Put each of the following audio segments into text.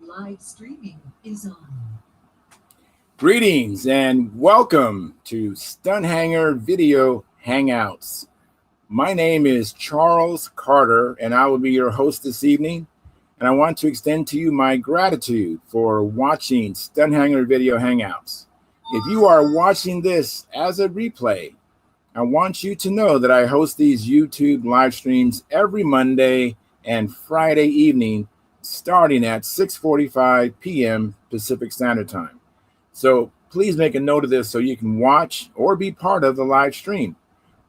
Live streaming is on. Greetings and welcome to Stunt Hangar Video Hangouts. My name is Charles Carter and I will be your host this evening. And I want to extend to you my gratitude for watching Stunt Hangar Video Hangouts. If you are watching this as a replay, I want you to know that I host these YouTube live streams every Monday and Friday evening starting at 6:45 p.m. Pacific Standard Time. So please make a note of this so you can watch or be part of the live stream.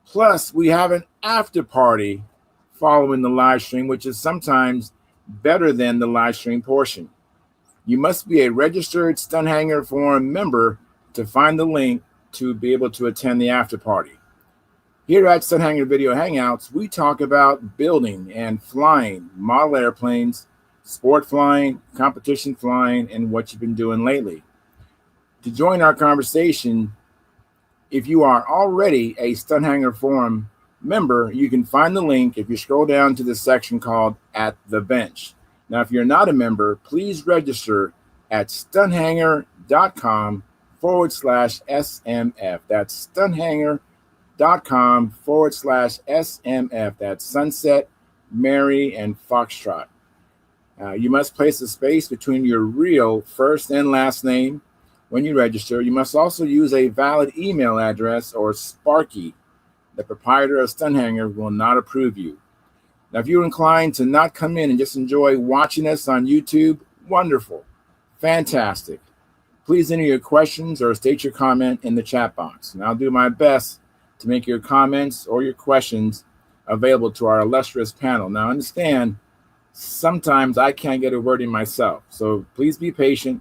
Plus, we have an after party following the live stream, which is sometimes better than the live stream portion. You must be a registered Stunt Hangar Forum member to find the link to be able to attend the after party. Here at Stunt Hangar Video Hangouts, we talk about building and flying model airplanes, sport flying, competition flying, and what you've been doing lately. To join our conversation, if you are already a Stunt Hangar Forum member, you can find the link if you scroll down to the section called At the Bench. Now, if you're not a member, please register at stunthangar.com/SMF. That's stunthangar.com/SMF. That's Sunset, Mary, and Foxtrot. You must place a space between your real first and last name when you register. You must also use a valid email address or Sparky. The proprietor of Stunt Hangar will not approve you. Now, if you're inclined to not come in and just enjoy watching us on YouTube, wonderful, fantastic. Please enter your questions or state your comment in the chat box, and I'll do my best to make your comments or your questions available to our illustrious panel. Now, understand, sometimes I can't get a word in myself, so please be patient.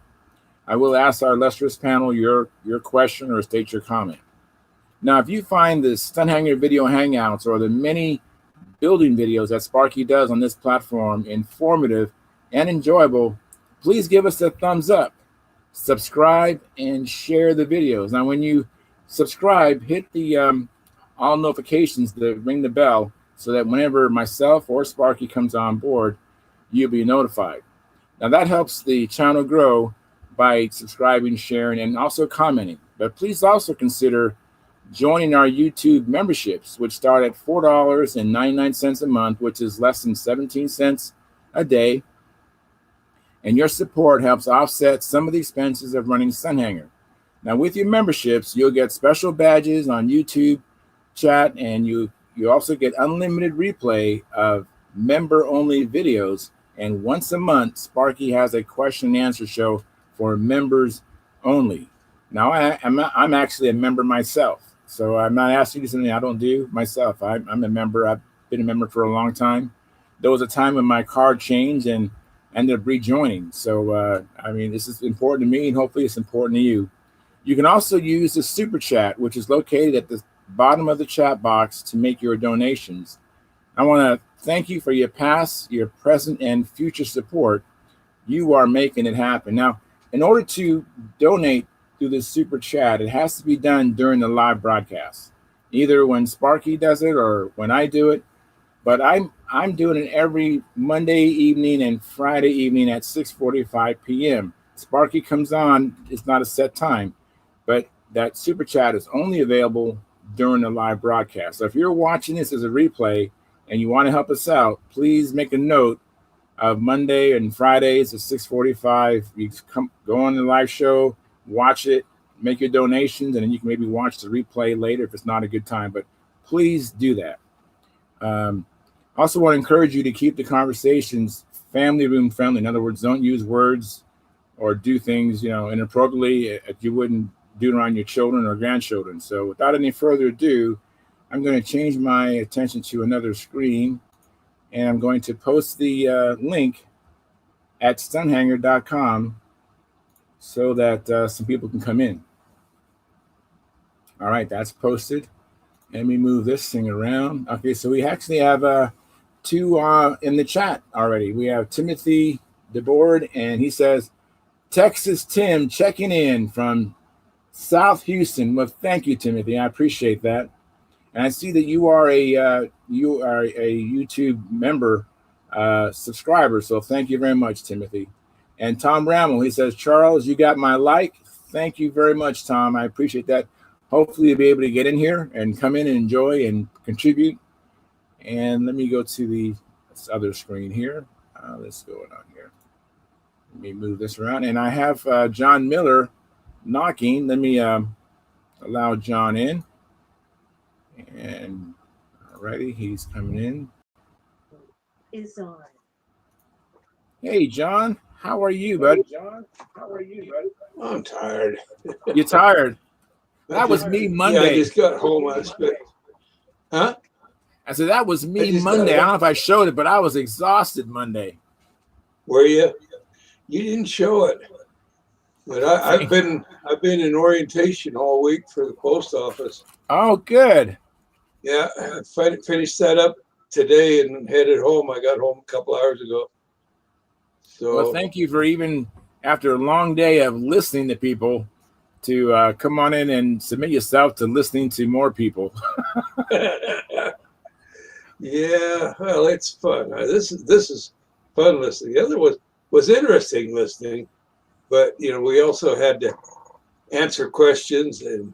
I will ask our illustrious panel your question or state your comment. Now, if you find the Stunt Hangar Video Hangouts or the many building videos that Sparky does on this platform informative and enjoyable, please give us a thumbs up, subscribe, and share the videos. Now, when you subscribe, hit the all notifications to ring the bell so that whenever myself or Sparky comes on board, you'll be notified. Now, that helps the channel grow by subscribing, sharing, and also commenting. But please also consider joining our YouTube memberships, which start at $4.99 a month, which is less than 17 cents a day. And your support helps offset some of the expenses of running Stunt Hangar. Now, with your memberships, you'll get special badges on YouTube chat, and you also get unlimited replay of member-only videos. And once a month, Sparky has a question and answer show for members only. Now, I'm actually a member myself, so I'm not asking you to do something I don't do myself. I'm a member. I've been a member for a long time. There was a time when my card changed and ended up rejoining. So, this is important to me, and hopefully it's important to you. You can also use the Super Chat, which is located at the bottom of the chat box, to make your donations. I want to thank you for your past, your present, and future support. You are making it happen. Now, in order to donate through the Super Chat, it has to be done during the live broadcast, either when Sparky does it or when I do it. But I'm doing it every Monday evening and Friday evening at 6:45 p.m. Sparky comes on. It's not a set time, but that Super Chat is only available during the live broadcast. So if you're watching this as a replay and you want to help us out, please make a note of Monday and Fridays at 6:45. You go on the live show, watch it, make your donations, and then you can maybe watch the replay later if it's not a good time. But please do that. Also want to encourage you to keep the conversations family room friendly. In other words, don't use words or do things inappropriately that you wouldn't do around your children or grandchildren. So without any further ado, I'm going to change my attention to another screen, and I'm going to post the link at stunthangar.com so that some people can come in. All right, that's posted. Let me move this thing around. Okay, so we actually have two in the chat already. We have Timothy DeBoard, and he says, Texas Tim checking in from South Houston. Well, thank you, Timothy. I appreciate that. And I see that you are a YouTube member subscriber. So thank you very much, Timothy. And Tom Rammel, he says, Charles, you got my like. Thank you very much, Tom. I appreciate that. Hopefully you'll be able to get in here and come in and enjoy and contribute. And let me go to this other screen here. Let's go on here. Let me move this around. And I have John Miller knocking. Let me allow John in. And alrighty, he's coming in. Is on. Hey, John. How are you, bud? I'm tired. You tired? That was me Monday. Yeah, I just got home last night. Huh? I said, that was me Monday. I don't know if I showed it, but I was exhausted Monday. Were you? You didn't show it. But I've been in orientation all week for the post office. Oh, good. Yeah, I finished that up today and headed home. I got home a couple hours ago. So Well, thank you for even after a long day of listening to people to come on in and submit yourself to listening to more people. yeah, well, it's fun. This is fun listening. The other was interesting listening, but we also had to answer questions and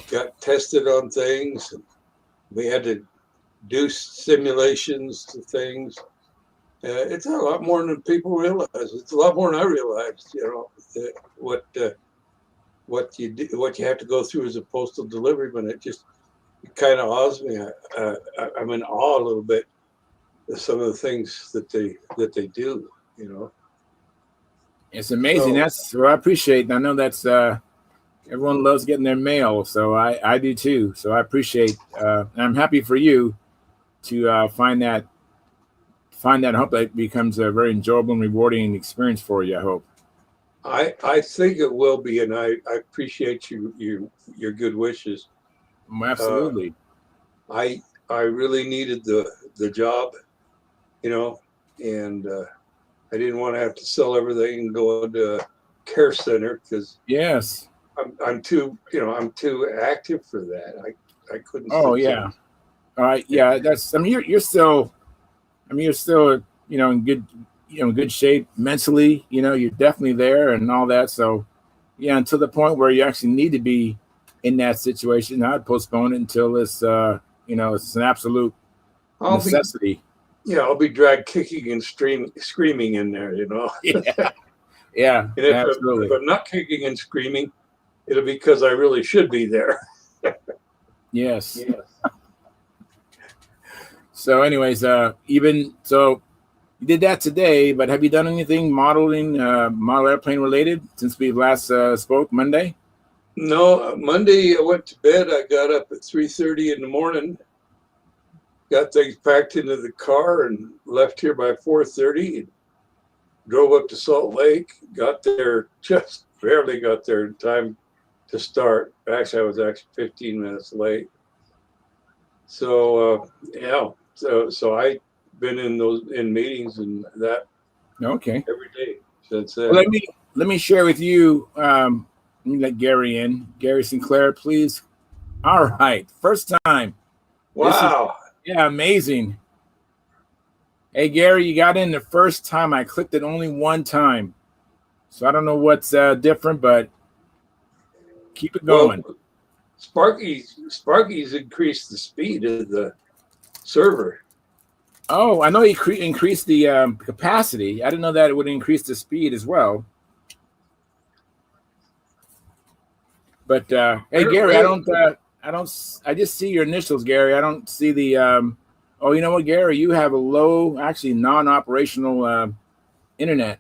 got tested on things. And we had to do simulations to things. It's a lot more than people realize. It's a lot more than I realized. What you have to go through as a postal delivery, but it kind of awes me. I'm in awe a little bit of some of the things that they do. It's amazing. That's what I appreciate. I know that's everyone loves getting their mail, so I do too. So I appreciate. And I'm happy for you to find that. I hope that becomes a very enjoyable and rewarding experience for you. I hope. I think it will be, and I appreciate your good wishes. Absolutely. I really needed the job, and I didn't want to have to sell everything and go into a care center because yes, I'm too active for that. I couldn't. Oh yeah. All right. Yeah. You're still. You're still in good shape mentally. You're definitely there and all that. So yeah, until the point where you actually need to be in that situation, I'd postpone it until it's it's an absolute necessity. I'll be dragged kicking and screaming in there. Yeah. And absolutely. If I'm not kicking and screaming, it'll be because I really should be there. Yes. So anyways, even so you did that today, but have you done anything model airplane related since we last spoke Monday? No, Monday I went to bed. I got up at 3:30 in the morning, got things packed into the car and left here by 4:30. Drove up to Salt Lake, just barely got there in time to start. Actually, I was 15 minutes late. So, So I've been in meetings and that Okay. every day since then. Well, let me share with you. Let me let Gary in. Gary Sinclair, please. All right, first time. Wow. Yeah, amazing. Hey Gary, you got in the first time. I clicked it only one time, so I don't know what's different, but keep it going. Well, Sparky's increased the speed of the server. Oh, I know he increased the capacity. I didn't know that it would increase the speed as well. But hey, Gary, I just see your initials, Gary. I don't see the. Oh, you know what, Gary? You have a low, actually non-operational internet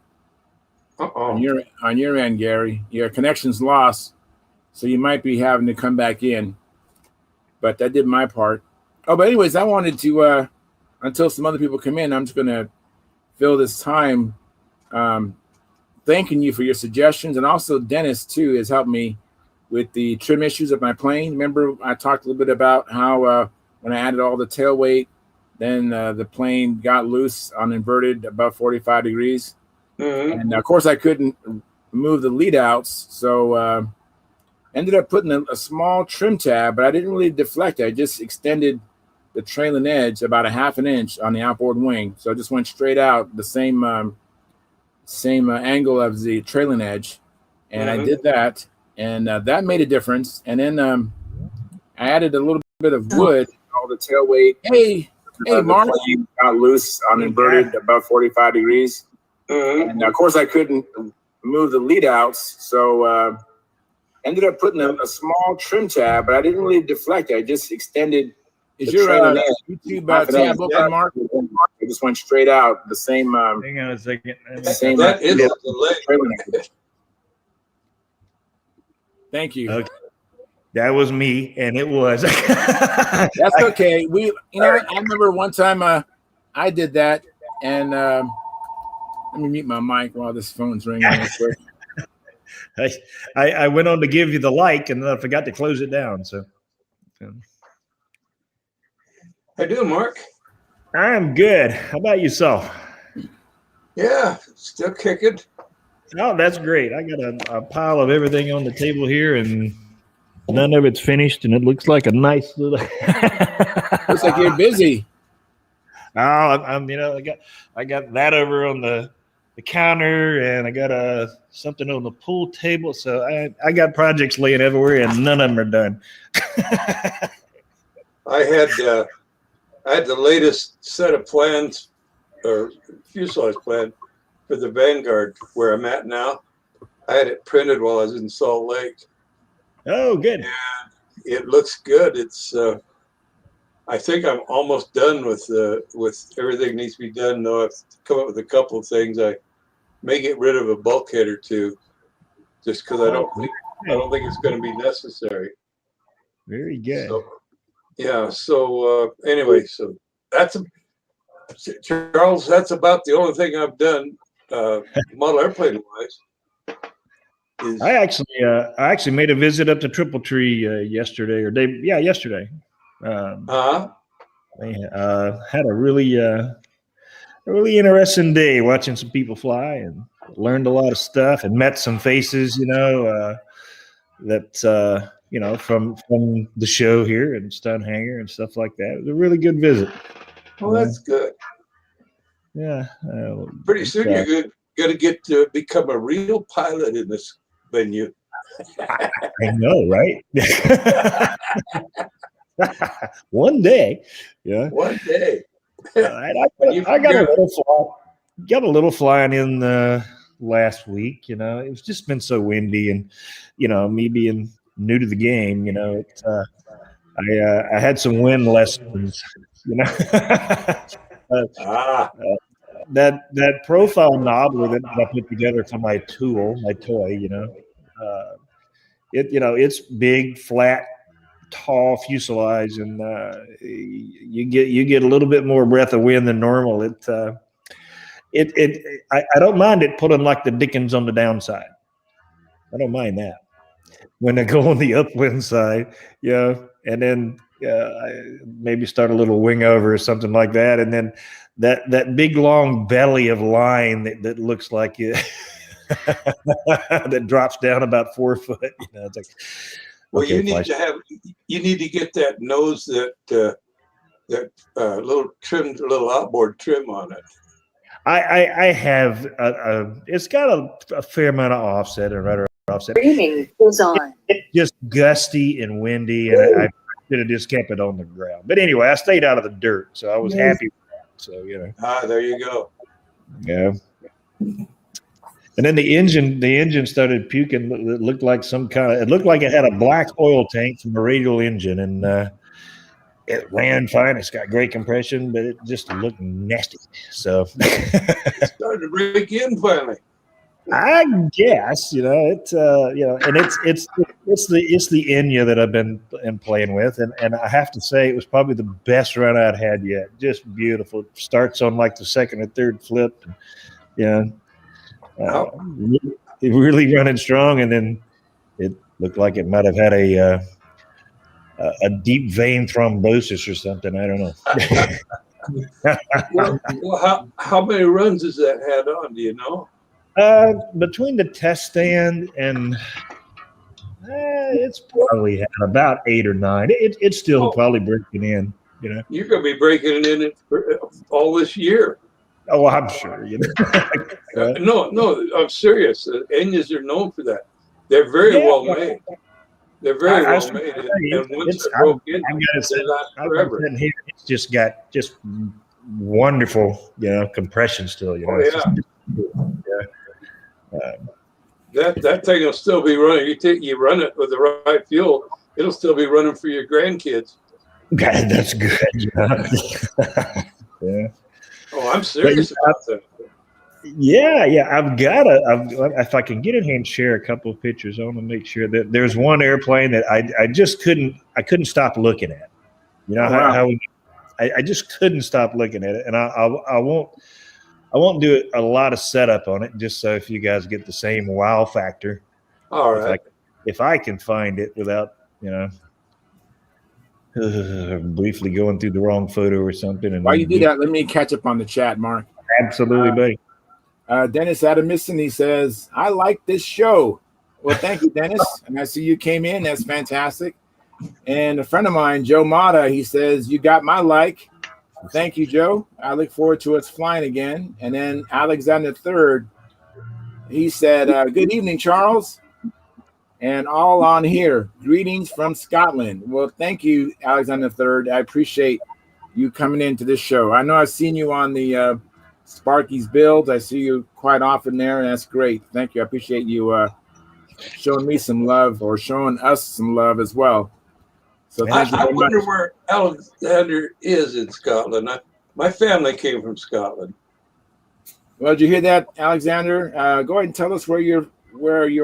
on your end, Gary. Your connection's lost, so you might be having to come back in. But I did my part. Oh, but anyways, I wanted to, until some other people come in, I'm just going to fill this time thanking you for your suggestions. And also Dennis, too, has helped me with the trim issues of my plane. Remember, I talked a little bit about how when I added all the tail weight, then the plane got loose on inverted above 45 degrees. Mm-hmm. And, of course, I couldn't move the lead outs. So ended up putting a small trim tab, but I didn't really deflect it. I just extended the trailing edge about a half an inch on the outboard wing. So I just went straight out the same same angle as the trailing edge, and I did that, and that made a difference. And then I added a little bit of wood. All the tail weight. Hey, Mark. The plane got loose on inverted above 45 degrees. And of course, I couldn't move the lead outs, so ended up putting a small trim tab, but I didn't really deflect it. I just extended. Is your YouTube tab open, Mark? It just went straight out. The same. Hang on a second. Same. That is the leg. Thank you. Okay. That was me, and it was. That's okay. I remember one time I did that, and let me mute my mic while this phone's ringing. I went on to give you the like, and then I forgot to close it down. So, How you doing, Mark? I'm good. How about yourself? Yeah, still kicking. Oh, that's great. I got a pile of everything on the table here, and none of it's finished, and it looks like a nice little. Looks like you're busy. Oh, I'm I got that over on the counter, and I got something on the pool table. So I got projects laying everywhere, and none of them are done. I had the latest set of plans, or fuselage plan, for the Vanguard where I'm at now. I had it printed while I was in Salt Lake. Oh, good. And it looks good. It's I think I'm almost done with everything needs to be done. Though I've come up with a couple of things. I may get rid of a bulkhead or two, just because I don't think it's going to be necessary. Very good. So, yeah. So anyway, so that's Charles. That's about the only thing I've done model airplane wise. I actually made a visit up to Triple Tree yesterday. I had a really interesting day watching some people fly, and learned a lot of stuff, and met some faces, that from the show here and Stunt Hangar and stuff like that. It was a really good visit. Well, that's good. Yeah. Pretty soon you're going to get to become a real pilot in this venue. I know, right? One day. Yeah. One day. I got a little flying in last week. It's just been so windy, and me being new to the game, I had some wind lessons. That profile knobbler that I put together for my toy, it's big, flat, tall fuselage, and you get a little bit more breath of wind than normal. I don't mind it pulling like the Dickens on the downside. I don't mind that when I go on the upwind side, and then I maybe start a little wing over or something like that, and then that big long belly of line that looks like it that drops down about 4 foot. It's like, well, okay, you need to get that nose that little trim, little outboard trim on it. I have it's got a fair amount of offset and rudder offset. Streaming is on. It's just gusty and windy, and I should have just kept it on the ground. But anyway, I stayed out of the dirt, so I was happy with that. So there you go. Yeah. And then the engine started puking. It looked like it looked like it had a black oil tank from a radial engine, and it ran fine. It's got great compression, but it just looked nasty. So it started to break in finally. I guess and it's the Enya that I've been playing with, and I have to say it was probably the best run I'd had yet. Just beautiful. It starts on like the second or third flip, and it really running strong, and then it looked like it might have had a deep vein thrombosis or something. I don't know. well, how many runs has that had on? Do you know? Between the test stand and it's probably had about 8 or 9. It's still probably breaking in. You're going to be breaking it in all this year. Oh, I'm sure. You know. No, I'm serious. Enyas are known for that. They're very Yeah. well made. They're very I well was gonna made, tell you, and once it's they're broke in, I've got it they last I've got it forever. sitting here. It's just got just wonderful, compression still. Oh It's yeah. just, That thing will still be running. You run it with the right fuel, it'll still be running for your grandkids. God, that's good. Yeah. Oh, I'm serious about that. Yeah, I've got if I can get in here and share a couple of pictures, I want to make sure that there's one airplane that I just couldn't stop looking at. You know, Oh, wow. how I just couldn't stop looking at it, and I won't do a lot of setup on it, just so if you guys get the same wow factor. All right. If I can find it without briefly going through the wrong photo or something. And While you do that, let me catch up on the chat, Mark. Absolutely, buddy. Dennis Adamison, he says, I like this show. Well, thank you, Dennis. And I see you came in. That's fantastic. And a friend of mine, Joe Mata, he says, you got my like. Thank you, Joe. I look forward to us flying again. And then Alexander III, he said, good evening, Charles. And all on here. Greetings from Scotland. Well, thank you, Alexander III. I appreciate you coming into this show. I know I've seen you on the Sparky's builds. I see you quite often there, and that's great. Thank you. I appreciate you showing me some love, or showing us some love as well. So thank you I very wonder much. where Alexander is in Scotland. My family came from Scotland. Well, did you hear that, Alexander? Go ahead and tell us where you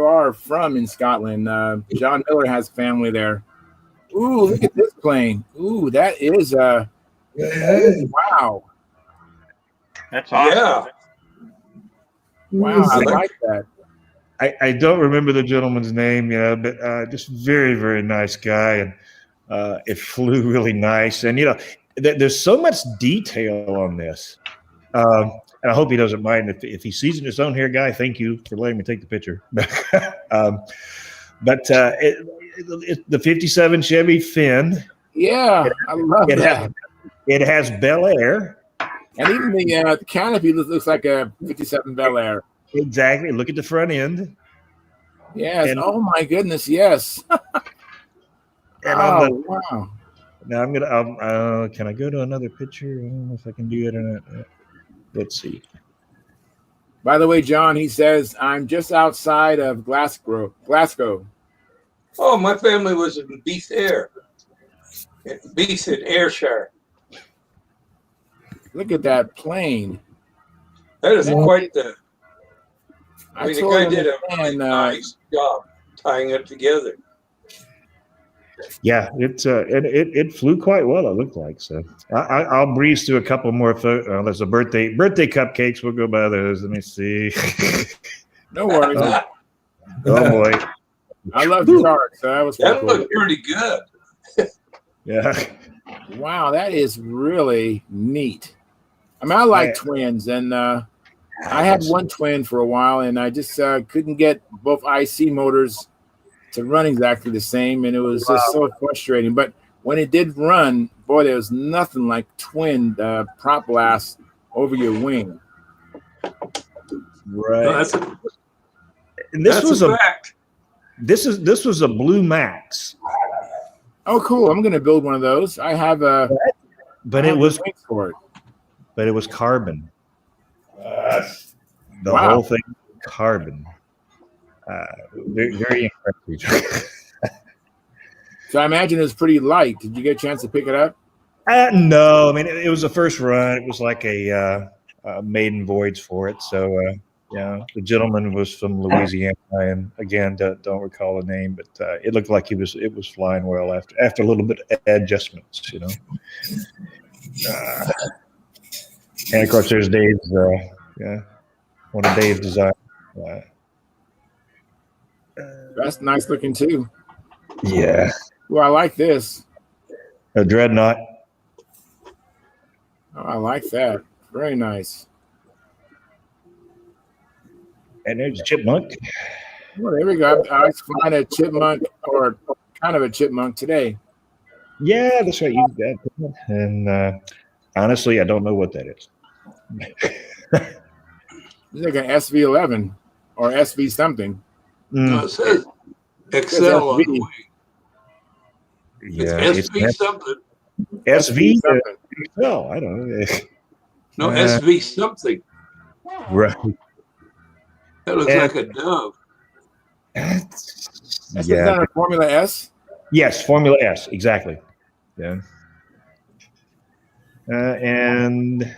are from in Scotland. John Miller has family there. Ooh, look at this plane. Ooh, that is wow. That's awesome. Yeah. Wow, I like that. I don't remember the gentleman's name, but just very, very nice guy, and it flew really nice. And there's so much detail on this, and I hope he doesn't mind if he sees it in his own hair. Guy, thank you for letting me take the picture. But the '57 Chevy Finn. Yeah, I love that. It has Bel Air. And even the canopy looks like a '57 Bel Air. Exactly. Look at the front end. Yes. And, oh my goodness. Yes. And wow. Now I'm gonna. Can I go to another picture? I don't know if I can do it or not. Let's see. By the way, John, he says I'm just outside of Glasgow. Oh, my family was in Beath Air. Beath in Ayrshire. Look at that plane. That is quite the. I mean, the told guy him, did a really man, nice job tying it together. Yeah, it flew quite well. It looked like so. I'll breeze through a couple more photos. There's a birthday cupcakes. We'll go by those. Let me see. No worries. Oh boy, I love the chart. So that was That cool. looked pretty good. yeah. Wow, that is really neat. I mean, I like Yeah. twins, and I had one twin for a while, and I just couldn't get both IC motors to run exactly the same, and it was just so frustrating. But when it did run, boy, there was nothing like twin prop blast over your wing. Right. No, And this was a fact. This was a Blue Max, Oh, cool! I'm going to build one of those. I have a, but I it have was the wings for it. carbon. The Wow. whole thing carbon. Very, very impressive. So I imagine it was pretty light. Did you get a chance to pick it up? No, I mean it was the first run. It was like a maiden voyage for it. So the gentleman was from Louisiana, and again, don't recall the name, but it looked like it was flying well after a little bit of adjustments, and of course, there's Dave's. One of Dave's design. That's nice looking too. Yeah, Well, I like this. a dreadnought. Oh, I like that. Very nice. And there's a chipmunk. Well, there we go. I was flying a chipmunk, or kind of a chipmunk today. Yeah, that's right. You got that. And honestly, I don't know what that is. It's like an SV11 or SV something. No, it says Excel on the wing. Yeah, It's SV something. SV something. No, I don't know. No, SV something. Right. That looks like a dove. That's not a Formula S. Yes, Formula S, exactly. Yeah. And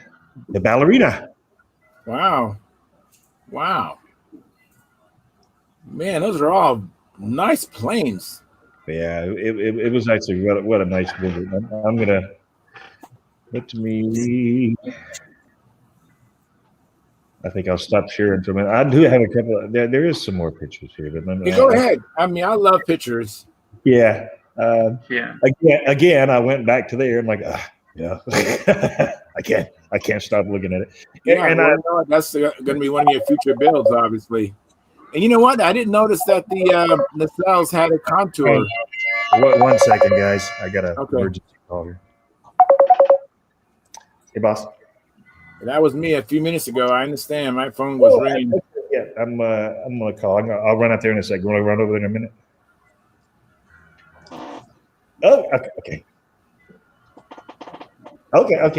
the ballerina. Wow. Man, those are all nice planes. Yeah, it was actually what a nice visit. I'm gonna let me. I think I'll stop sharing for a minute. I do have a couple. There is some more pictures here, but Go ahead. I mean, I love pictures. Yeah. Yeah. Again, I went back to there. I'm like, yeah, I can't stop looking at it. Yeah, and well, that's going to be one of your future builds, obviously. And you know what? I didn't notice that the nacelles had a contour. One second, guys. I got an Okay. emergency call here. Hey, boss. That was me a few minutes ago. I understand. My phone was ringing. Yeah, I'm gonna call. I'll run out there in a second. Want to run over there in a minute? Oh, okay.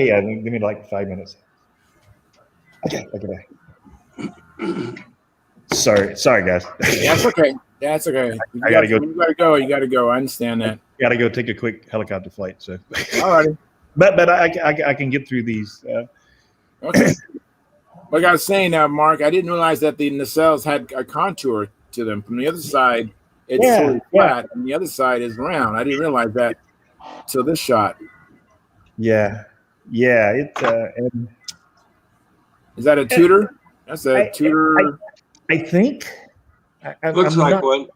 Yeah, give me like 5 minutes. Okay. Sorry, guys. That's okay. I gotta go. You gotta go. I understand that. Gotta go take a quick helicopter flight. So, all righty. But I can get through these. Okay. Like I was saying, Mark, I didn't realize that the nacelles had a contour to them. From the other side, it's sort of flat, and the other side is round. I didn't realize that till this shot. Yeah. It's and is that a Tudor? That's a Tudor. I think. Looks like one.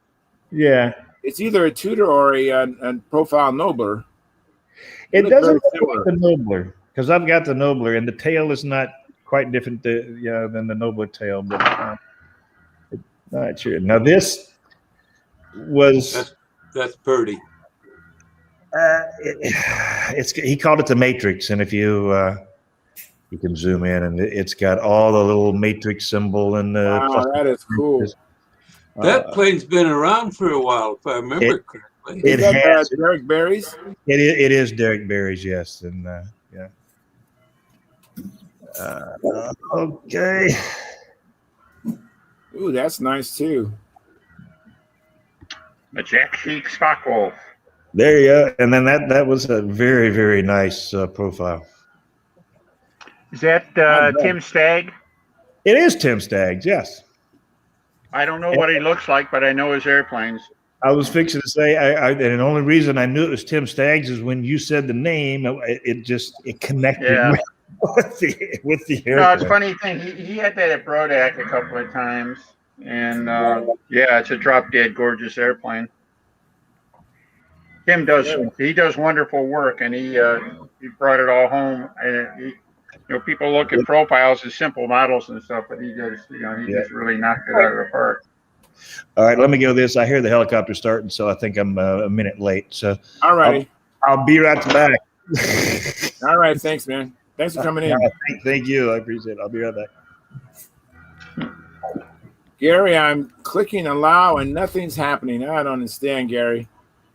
Yeah. It's either a Tudor or a profile Nobler. It doesn't look like the Nobler, because I've got the Nobler, and the tail is not quite different than the Nobler tail, but not sure. Now this was that's pretty. He called it the Matrix, and if you can zoom in, and it's got all the little Matrix symbol and the. Wow, that is cool. That plane's been around for a while, if I remember correctly. It has Derek Barry's. It is Derek Barry's, yes, and yeah. Okay. Ooh, that's nice too. The Jack Sheik Stockwolf. There you go. And then that was a very, very nice profile. Is that Tim Stagg? It is Tim Staggs, yes. I don't know what he looks like, but I know his airplanes. I was fixing to say, and the only reason I knew it was Tim Staggs is when you said the name, it connected with the airplane. No, it's a funny thing. He had that at Brodak a couple of times, and it's a drop dead gorgeous airplane. Tim does wonderful work, and he brought it all home. And people look at profiles as simple models and stuff, but he just really knocked it out of the park. All right, let me go this. I hear the helicopter starting, so I think I'm a minute late. So, all righty, I'll be right back. All right, thanks, man. Thanks for coming in. Thank you. I appreciate it. I'll be right back. Gary, I'm clicking allow and nothing's happening. I don't understand, Gary.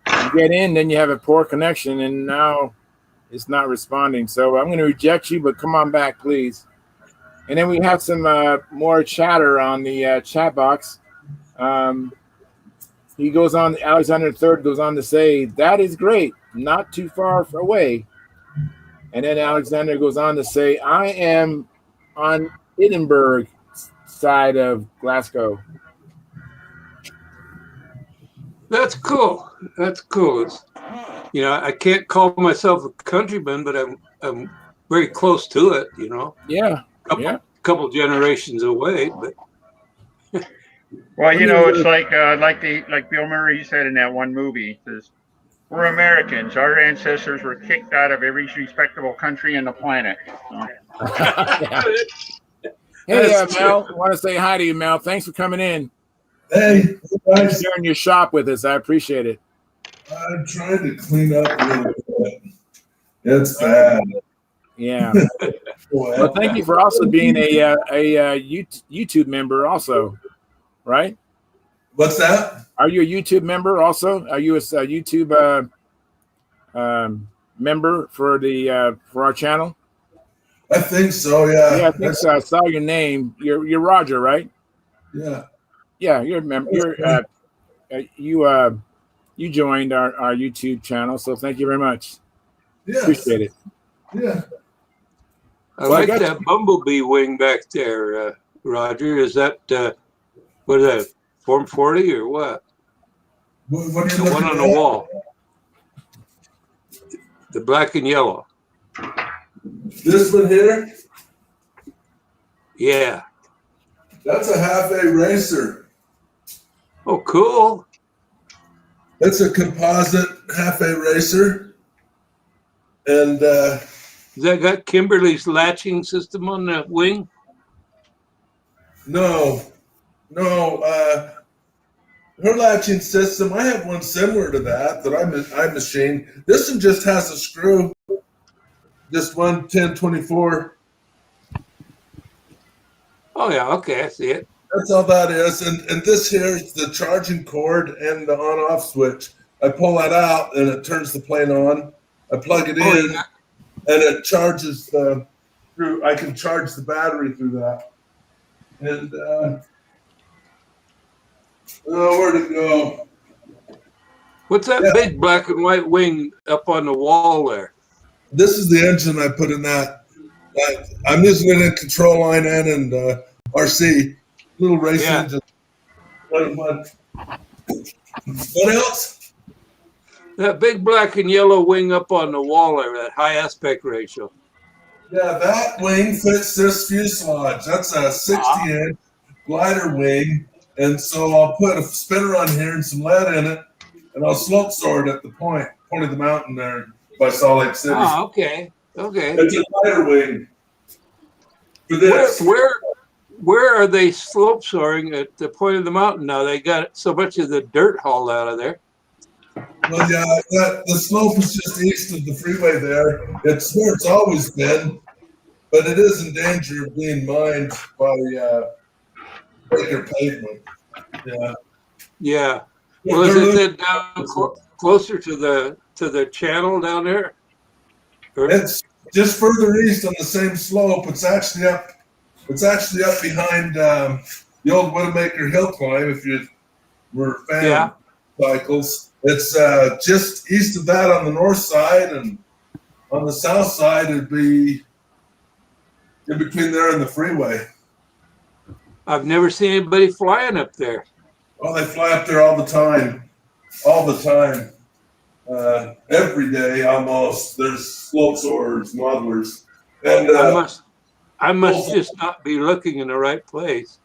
You get in, then you have a poor connection, and now it's not responding. So I'm going to reject you, but come on back, please. And then we have some more chatter on the chat box. He goes on, Alexander III goes on to say, that is great, not too far away. And then Alexander goes on to say, I am on Edinburgh side of Glasgow. That's cool. It's, I can't call myself a countryman, but I'm very close to it, Yeah. Couple generations away, but. Well, it's like Bill Murray said in that one movie, says, we're Americans. Our ancestors were kicked out of every respectable country on the planet. Hey, Mel, I want to say hi to you, Mel. Thanks for coming in. Hey, thanks for sharing your shop with us. I appreciate it. I'm trying to clean up a little bit. It's bad. Yeah. Well, thank you for also being a YouTube member, also, right? What's that? Are you a YouTube member also? Are you a YouTube member for the for our channel? I think so. Yeah. Yeah, I think so. I saw your name. You're Roger, right? Yeah. Yeah, you're a member. You joined our YouTube channel, so thank you very much. Yes. Appreciate it. Yeah. I Well, I like got that bumblebee wing back there, Roger. Is that what is that? Form 40 or what? What are you The looking one on the at? wall. The black and yellow. This one here? Yeah. That's a half-A racer. Oh, cool. That's a composite half-A racer. And Has that got Kimberly's latching system on the wing? no, her latching system, I have one similar to that I machined. This one just has a screw, just one 1024. Oh, yeah. Okay. I see it. That's all that is. And this here is the charging cord and the on-off switch. I pull that out and it turns the plane on. I plug it in and it charges through. I can charge the battery through that. And where'd it go? What's that big black and white wing up on the wall there? This is the engine I put in that. I'm using it in control line and RC. Little race engine. What else? That big black and yellow wing up on the wall there, that high aspect ratio. Yeah, that wing fits this fuselage. That's a 60-inch glider wing. And so I'll put a spinner on here and some lead in it, and I'll slope soar it at the point of the mountain there by Salt Lake City. Oh, okay. Okay. It's a glider wing. For this. Where are they slope soaring at the point of the mountain now? They got so much of the dirt hauled out of there. Well, yeah, the slope is just east of the freeway there. It's where it's always been, but it is in danger of being mined by breaker pavement. Yeah. Yeah. Well, is it down closer to the channel down there? Or? It's just further east on the same slope. It's actually up behind the old Widowmaker Hill climb. If you were a fan of cycles, it's just east of that on the north side, and on the south side it'd be in between there and the freeway. I've never seen anybody flying up there. Oh, they fly up there all the time, every day almost. There's slope soarers, modelers, and I must just not be looking in the right place.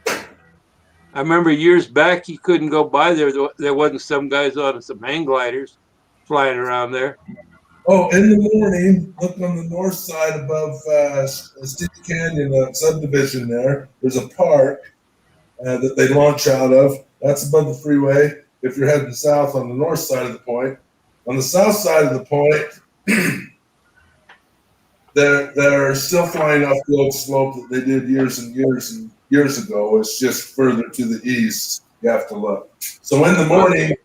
I remember years back you couldn't go by there. There wasn't some guys on some hang gliders flying around there. Oh, in the morning, look on the north side above Steep Canyon subdivision there. There's a park that they launch out of. That's above the freeway. If you're heading south on the north side of the point. On the south side of the point, they're still flying off the old slope that they did years and years ago. It's just further to the east. You have to look. So in the morning,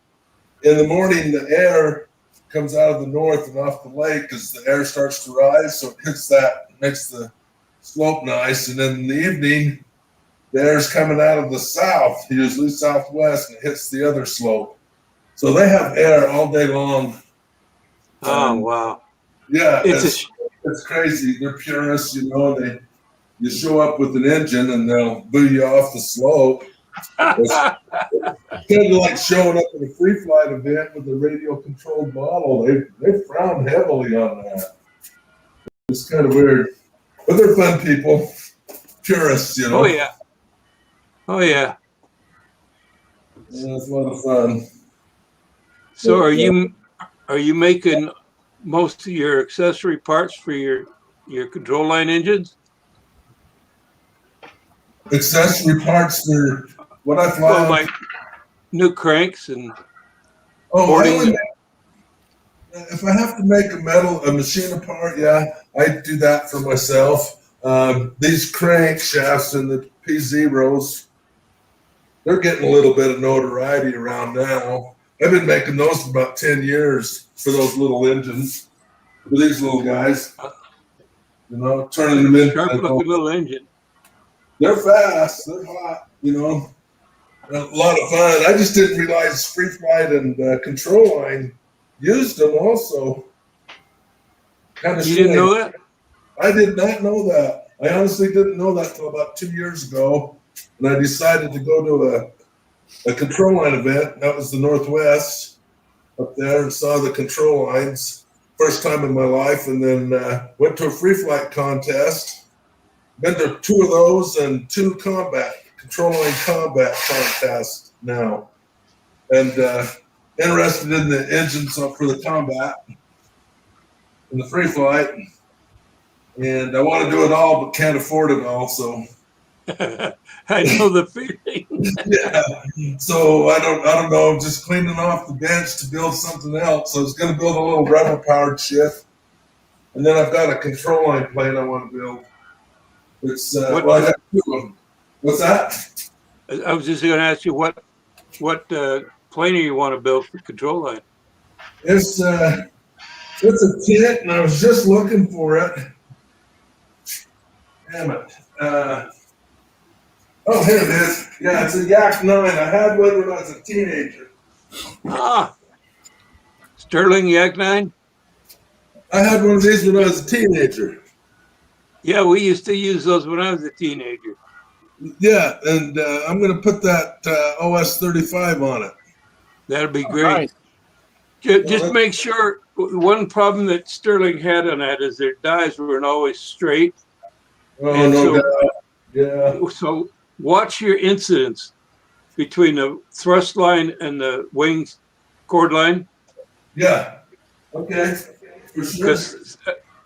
the air comes out of the north and off the lake because the air starts to rise. So it hits that, makes the slope nice. And then in the evening, the air's coming out of the south, usually southwest, and it hits the other slope. So they have air all day long. Oh, wow. Yeah, it's crazy. They're purists, you know. You show up with an engine and they'll boo you off the slope. It's kind of like showing up at a free flight event with a radio controlled model. They frown heavily on that. It's kind of weird, but they're fun people, purists, you know. Oh yeah. Oh yeah. Yeah, it's a lot of fun. So are you making most of your accessory parts for your control line engines? Accessory parts for what I fly. Well, like new cranks and I if I have to make a machine apart, yeah, I do that for myself. These crankshafts and the P0s, they're getting a little bit of notoriety around now. I've been making those for about 10 years for those little engines, for these little guys. You know, turning them into Sharp-looking little engine. They're fast, they're hot, you know. A lot of fun. I just didn't realize Free Flight and Control Line used them also. Kind of You didn't know that? I did not know that. I honestly didn't know that until about 2 years ago. And I decided to go to a Control Line event. That was the Northwest up there, and saw the control lines. First time in my life. And then went to a Free Flight contest. Been to 2 of those and 2 Control Line combat contests now. And interested in the engines for the combat and the Free Flight. And I want to do it all, but can't afford it all. So I know the feeling. yeah. So I don't know. I'm just cleaning off the bench to build something else. So I was going to build a little rubber powered ship, and then I've got a Control Line plane I want to build. It's I got 2 of them. What's that? I was just going to ask you what plane you want to build for Control Line. It's a kit, and I was just looking for it. Damn it. Oh, here it is. Yeah, it's a Yak 9. I had one when I was a teenager. Ah, Sterling Yak 9? I had one of these when I was a teenager. Yeah, we used to use those when I was a teenager. Yeah, and I'm going to put that OS 35 on it. That'd be great. Just make sure, one problem that Sterling had on that is their dies weren't always straight. Oh, and no so, doubt. Yeah. So watch your incidence between the thrust line and the wings cord line. Yeah. Okay. For sure. Because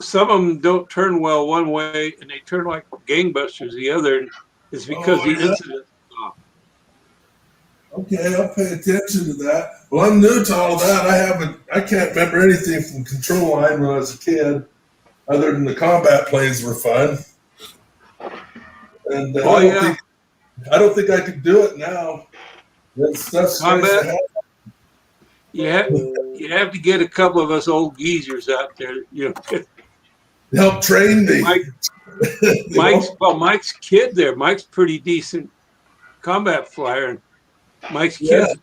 some of them don't turn well one way and they turn like gangbusters the other. And it's because the incidence is off. Okay, I'll pay attention to that. Well, I'm new to all that. I can't remember anything from Control Line when I was a kid, other than the combat planes were fun. And I don't think I could do it now. That stuff's combat. You have to get a couple of us old geezers out there, you know. Help train me. Mike's kid there. Mike's pretty decent combat flyer, and Mike's kid's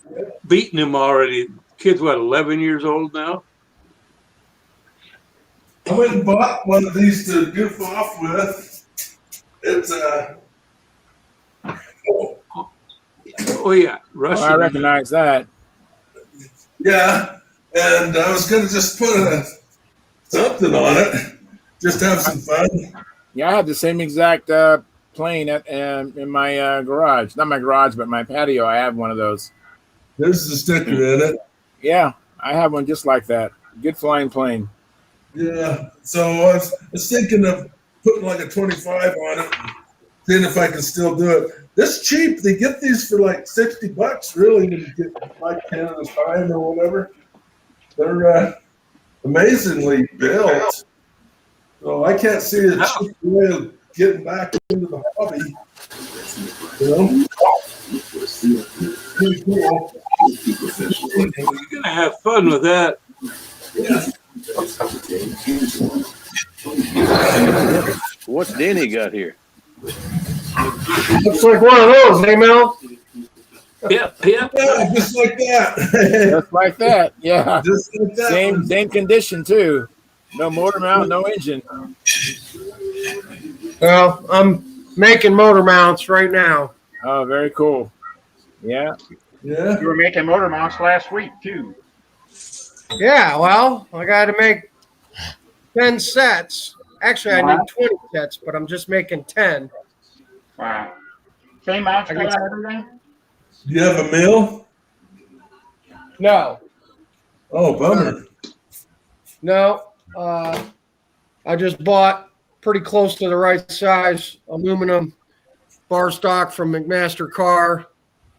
beating him already. Kid's what, 11 years old now? I went and bought one of these to goof off with. It's oh yeah, Russian. I recognize that. Yeah, and I was gonna just put something on it, just have some fun. Yeah, I have the same exact plane in my garage. Not my garage, but my patio. I have one of those. There's the sticker in it. Yeah, I have one just like that. Good flying plane. Yeah, so I was thinking of putting like a 25 on it, and seeing if I can still do it. This cheap. They get these for like $60, really, when you get like 10 at a time or whatever. They're amazingly built. So I can't see a cheap way of getting back into the hobby. You know? Pretty cool. You're gonna have fun with that. Yeah. What's Danny got here? Looks like one of those, hey Mel? Yep. Yeah, just like that. Just like that. Yeah. Just like that. Same condition too. No motor mount, no engine. Well, I'm making motor mounts right now. Oh, very cool. Yeah. Yeah. You were making motor mounts last week too. Yeah, well, I got to make 10 sets. Actually, I need 20 sets, but I'm just making 10. Wow. Same mounts for everything? Do you have a mill? No. Oh, bummer. No. I just bought pretty close to the right size aluminum bar stock from McMaster Car.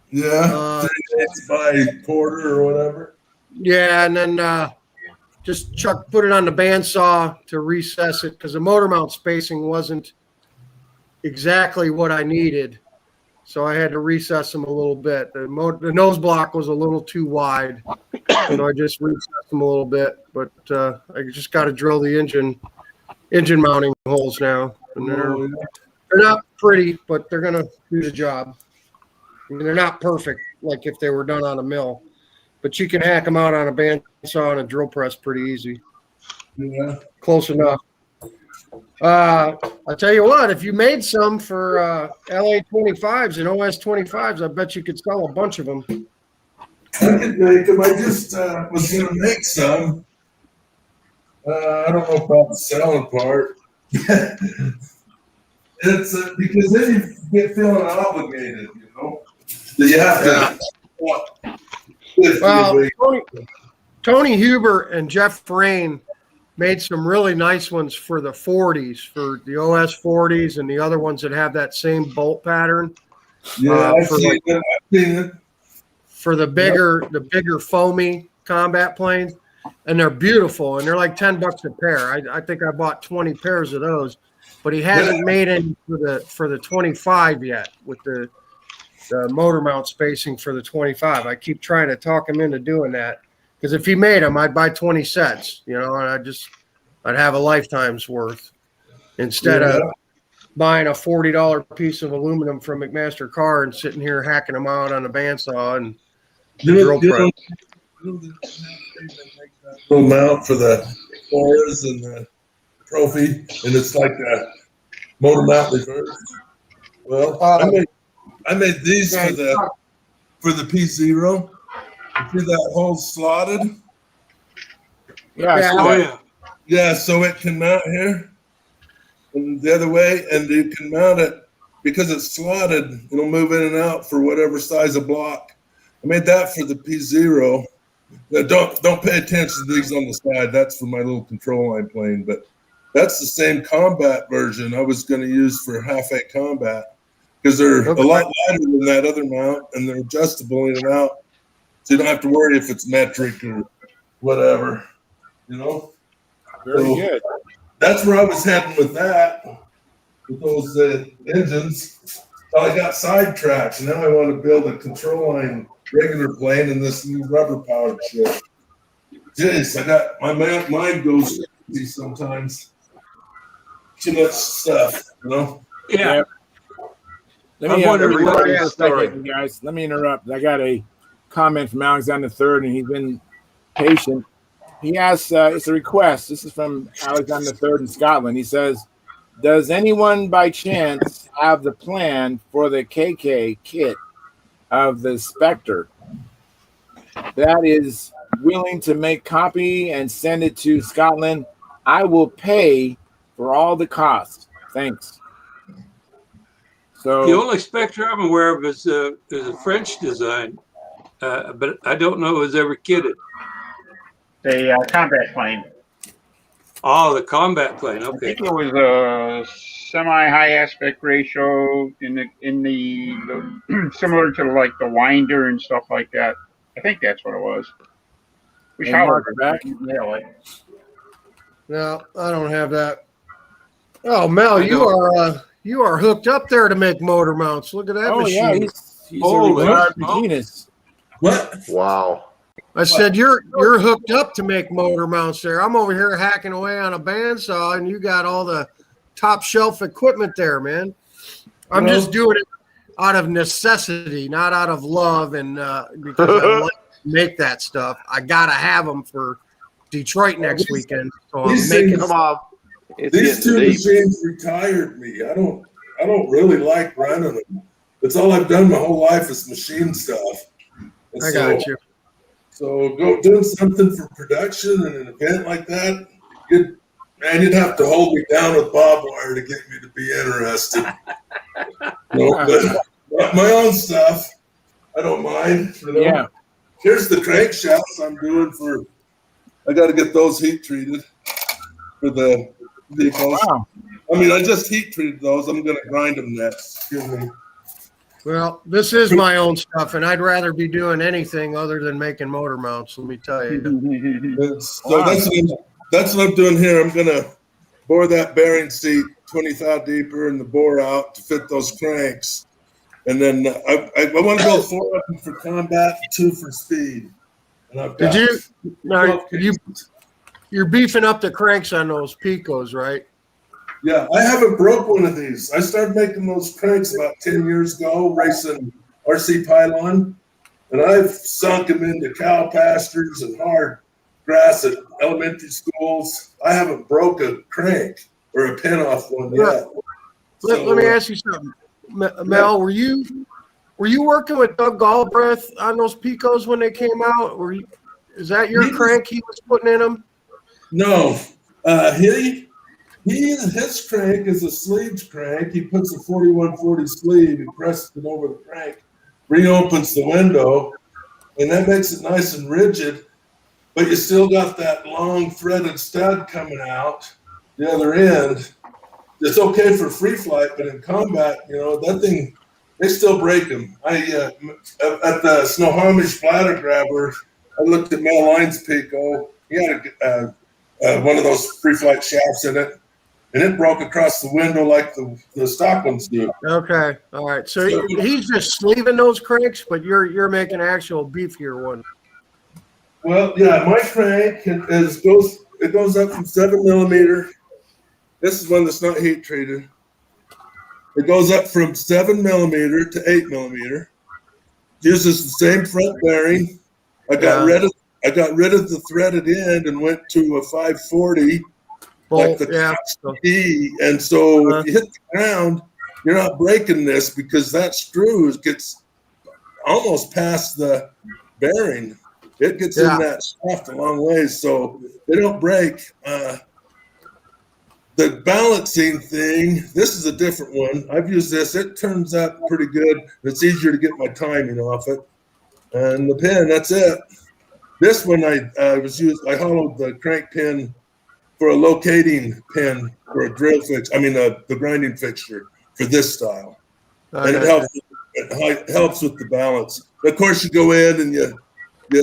Yeah. 3/8 by quarter or whatever. Yeah, and then just put it on the bandsaw to recess it because the motor mount spacing wasn't exactly what I needed. So I had to recess them a little bit. The nose block was a little too wide. So I just recessed them a little bit. But I just got to drill the engine mounting holes now. And they're not pretty, but they're going to do the job. I mean, they're not perfect like if they were done on a mill. But you can hack them out on a bandsaw and a drill press pretty easy. Yeah. Close enough. I'll tell you what, if you made some for LA 25s and OS 25s, I bet you could sell a bunch of them. I could make them. I just was going to make some. I don't know about the selling part. It's because then you get feeling obligated, you know? That you have to. Well, Tony Huber and Jeff Rain made some really nice ones for the 40s, for the OS 40s and the other ones that have that same bolt pattern. Yeah, I've seen it. For the bigger foamy combat planes, and they're beautiful, and they're like $10 a pair. I think I bought 20 pairs of those, but he hasn't made any for the 25 yet with the motor mount spacing for the 25. I keep trying to talk him into doing that because if he made them, I'd buy 20 sets, you know, and I'd have a lifetime's worth instead of buying a $40 piece of aluminum from McMaster Car and sitting here hacking them out on a bandsaw and drill press. Little mount for the cores and the trophy, and it's like a motor mount reverse. Well, I made these for the P0. You see that hole slotted? Yeah. Oh yeah. Yeah, so it can mount here and the other way, and you can mount it because it's slotted. It'll move in and out for whatever size of block. I made that for the P0. Now, don't pay attention to these on the side. That's for my little control line plane, but that's the same combat version I was going to use for half-A combat because they're a lot lighter than that other mount, and they're adjustable in and out, so you don't have to worry if it's metric or whatever, you know? Very good. That's where I was heading with that, with those engines. So I got sidetracked, and now I want to build a control line regular plane in this new rubber powered shit. Jeez, my mind goes crazy sometimes. Too much stuff, you know? Yeah. Let me interrupt a second, guys. Let me interrupt. I got a comment from Alexander III, and he's been patient. He asks, it's a request. This is from Alexander III in Scotland. He says, does anyone by chance have the plan for the KK kit of the Spectre that is willing to make copy and send it to Scotland? I will pay for all the costs. Thanks. So The only Spectre I'm aware of is a French design, but I don't know it was ever kitted. The combat plane. Oh, the combat plane. I Okay. think it was a semi-high aspect ratio in the similar to like the Winder and stuff like that. I think that's what it was. Wish And Howard Mark back. could nail it. No, I don't have that. Oh, Mel, you are hooked up there to make motor mounts. Look at that machine. Yeah, he's a Holy retired smoke. machinist. What? Wow. I said you're hooked up to make motor mounts there. I'm over here hacking away on a bandsaw, and you got all the top shelf equipment there, man. I'm just doing it out of necessity, not out of love, and because I like to make that stuff. I gotta have them for Detroit next weekend, so I'm making. Come on. These two machines retired me. I don't really like running them. That's all I've done my whole life is machine stuff. And I got you. So go doing something for production and an event like that, you'd have to hold me down with barbed wire to get me to be interested. But my own stuff, I don't mind. You know? Yeah. Here's the crankshafts I'm doing I got to get those heat treated for the vehicles. Wow. I mean, I just heat treated those. I'm going to grind them next. Excuse me. Well, this is my own stuff, and I'd rather be doing anything other than making motor mounts. Let me tell you. So that's what I'm doing here. I'm gonna bore that bearing seat 20 thou deeper and the bore out to fit those cranks, and then I want to build 4 of them for combat, 2 for speed. And I've got you're beefing up the cranks on those Picos, right? Yeah, I haven't broke one of these. I started making those cranks about 10 years ago, racing RC Pylon, and I've sunk them into cow pastures and hard grass at elementary schools. I haven't broke a crank or a pin off one yet. Let me ask you something, Mel. Were you working with Doug Galbraith on those Picos when they came out? Is that your crank he was putting in them? No, his crank is a sleeved crank. He puts a 4140 sleeve and presses it over the crank, reopens the window, and that makes it nice and rigid. But you still got that long threaded stud coming out the other end. It's okay for free flight, but in combat, that thing, they still break them. At the Snohomish bladder grabber, I looked at Mel Lyons' Pico. He had one of those free flight shafts in it, and it broke across the window like the stock ones do. Okay, all right. So he's just sleeving those cranks, but you're making an actual beefier one. Well, yeah, my crank it goes up from 7 millimeter. This is one that's not heat treated. It goes up from 7 millimeter to 8 millimeter. Uses the same front bearing. I got rid of the threaded end and went to a 540. Like the E, and so if you hit the ground, you're not breaking this because that screw gets almost past the bearing. It gets in that shaft a long ways, so they don't break. The balancing thing, this is a different one. I've used this. It turns out pretty good. It's easier to get my timing off it. And the pin, that's it. This one I hollowed the crank pin for a locating pin for a drill fix. I mean, the grinding fixture for this style, and it helps with the balance. Of course, you go in and you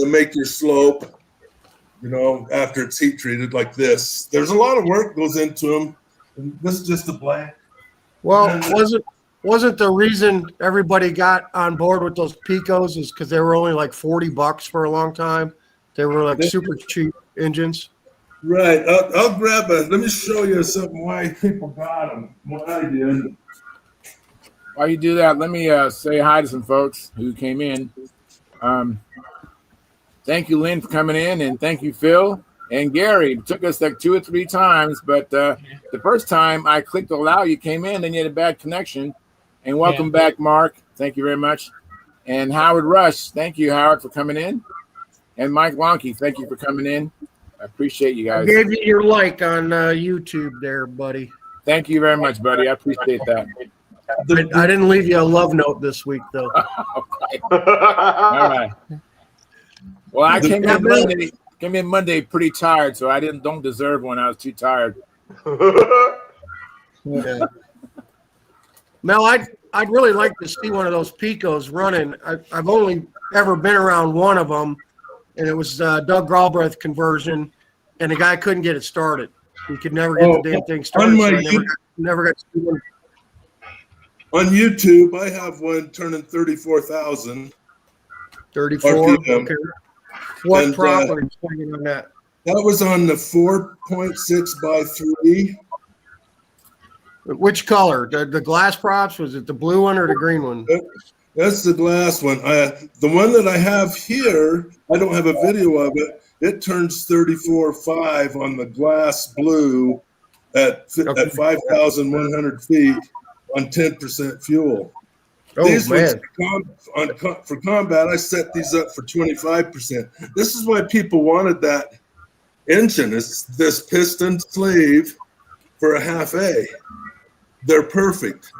make your slope. After it's heat treated like this, there's a lot of work goes into them. And this is just a blank. Well, wasn't the reason everybody got on board with those Picos is because they were only like $40 for a long time? They were like super cheap engines. Right. I'll grab let me show you something why people got them. What I did. While you do that, let me say hi to some folks who came in. Thank you, Lynn, for coming in, and thank you, Phil and Gary. It took us like 2 or 3 times, but the first time I clicked allow, you came in, and you had a bad connection. And welcome back, Mark. Thank you very much. And Howard Rush, thank you, Howard, for coming in. And Mike Wonky, thank you for coming in. I appreciate you guys. I gave you your like on YouTube there, buddy. Thank you very much, buddy. I appreciate that. I didn't leave you a love note this week, though. Okay. All right. Well, I came in Monday pretty tired, so I don't deserve one. I was too tired. Yeah. Mel, I'd really like to see one of those Picos running. I've only ever been around one of them, and it was Doug Galbraith conversion, and the guy couldn't get it started. He could never get the damn thing started. So I never got to see one. On YouTube, I have one turning 34,000. 34. RPM. Okay. What prop are you swinging on that? That was on the 4.6x3. Which color? The glass props? Was it the blue one or the green one? That's the glass one. The one that I have here, I don't have a video of it. It turns 34.5 on the glass blue at 5,100 feet on 10% fuel. These ones for combat, I set these up for 25%. This is why people wanted that engine. It's this piston sleeve for a half A. They're perfect.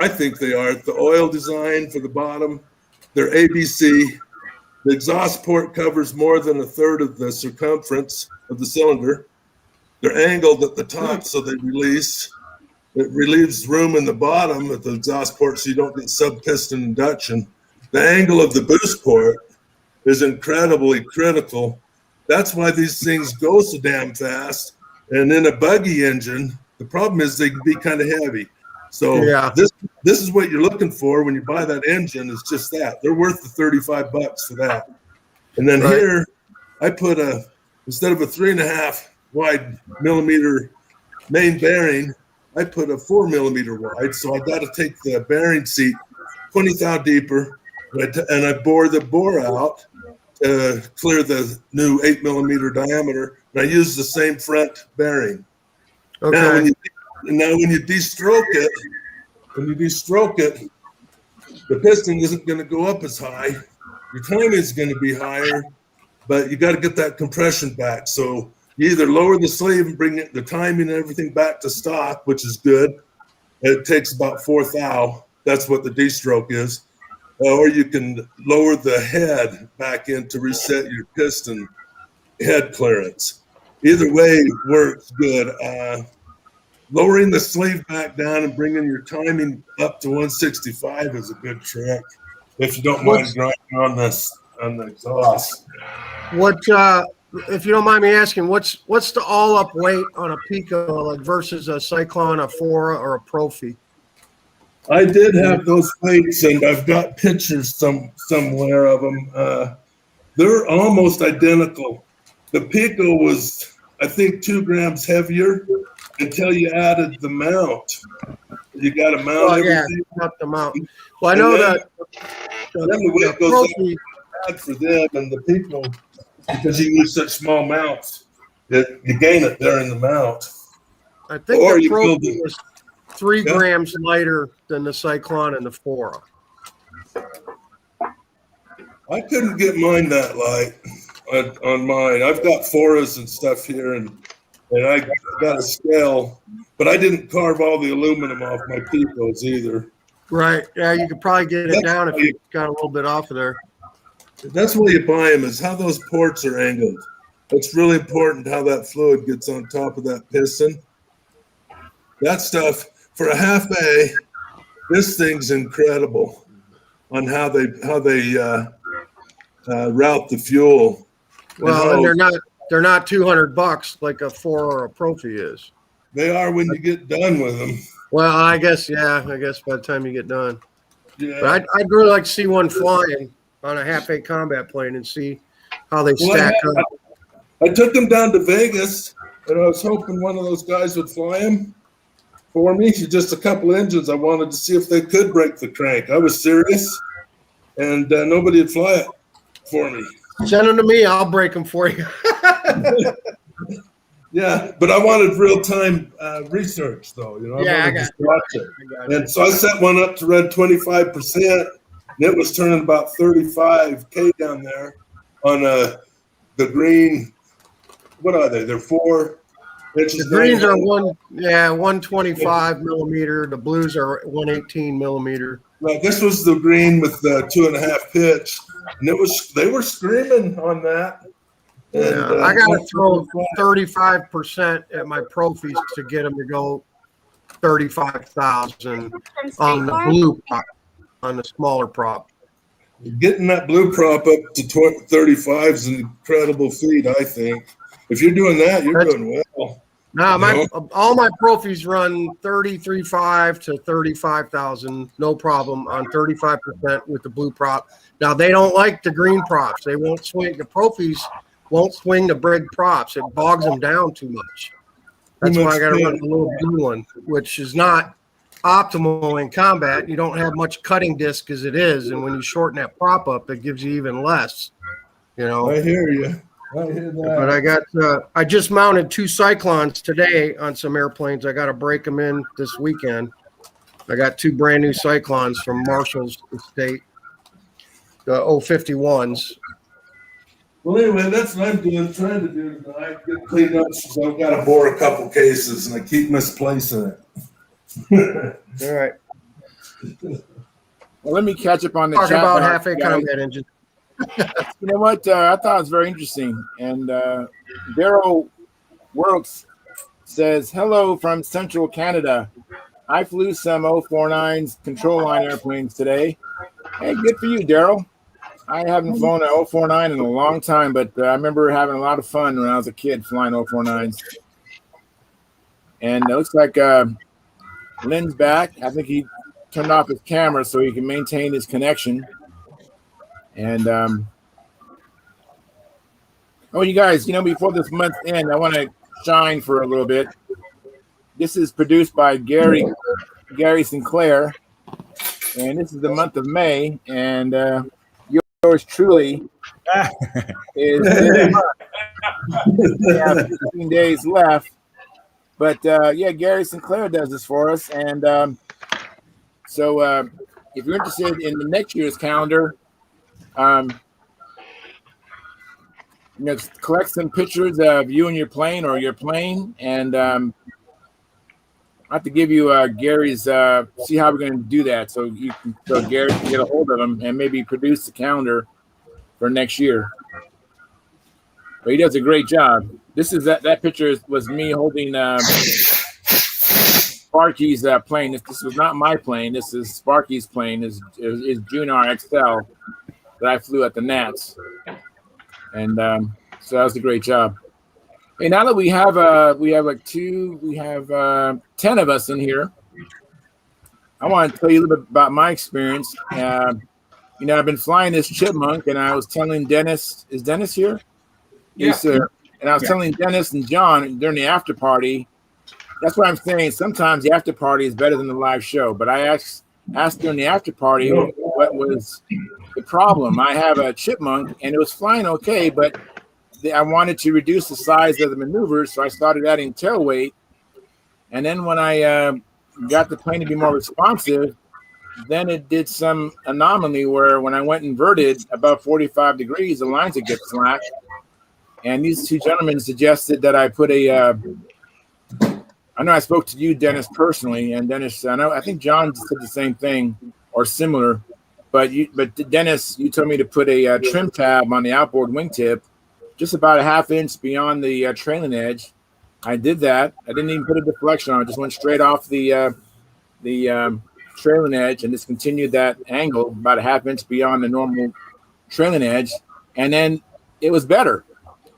I think they are. The oil design for the bottom, they're ABC. The exhaust port covers more than a third of the circumference of the cylinder. They're angled at the top so they release. It relieves room in the bottom at the exhaust port so you don't get sub-piston induction. The angle of the boost port is incredibly critical. That's why these things go so damn fast. And in a buggy engine, the problem is they can be kind of heavy. So this is what you're looking for when you buy that engine, is just that. They're worth the $35 for that. And then here, I put instead of a 3.5 wide millimeter main bearing, I put a 4 millimeter wide. So I got to take the bearing seat 20 thou deeper, and I bore the bore out to clear the new 8 millimeter diameter. And I use the same front bearing. Okay. Now when you de-stroke it, the piston isn't going to go up as high. Your timing is going to be higher, but you got to get that compression back. So you either lower the sleeve and bring the timing and everything back to stock, which is good. It takes about 4 thou. That's what the de-stroke is. Or you can lower the head back in to reset your piston head clearance. Either way works good. Lowering the sleeve back down and bringing your timing up to 165 is a good trick, if you don't mind grinding on the exhaust. What, if you don't mind me asking, what's the all-up weight on a Pico versus a Cyclone, a Fora, or a Profi? I did have those weights, and I've got pictures somewhere of them. They're almost identical. The Pico was, I think, 2 grams heavier until you added the mount. You got to mount everything. Yeah, the mount. Well, I know that then the weight goes bad for them, and the Pico, because you use such small mounts, that you gain it there in the mount. I think the Profi was 3 grams lighter than the Cyclone and the Fora. I couldn't get mine that light on mine. I've got Foras and stuff here, and I got a scale, but I didn't carve all the aluminum off my Picos either. Right. Yeah, you could probably get it down if you got a little bit off of there. That's why you buy them, is how those ports are angled. It's really important how that fluid gets on top of that piston. That stuff, for a half A, this thing's incredible on how they route the fuel. Well, and they're not $200 like a Fora or a Profi is. They are when you get done with them. Well, I guess by the time you get done. Yeah. But I'd really like to see one flying on a half A combat plane and see how they stack up. I took them down to Vegas, and I was hoping one of those guys would fly them for me. Just a couple engines. I wanted to see if they could break the crank. I was serious, and nobody would fly it for me. Send them to me. I'll break them for you. Yeah, but I wanted real-time research, though. I got it. And so I set one up to run 25%, and it was turning about 35K down there on the green. What are they? They're 4 inches. The greens are 125 millimeter. The blues are 118 millimeter. Well, this was the green with the 2.5 pitch, and they were screaming on that. And, I got to throw 35% at my Profis to get them to go 35,000 on the blue prop, on the smaller prop. Getting that blue prop up to 35 is an incredible feat, I think. If you're doing that, you're doing well. No, all my Profis run 33.5 to 35,000, no problem, on 35% with the blue prop. Now they don't like the green props. They won't swing. The Profis won't swing the brig props. It bogs them down too much. That's why I got to run a little blue one, which is not optimal in combat. You don't have much cutting disc as it is, and when you shorten that prop up, it gives you even less. I hear you. I hear that. But I just mounted 2 Cyclones today on some airplanes. I got to break them in this weekend. I got 2 brand new Cyclones from Marshall's estate, the 051s. Well, anyway, that's what I'm trying to do tonight. Get cleaned up, so I've got to bore a couple cases, and I keep misplacing it. All right. Well, let me catch up on the Talk chat about box, half-A combat engine. You know what? I thought it was very interesting. And Daryl Works says, hello from Central Canada. I flew some 049s control line airplanes today. Hey, good for you, Daryl. I haven't flown an 049 in a long time, but I remember having a lot of fun when I was a kid flying 049s. And it looks like Lynn's back. I think he turned off his camera so he can maintain his connection. And oh, you guys, before this month's end, I want to shine for a little bit. This is produced by Gary Sinclair, and this is the month of May. And yours truly is this month. We have 15 days left. But Gary Sinclair does this for us. And so if you're interested in the next year's calendar, collect some pictures of you and your plane or your plane. And I have to give you Gary's, see how we're going to do that. So Gary can get a hold of him and maybe produce the calendar for next year. But he does a great job. This is that picture was me holding Sparky's plane. This was not my plane. This is Sparky's plane. Is Junar XL that I flew at the Nats, and so that was a great job. Hey, now that we have 10 of us in here, I want to tell you a little bit about my experience. I've been flying this Chipmunk, and I was telling Dennis. Is Dennis here? Yeah. And I was telling Dennis and John during the after party. That's what I'm saying. Sometimes the after party is better than the live show. But I asked during the after party what was the problem. I have a Chipmunk, and it was flying okay, but I wanted to reduce the size of the maneuvers, so I started adding tail weight. And then when I got the plane to be more responsive, then it did some anomaly where when I went inverted above 45 degrees, the lines would get slack. And these two gentlemen suggested that I put I know I spoke to you, Dennis, personally, and Dennis, I think John said the same thing or similar, but Dennis, you told me to put a trim tab on the outboard wingtip, just about a half inch beyond the trailing edge. I did that. I didn't even put a deflection on it. Just went straight off the trailing edge and just continued that angle about a half inch beyond the normal trailing edge, and then it was better.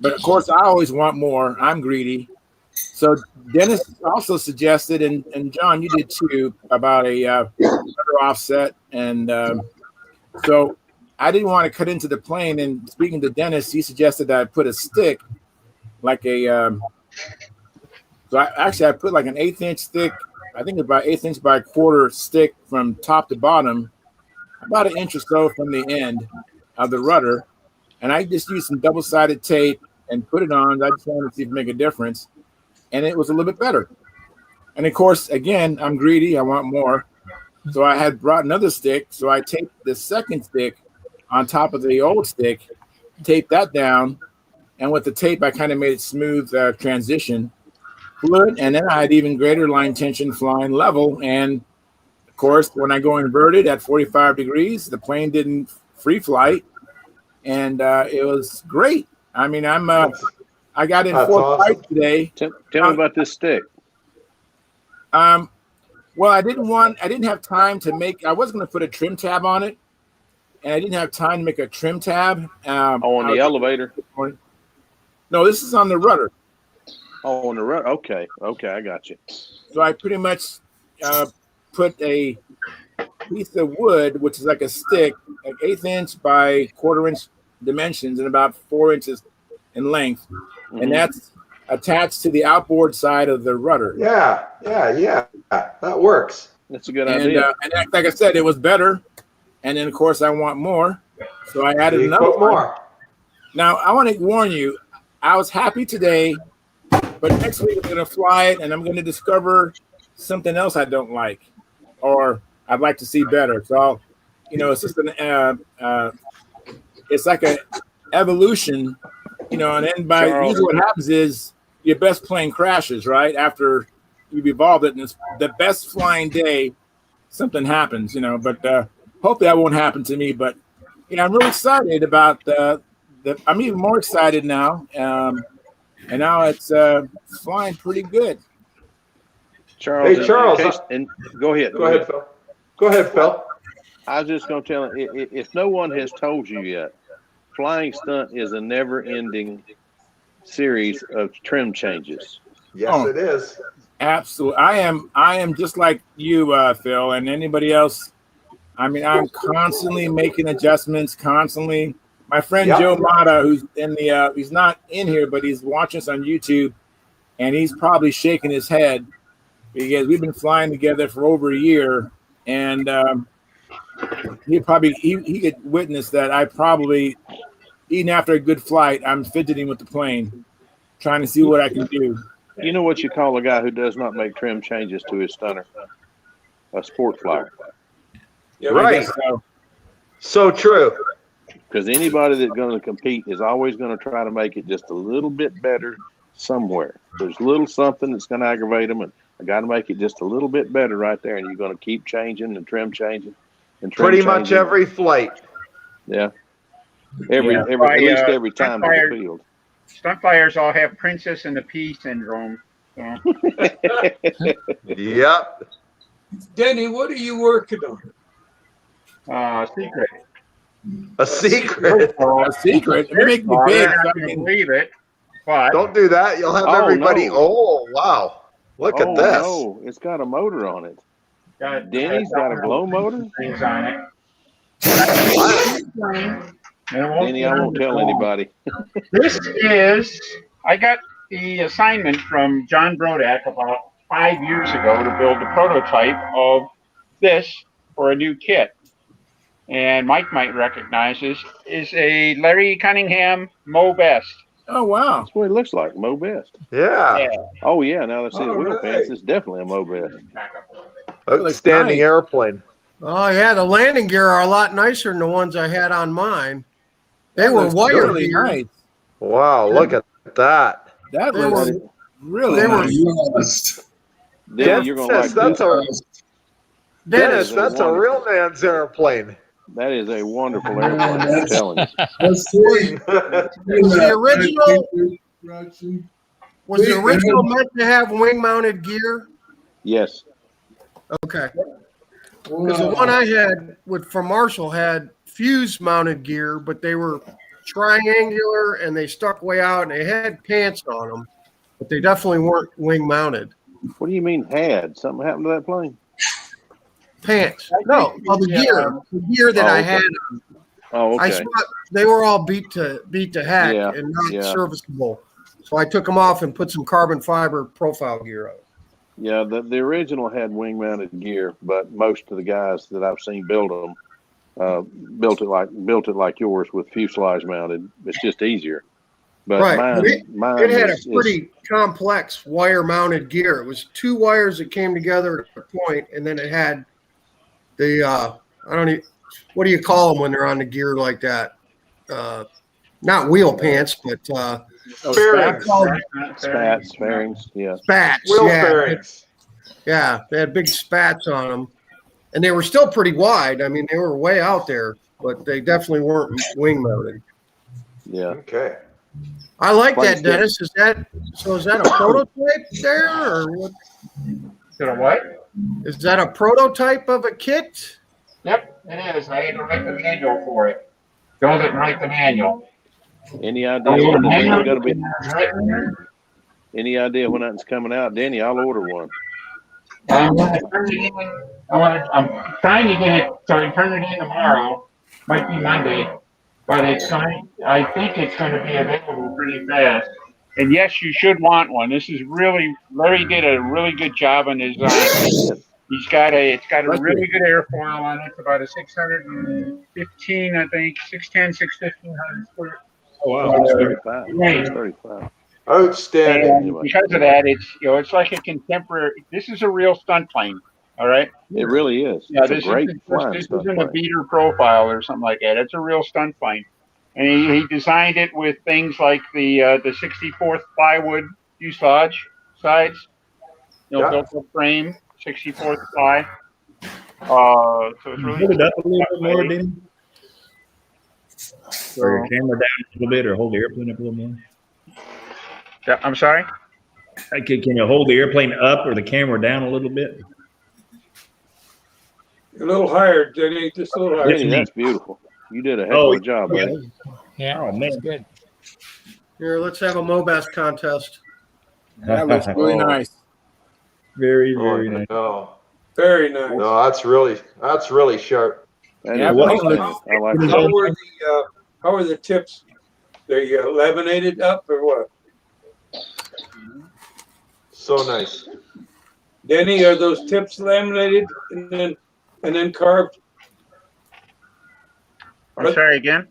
But of course, I always want more. I'm greedy. So Dennis also suggested, and John, you did too, about a better offset. And so I didn't want to cut into the plane. And speaking to Dennis, he suggested that I put a stick, like a. So I put like an 1/8 inch stick. I think about 1/8 inch by 1/4 stick from top to bottom, about an inch or so from the end of the rudder. And I just used some double-sided tape and put it on. I just wanted to see if it make a difference. And it was a little bit better. And of course, again, I'm greedy. I want more. So I had brought another stick. So I taped the second stick on top of the old stick, taped that down. And with the tape, I kind of made it smooth transition. Flew it, and then I had even greater line tension flying level. And of course, when I go inverted at 45 degrees, the plane didn't free flight. And it was great. I mean, I got in 4 flights today. Tell me about this stick. Well, I didn't have time to make. I was going to put a trim tab on it, and I didn't have time to make a trim tab. On the elevator? No, this is on the rudder. Oh, on the rudder. Okay, I got you. So I pretty much put a piece of wood, which is like a stick, like 1/8 inch by 1/4 inch dimensions and about 4 inches in length, and that's attached to the outboard side of the rudder. Yeah, that works. That's a good idea. And like I said, it was better. And then of course I want more, so I added another one. More. Now I want to warn you, I was happy today, but next week I'm going to fly it and I'm going to discover something else I don't like, or I'd like to see better. So, it's just it's like an evolution, and then usually what happens is your best plane crashes, right? After you've evolved it, and it's the best flying day, something happens, but hopefully that won't happen to me. But, I'm really excited about I'm even more excited now. And now it's flying pretty good. Charles. Hey, Charles, And go ahead. Go ahead, Phil. Go ahead, Phil. I was just going to tell him, if no one has told you yet, flying stunt is a never-ending series of trim changes. Yes, it is. Absolutely. I am just like you, Phil, and anybody else. I mean, I'm constantly making adjustments, constantly. My friend Joe Mata, who's in the he's not in here, but he's watching us on YouTube, and he's probably shaking his head because we've been flying together for over a year, and he could witness that I probably, even after a good flight, I'm fidgeting with the plane, trying to see what I can do. You know what you call a guy who does not make trim changes to his stunner? A sport flyer. Yeah, right. So true. Because anybody that's going to compete is always going to try to make it just a little bit better somewhere. There's a little something that's going to aggravate them, and I got to make it just a little bit better right there. And you're going to keep changing and trim changing and trim Pretty changing. much every flight. Yeah. At least every time to the field. Stunt flyers all have Princess and the Pea syndrome. So. Yep. Denny, what are you working on? Secret. A secret. A secret. It make me big. I can't believe it. But don't do that. You'll have everybody. No. Oh, wow. Look at this. No, it's got a motor on it. Denny's got a glow motor? Things on it. Denny, I won't tell anybody. This is, I got the assignment from John Brodak about 5 years ago to build a prototype of this for a new kit. And Mike might recognize this, is a Larry Cunningham Mo Best. Oh, wow. That's what it looks like, Mo Best. Yeah. Oh, yeah. Now that I see the wheel pants, it's definitely a Mo Best. Outstanding airplane. Oh, yeah. The landing gear are a lot nicer than the ones I had on mine. They were wired really nice. Wow, look at that. That looks really nice. Dennis, you're gonna like Dennis, that's a real man's airplane. That is a wonderful airplane. I'm telling you. Was the original meant to have wing-mounted gear? Yes. Okay. Because the one I had from Marshall had fuse-mounted gear, but they were triangular and they stuck way out and they had pants on them, but they definitely weren't wing-mounted. What do you mean had? Something happened to that plane? Pants. No, the gear that I had. Oh, okay. I saw they were all beat to heck and not serviceable. So I took them off and put some carbon fiber profile gear on. Yeah, the original had wing-mounted gear, but most of the guys that I've seen build them built it like yours with fuselage mounted. It's just easier. But mine it had a pretty complex wire-mounted gear. It was 2 wires that came together at a point, and then it had the what do you call them when they're on the gear like that? Not wheel pants, but fairings. Spats, fairings, yeah. Spats, wheel fairings. Yeah, they had big spats on them, and they were still pretty wide. I mean, they were way out there, but they definitely weren't wing-mounted. Yeah. Okay. I like that, Dennis. Is that a prototype there, or what? Is it a what? Is that a prototype of a kit? Yep, it is. I had to write the manual for it. Build it and write the manual. Any idea when the thing's gonna be? Any idea when that's coming out, Danny? I'll order one. I'm trying to get it so I can turn it in tomorrow. Might be Monday, but I think it's going to be available pretty fast. And yes, you should want one. This is really, Larry did a really good job on his design. It's got a really good airfoil on it. It's about a 615, I think, 610, 615 square. Oh wow, 35. Right. 35. Outstanding. And because of that, it's like a contemporary. This is a real stunt plane. All right. It really is. Yeah, this isn't a beater profile or something like that. It's a real stunt plane. And he designed it with things like the 64th plywood fuselage sides, built up frame, 64th ply. So it's really hold it up a little bit more, Denny. Or your camera down a little bit, or hold the airplane up a little more. Yeah, I'm sorry. Can you hold the airplane up or the camera down a little bit? A little higher, Jenny, just a little higher. Jenny, that's beautiful. You did a heck of a job, buddy. Yeah, Oh, man. that's good. Here, let's have a MoBest contest. That looks really nice. Very, very nice. No, Very nice. no, that's really sharp. That Yeah, is well, awesome. look- I like How that. were the how are the tips? They laminated up or what? So nice. Denny, are those tips laminated and then carved? I'm sorry again.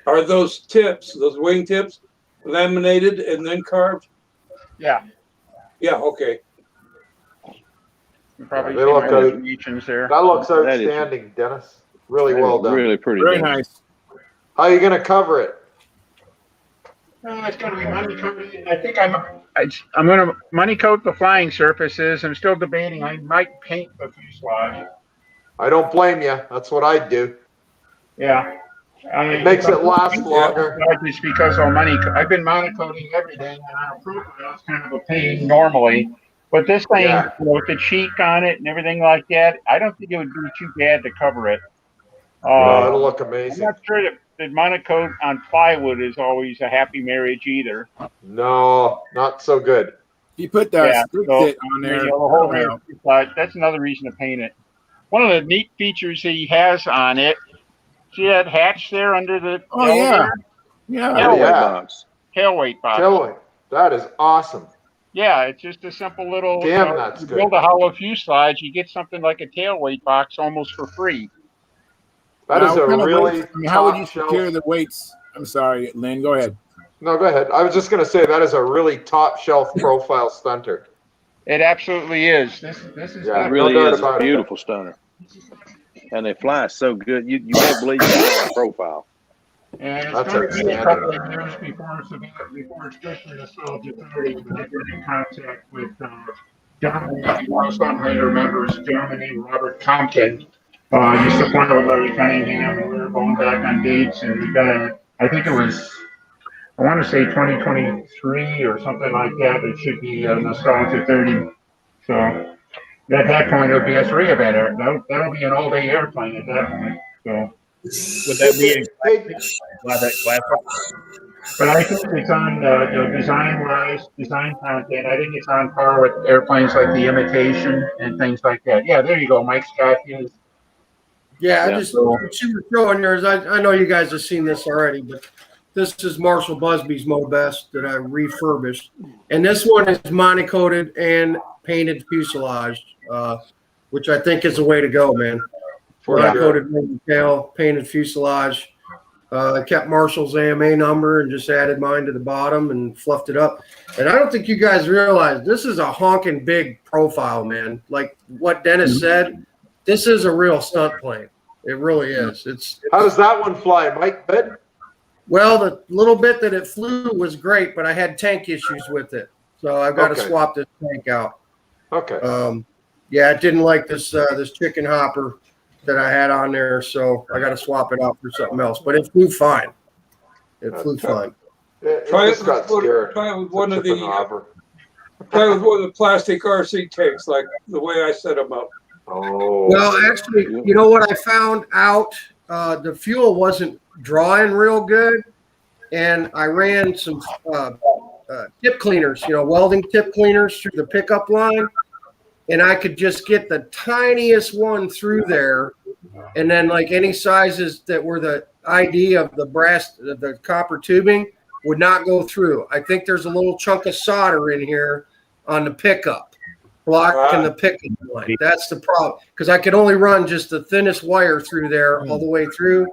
Are those tips, those wing tips, laminated and then carved? Yeah, Yeah. Okay. you probably They see look my good. dimensions there. That looks That is- outstanding, Dennis. Really That well is done. Really pretty. Very Dennis. nice. How are you going to cover it? It's going to be money coated. I think I'm going to money coat the flying surfaces. I'm still debating. I might paint the fuselage. I don't blame you. That's what I'd do. Yeah. It makes it last longer. It's because I've been monocoating everything, and on a profile, it's kind of a pain normally. But this thing, Yeah. with the cheek on it and everything like that, I don't think it would be too bad to cover it. No, it'll look I'm amazing. not sure that monocoat on plywood is always a happy marriage either. No, not so good. If you put that Yeah, stick so, fit on there, the whole rear, but that's another reason to paint it. One of the neat features he has on it, see that hatch there under the oh yeah, elevator? yeah. Tail weight Yeah. box. Tail weight box. Killing. That is awesome. Yeah, it's just a simple little. Damn, that's you good. build a hollow fuselage, you get something like a tail weight box almost for free. That Now, is what a kind of really weights- I mean, how would you top shelf. secure the weights? I'm sorry, Lynn. Go ahead. No, go ahead. I was just going to say that is a really top shelf profile stunter. It absolutely is. This is Yeah, It good. really no doubt is a about it. beautiful stunner. And they fly so good. You won't believe it's on profile. And it's That's going to be a outstanding. couple of years before it's good for the Soldier 30. But I've been in contact with Germany, one of Stunthangar members, Germany, Robert Compton. Used to fly with Larry Cunningham, and we were going back on dates, and we got I think it was, I want to say 2023 or something like that. It should be a Nostalgia 30. So at that point, it'll be a 3 event. That'll be an all-day airplane at that point. So. Would that be a classic? But I think it's on, design-wise, design content. I think it's on par with airplanes like the Imitation and things like that. Yeah, there you go. Mike's got his. Yeah, Yeah. I just what you were showing yours. I know you guys have seen this already, but this is Marshall Busby's MoBest that I refurbished, and this one is monocoated and painted fuselage, which I think is the way to go, man. Monocoated wing tail, painted fuselage. I kept Marshall's AMA number and just added mine to the bottom and fluffed it up. And I don't think you guys realize this is a honking big profile, man. Like what Dennis said, this is a real stunt plane. It really is. It's How does that one fly, Mike? Good? well, the little bit that it flew was great, but I had tank issues with it, so I've got to Okay. swap this tank out. Okay. Yeah, it didn't like this chicken hopper that I had on there, so I got to swap it out for something else. But it flew fine. It flew fine. It Try just got scared. Try with It's one a of chicken the hopper. plastic RC tanks, like the way I set them up. Oh. Well, actually, you know what I found out? The fuel wasn't drawing real good, and I ran some tip cleaners, welding tip cleaners through the pickup line, and I could just get the tiniest one through there, and then like any sizes that were the ID of the brass, the copper tubing would not go through. I think there's a little chunk of solder in here on the pickup, blocking the pickup line. That's the problem, because I could only run just the thinnest wire through there all the way through.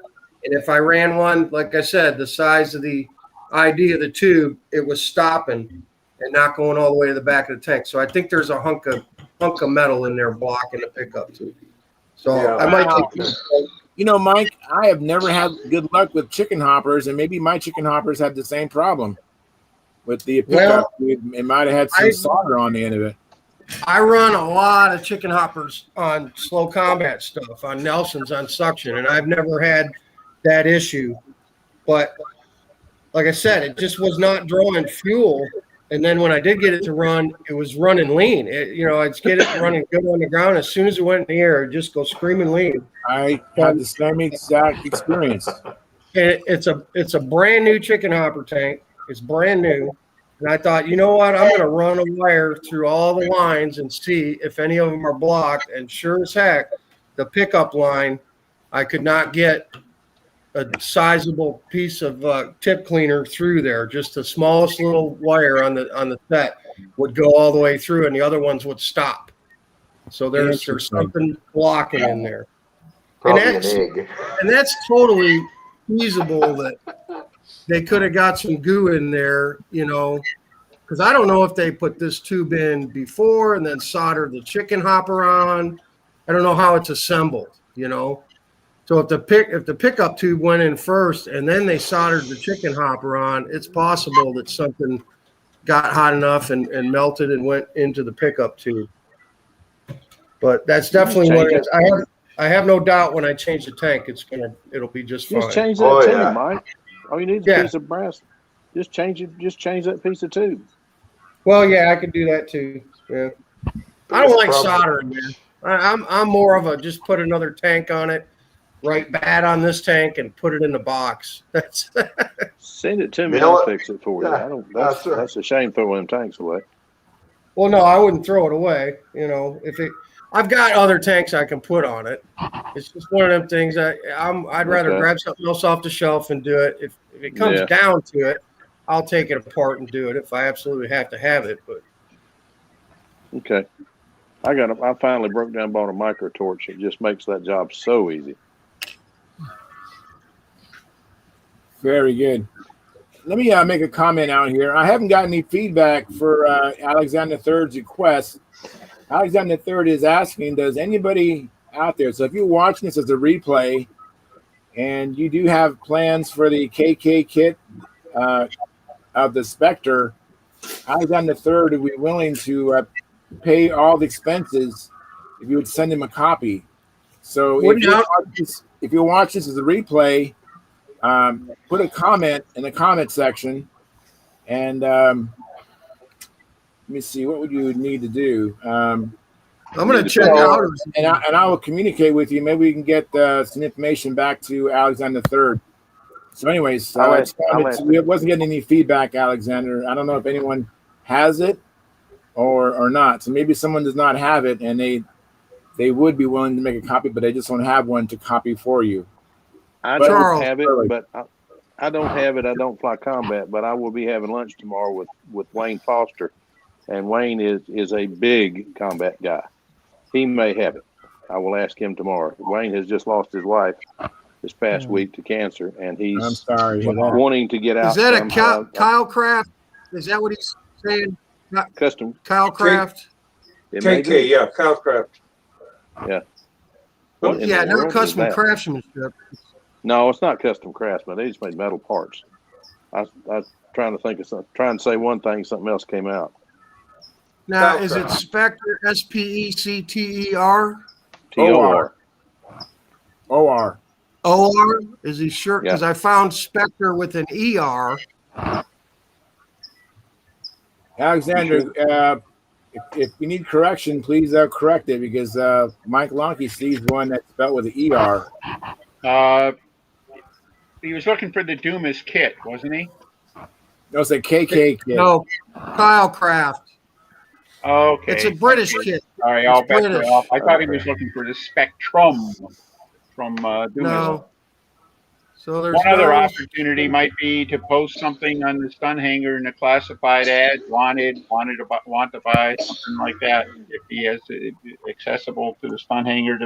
And if I ran one, like I said, the size of the ID of the tube, it was stopping and not going all the way to the back of the tank. So I think there's a hunk of metal in there blocking the pickup tube. So Yeah. I might Wow. take Mike, I have never had good luck with chicken hoppers, and maybe my chicken hoppers had the same problem with the pickup. It might have had some solder on the end of it. I run a lot of chicken hoppers on slow combat stuff, on Nelson's, on suction, and I've never had that issue. But like I said, it just was not drawing fuel And then when I did get it to run, it was running lean. I'd get it running good on the ground. As soon as it went in the air, it'd just go screaming lean. I had the same exact experience. And it's a brand new chicken hopper tank. It's brand new. And I thought, you know what? I'm going to run a wire through all the lines and see if any of them are blocked. And sure as heck, the pickup line, I could not get a sizable piece of tip cleaner through there. Just the smallest little wire on the set would go all the way through, and the other ones would stop. So there's something blocking in there. Probably an egg. And that's totally feasible that they could have got some goo in there, because I don't know if they put this tube in before and then soldered the chicken hopper on. I don't know how it's assembled, So if the pickup tube went in first and then they soldered the chicken hopper on, it's possible that something got hot enough and melted and went into the pickup tube. But that's definitely what it is. I have no doubt when I change the tank, it'll be just fine. Just change that tube, Mike. All you need is a piece of brass. Just change that piece of tube. Well, yeah, I could do that too. Yeah, I don't like soldering, man. I'm more of a just put another tank on it, write bad on this tank, and put it in the box. That's send it to me. I'll fix it for you. That's a shame throwing them tanks away. Well, no, I wouldn't throw it away. I've got other tanks I can put on it. It's just one of them things I'd rather grab something else off the shelf and do it. If it comes down to it, I'll take it apart and do it if I absolutely have to have it. But okay, I finally broke down and bought a micro torch. It just makes that job so easy. Very good. Let me make a comment out here. I haven't got any feedback for Alexander III's request. Alexander III is asking, does anybody out there, so if you're watching this as a replay and you do have plans for the KK kit of the Spectre, Alexander III would be willing to pay all the expenses if you would send him a copy. So if you watch this as a replay, put a comment in the comment section, and let me see, what would you need to do? I'm going to check out. And I will communicate with you. Maybe we can get some information back to Alexander III. So anyways, we wasn't getting any feedback, Alexander. I don't know if anyone has it or not. So maybe someone does not have it, and they would be willing to make a copy, but they just don't have one to copy for you. I don't have it, but I don't have it. I don't fly combat, but I will be having lunch tomorrow with Wayne Foster. And Wayne is a big combat guy. He may have it. I will ask him tomorrow. Wayne has just lost his wife this past week to cancer, and he's wanting to get out. Is that a Kyle Craft? Is that what he's saying? Custom Kyle Craft? KK, yeah, Kyle Craft. Yeah. Yeah, not custom craftsmanship. No, it's not custom craftsman. They just made metal parts. I was trying to think of something, trying to say one thing, something else came out. Now, is it Spectre, SPECTER? TOR. OR. OR? Is he sure? Because I found Spectre with an ER. Alexander, if you need correction, please correct it, because Mike Lonke sees one that's spelled with an ER. He was looking for the Dumas kit, wasn't he? No, it's a KK kit. No, Kyle Craft. Okay. It's a British kit. All right, I'll back it off. I thought he was looking for the Spectrum from Dumas. No. So there's one other opportunity might be to post something on the Stunt Hangar in a classified ad, want to buy, something like that. If he has it accessible to the Stunt Hangar, to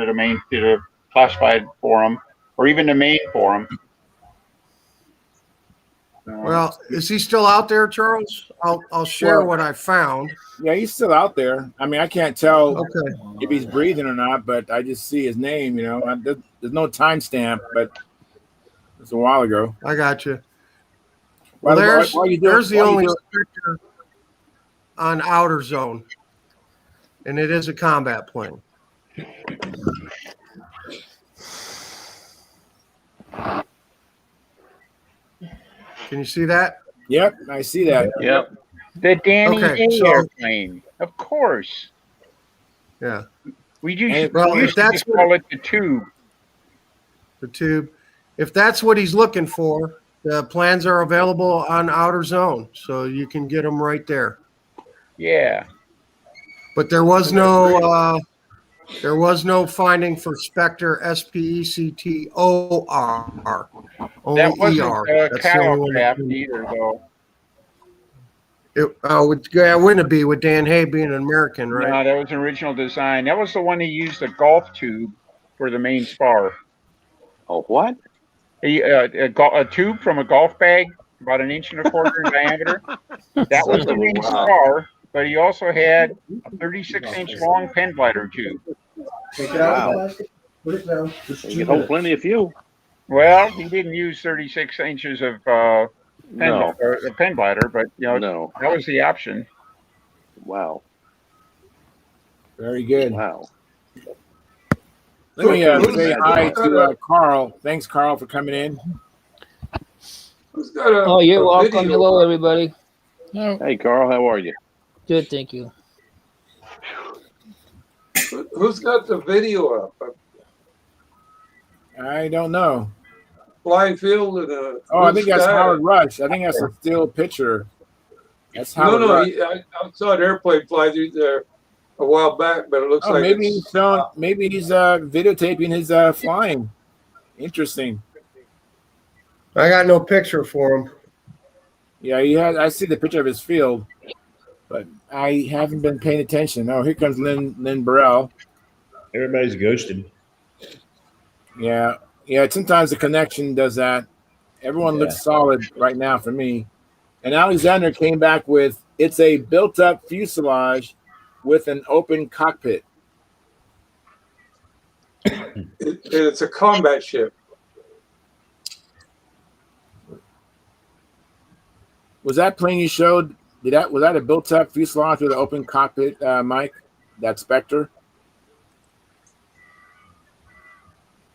the classified forum, or even the main forum. Well, is he still out there, Charles? I'll share what I found. Yeah, he's still out there. I mean, I can't tell if he's breathing or not, but I just see his name. There's no timestamp, but it's a while ago. I got you. Well, there's the only Spectre on Outer Zone, and it is a combat plane. Can you see that? Yep, I see that. Yep. The Danny Okay, Hay so- airplane, of course. Yeah. We used, Hey, well, if used to that's just what- call it the tube. The tube. If that's what he's looking for, the plans are available on Outer Zone, so you can get them right there. Yeah. But there was no finding for Spectre SPECTOR. Only That wasn't ER. That's the Kyle only one. craft either, though. Yeah, wouldn't it be with Dan Hay being an American, right? No, that was an original design. That was the one he used a golf tube for the main spar. Oh, what? A tube from a golf bag, about 1.25 inches in diameter. That was the main spar, but he also had a 36-inch long pen glider tube. Take it out of the Wow. plastic. Put it down. Just You can hold plenty of fuel. Well, he didn't use 36 inches of No, pen glider, but no. that was the option. Wow. Very good. Wow. Let me say hi to Carl. Thanks, Carl, for coming in. Who's got a, Oh, you're a welcome. video Hello, up? everybody. Hey, Carl, how are you? Good, thank you. Who's got the video up? I don't know. Flying field and a Oh, I think that's sky. Howard Rush. I think that's a still picture. That's No, Howard no, Rush. I saw an airplane fly through there a while back, but it looks Oh, like maybe it's, he's showing, maybe he's videotaping his flying. Interesting. I got no picture for him. Yeah, he has. I see the picture of his field, but I haven't been paying attention. Oh, here comes Lynn Burrell. Everybody's ghosted. Yeah. Sometimes the connection does that. Everyone looks solid right now for me. And Alexander came back with it's a built-up fuselage with an open cockpit. it's a combat ship. Was that plane you showed? Was that a built-up fuselage with an open cockpit, Mike? That Spectre?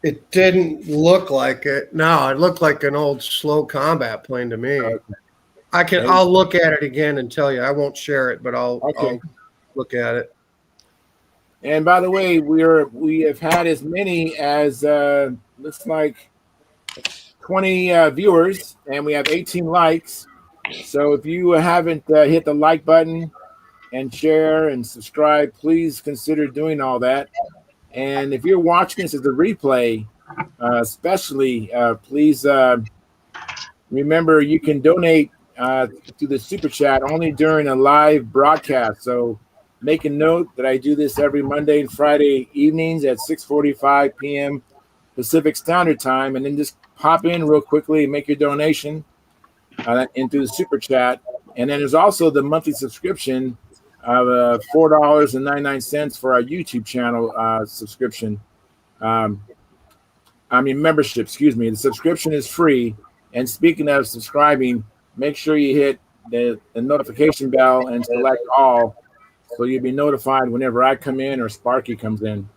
It didn't look like it. No, it looked like an old slow combat plane to me. I'll look at it again and tell you. I won't share it, but I'll look at it. And by the way, we have had as many as looks like 20 viewers, and we have 18 likes. So if you haven't hit the like button and share and subscribe, please consider doing all that. And if you're watching this as a replay, especially, please remember you can donate to the super chat only during a live broadcast. So make a note that I do this every Monday and Friday evenings at 6:45 p.m. Pacific Standard Time, and then just pop in real quickly and make your donation into the super chat. And then there's also the monthly subscription of $4.99 for our YouTube channel subscription. Membership, excuse me. The subscription is free. And speaking of subscribing, make sure you hit the notification bell and select all, so you'll be notified whenever I come in or Sparky comes in.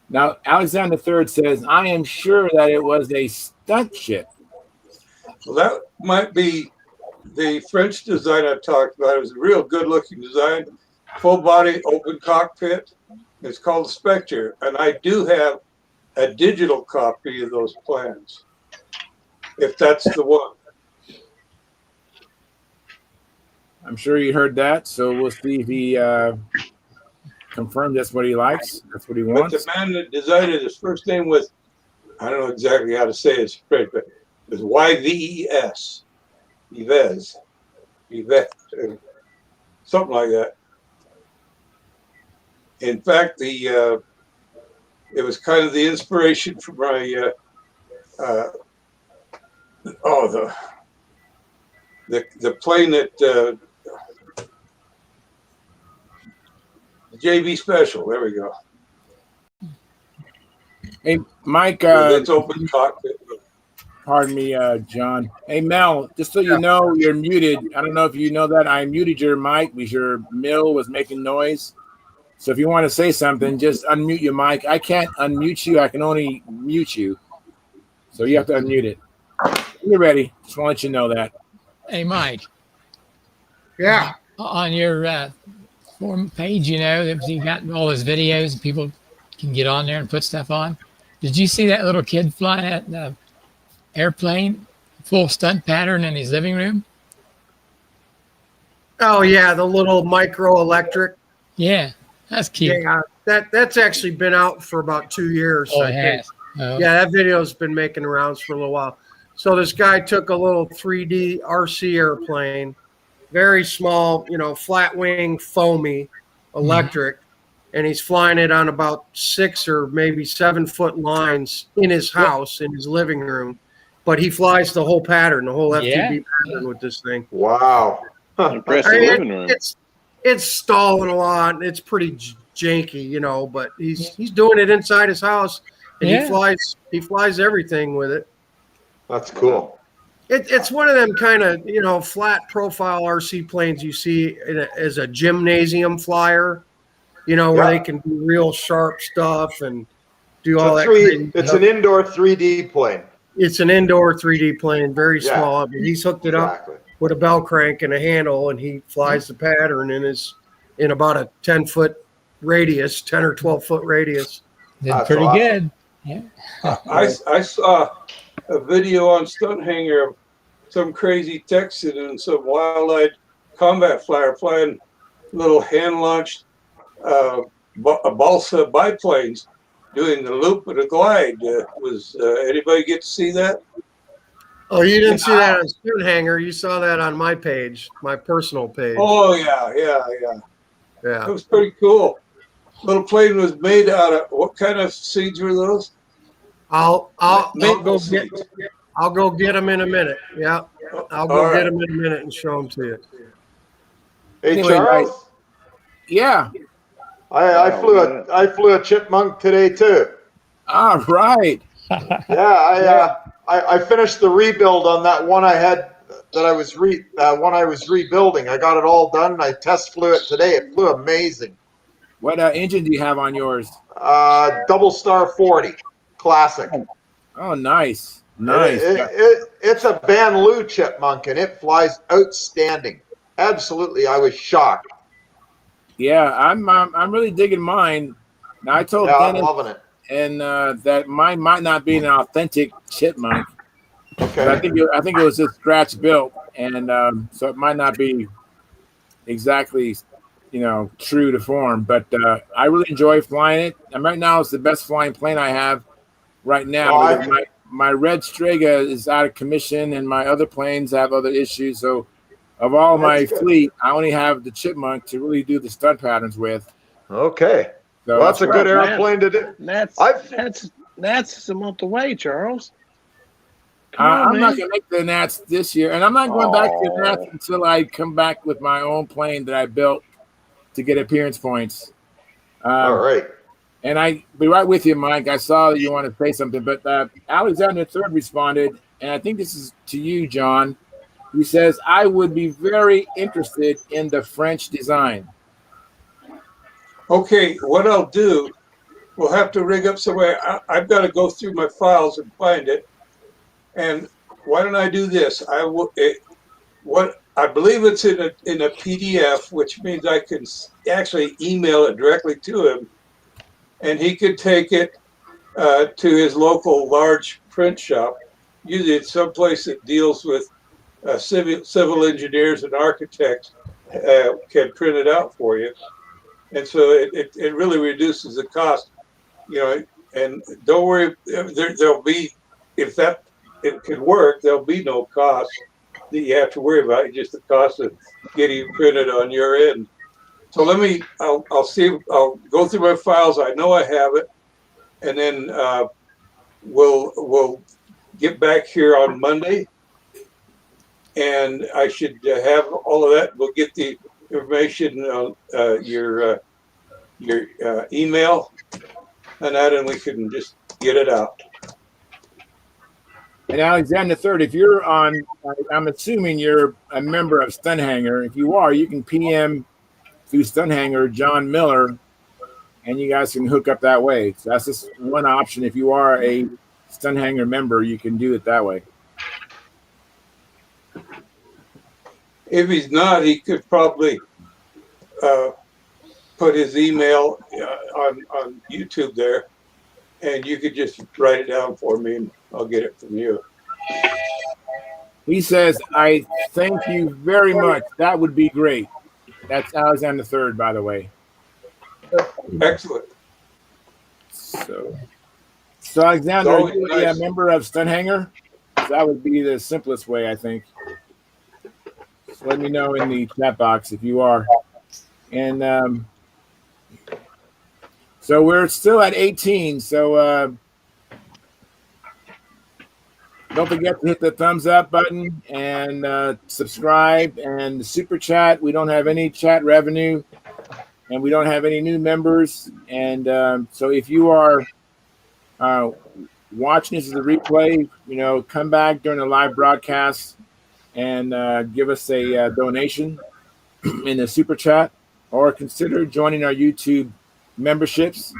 Now, Alexander III says, I am sure that it was a stunt ship. Well, that might be the French design I talked about. It was a real good-looking design, full-body, open cockpit. It's called Spectre, and I do have a digital copy of those plans, if that's the one. I'm sure you heard that, so we'll see if he confirmed that's what he likes. That's what he But wants. the man that designed it, his first name was, I don't know exactly how to say it, it's French, but it was Yves. Yves, something like that. In fact, it was kind of the inspiration for my the plane that JB Special. There we go. Hey, Mike. It's open cockpit. Pardon me, John. Hey, Mel, just so you know, you're muted. I don't know if you know that. I muted your mic because your mill was making noise. So if you want to say something, just unmute your mic. I can't unmute you. I can only mute you. So you have to unmute it. You're ready. Just want to let you know that. Hey, Mike. Yeah. On your forum page, you know, you got all those videos and people can get on there and put stuff on. Did you see that little kid flying that airplane, full stunt pattern in his living room? Oh yeah, the little micro electric. Yeah, that's cute. Yeah, that's actually been out for about 2 years. Oh, I it think. has. Oh. Yeah, that video's been making rounds for a little while. So this guy took a little 3D RC airplane, very small, you know, flat wing, foamy, electric, and he's flying it on about 6 or maybe 7 foot lines in his house, in his living room. But he flies the whole pattern, the whole FTB pattern with this thing. Wow. Impressive living room. It's stalling a lot. It's pretty janky, you know, but he's doing it inside his house, and he flies everything with it. That's cool. It's one of them kind of, you know, flat profile RC planes you see as a gymnasium flyer, you know, where they can do real sharp stuff and do all that. It's an indoor 3D plane. It's an indoor 3D plane, very small. But he's hooked it up with a bell crank and a handle, and he flies the pattern in about a 10-foot radius, 10 or 12-foot radius. That's pretty good. Yeah. I saw a video on Stunt Hangar of some crazy Texan and some wild-eyed combat flyer flying little hand-launched balsa biplanes, doing the loop and a glide. Was anybody get to see that? Oh, you didn't see that on Stunt Hangar. You saw that on my page, my personal page. Oh yeah. Yeah. It was pretty cool. Little plane was made out of what kind of seeds were those? I'll go get them in a minute. Yeah, I'll go get them in a minute and show them to you. Hey, Anyway, Charles. Yeah. I flew a chipmunk today too. All right. Yeah, I finished the rebuild on that one I had that I was rebuilding. I got it all done, and I test flew it today. It flew amazing. What engine do you have on yours? Double Star 40 Classic. Oh, nice. It's a Banlieue chipmunk, and it flies outstanding. Absolutely, I was shocked. Yeah, I'm really digging mine. Now I told Dennis, I'm loving it. and that mine might not be an authentic chipmunk. Okay. But I think it was just scratch built, and so it might not be exactly, you know, true to form. But I really enjoy flying it. And right now, it's the best flying plane I have right now. My red Strega is out of commission, and my other planes have other issues. So, of all my fleet, I only have the Chipmunk to really do the stunt patterns with. Okay. So well, that's a good airplane to do. That's a month away, Charles. I'm not going to make the Nats this year, and I'm not going back to the Nats until I come back with my own plane that I built to get appearance points. All right. And I'll be right with you, Mike. I saw that you want to say something, but Alexander III responded, and I think this is to you, John. He says, I would be very interested in the French design. Okay, what I'll do, we'll have to rig up somewhere. I've got to go through my files and find it. And why don't I do this? I believe it's in a PDF, which means I can actually email it directly to him, and he could take it to his local large print shop. Usually it's someplace that deals with civil engineers and architects can print it out for you. And so it really reduces the cost, you know, and don't worry, there'll be, if it could work, there'll be no cost that you have to worry about. It's just the cost of getting it printed on your end. So I'll see, I'll go through my files. I know I have it. And then we'll get back here on Monday. And I should have all of that. We'll get the information on your email and that, and we can just get it out. And Alexander III, if you're on, I'm assuming you're a member of Stunt Hangar. If you are, you can PM through Stunt Hangar, John Miller, and you guys can hook up that way. So that's just one option. If you are a Stunt Hangar member, you can do it that way. If he's not, he could probably put his email on YouTube there, and you could just write it down for me, and I'll get it from you. He says, I thank you very much. That would be great. That's Alexander III, by the way. Excellent. So Alexander, So are you nice. a member of Stunt Hangar? That would be the simplest way, I think. So let me know in the chat box if you are. And so we're still at 18. So don't forget to hit the thumbs up button and subscribe and the super chat. We don't have any chat revenue, and we don't have any new members. And so if you are watching this as a replay, come back during the live broadcast and give us a donation in the super chat, or consider joining our YouTube memberships.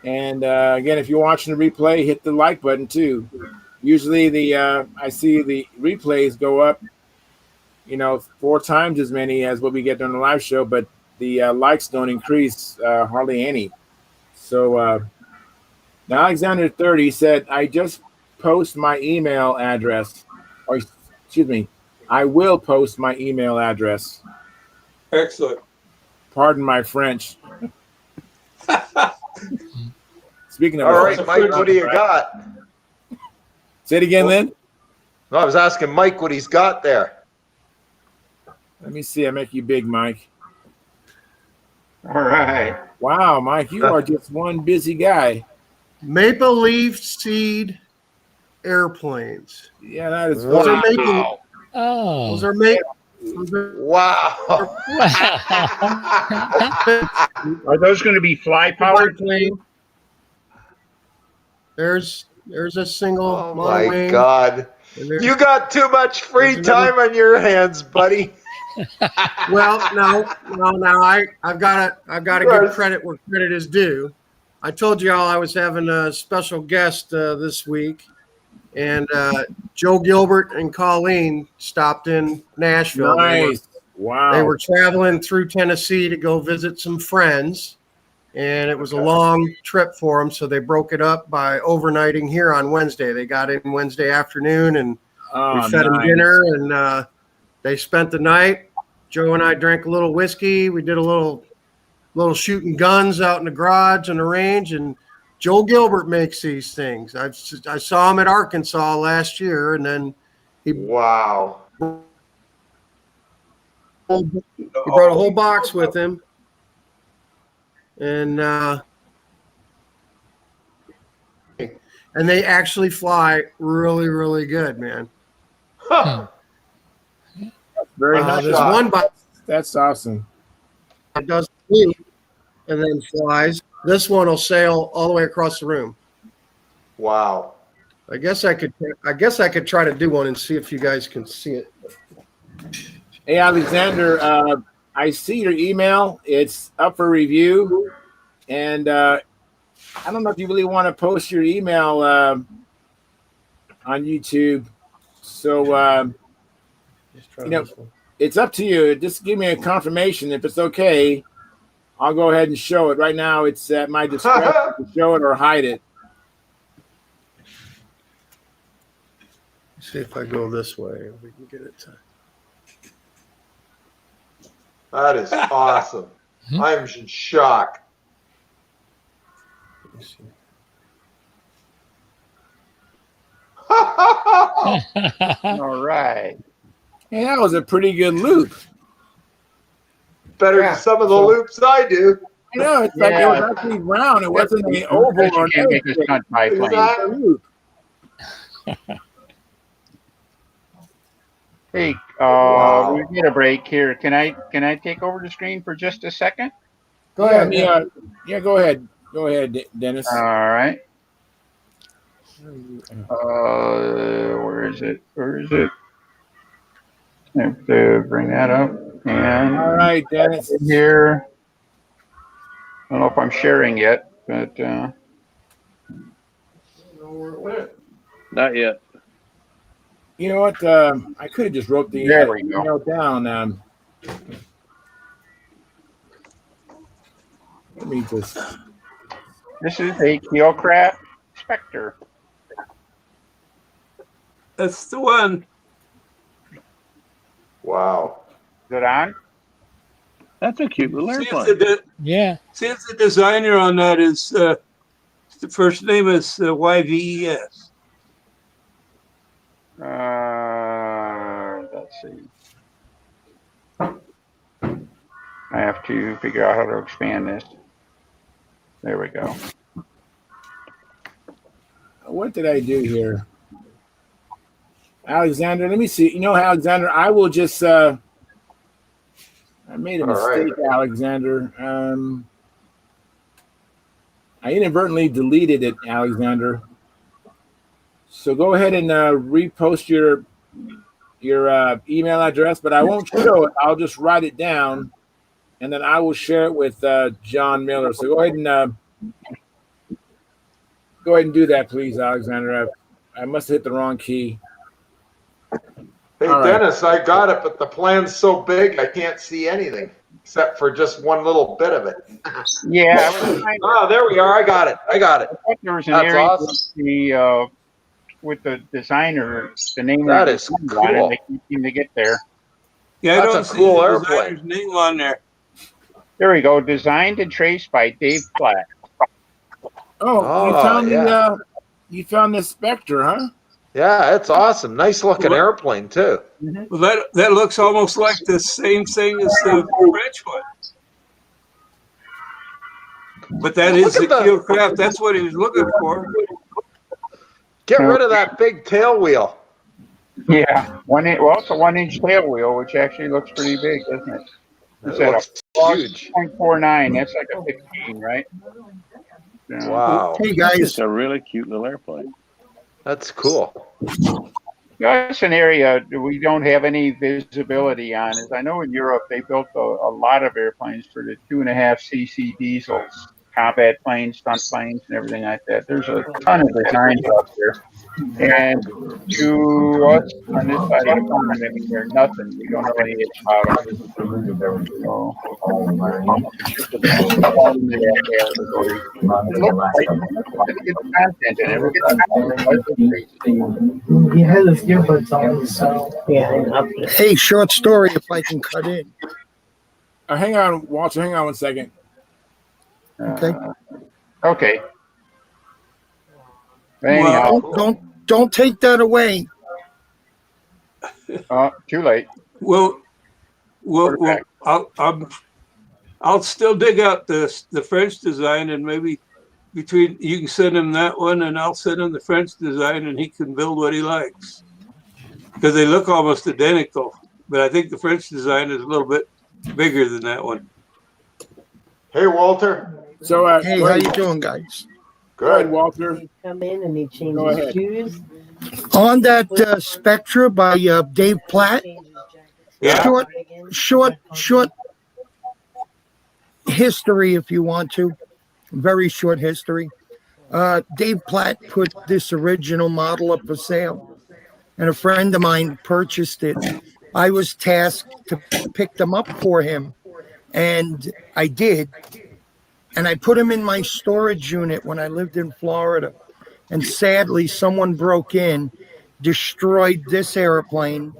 And again, if you're watching the replay, hit the like button too. Usually I see the replays go up, 4 times as many as what we get during the live show, but the likes don't increase hardly any. So now Alexander 30 said, I just post my email address, or excuse me, I will post my email address. Excellent. Pardon my French. Speaking of, all right, Mike, what do you got? Say it again, Lynn. No, I was asking Mike what he's got there. Let me see. I make you big, Mike. All right. Wow, Mike, you are just one busy guy. Maple leaf seed airplanes. Yeah, that is. Those are making. Oh. Those are making. Wow. Are those going to be fly powered? There's a single. Oh my God! You got too much free time on your hands, buddy. Well, no. I've got to give credit where credit is due. I told you all I was having a special guest this week, and Joe Gilbert and Colleen stopped in Nashville. Nice. Wow. They were traveling through Tennessee to go visit some friends, and it was a long trip for them, so they broke it up by overnighting here on Wednesday. They got in Wednesday afternoon, and we fed them dinner, and they spent the night. Joe and I drank a little whiskey. We did a little shooting guns out in the garage on the range, and Joe Gilbert makes these things. I saw him at Arkansas last year, and then he wow. He brought a whole box with him, and they actually fly really, really good, man. Huh. Very nice. There's one box That's awesome. that does blue and then flies. This one will sail all the way across the room. Wow. I guess I could try to do one and see if you guys can see it. Hey, Alexander, I see your email. It's up for review. And I don't know if you really want to post your email on YouTube. So, it's up to you. Just give me a confirmation. If it's okay, I'll go ahead and show it. Right now, it's at my discretion to show it or hide it. See if I go this way, we can get it to. That is awesome. I'm in shock. All right. Hey, that was a pretty good loop. Better than some of the loops I do. I know, it's like it was actually round. It wasn't an oval or Can't make a stunt biplane. loop. Hey, we need a break here. Can I take over the screen for just a second? Go ahead. Yeah, go ahead. Go ahead, Dennis. All right. Where is it? I have to bring that up. And All right, Dennis. Here. I don't know if I'm sharing yet, but Not yet. You know what? I could have just wrote the There we go. email down. Let me just. This is a Keelcraft Spectre. That's the one. Wow. Is it on? That's a cute little See if airplane. Yeah. see if the designer on that is the first name is YVES. Let's see. I have to figure out how to expand this. There we go. What did I do here? Alexander, let me see. You know, Alexander, I will just I made a All right. mistake, Alexander. I inadvertently deleted it, Alexander. So go ahead and repost your email address, but I won't show it. I'll just write it down, and then I will share it with John Miller. So go ahead and do that, please, Alexander. I must have hit the wrong key. Hey, All right. Dennis, I got it, but the plan's so big I can't see anything except for just one little bit of it. Yeah, I was trying to, Oh, there we are. I got it. I got it. I thought there was an That's area awesome. with the designer, the name That of is the design on it, cool. they can't seem to get there. Yeah, I That's don't a see cool the airplane. designer's name on there. There we go. Designed and traced by Dave Platt. Oh, yeah. You found this Spectre, huh? Yeah, it's awesome. Nice looking airplane too. Well, that looks almost like the same thing as the French one. But that is Look the at the- Keelcraft. That's what he was looking for. Get rid of that big tail wheel. Yeah, it's a 1-inch tail wheel, which actually looks pretty big, doesn't it? Is It that looks a huge. 0.49? That's like a 15, right? Yeah. Wow. Hey It's guys, a really cute little airplane. That's cool. That's an area that we don't have any visibility on. As I know in Europe, they built a lot of airplanes for the 2.5 cc diesels, combat planes, stunt planes, and everything like that. There's a ton of designs out there. And to us on this side of the pond, I mean, they're nothing. We don't know anything about them. So, it looks like it's good content in it. We get He has his earbuds on, so yeah. hey, short story if I can cut in. Hang on, Walter. Hang on one second. Okay. Okay. Well, Anyhow, Don't take that away. too late. Well, I'll still dig out the French design, and maybe between you can send him that one, and I'll send him the French design, and he can build what he likes because they look almost identical. But I think the French design is a little bit bigger than that one. Hey, Walter. So, Hey, how you doing, guys? Go ahead, Good. Walter. Come in and he Go changes ahead. shoes. On that Spectra by Dave Platt, Yeah. short history if you want to. Very short history. Dave Platt put this original model up for sale, and a friend of mine purchased it. I was tasked to pick them up for him, and I did. And I put him in my storage unit when I lived in Florida. And sadly, someone broke in, destroyed this airplane,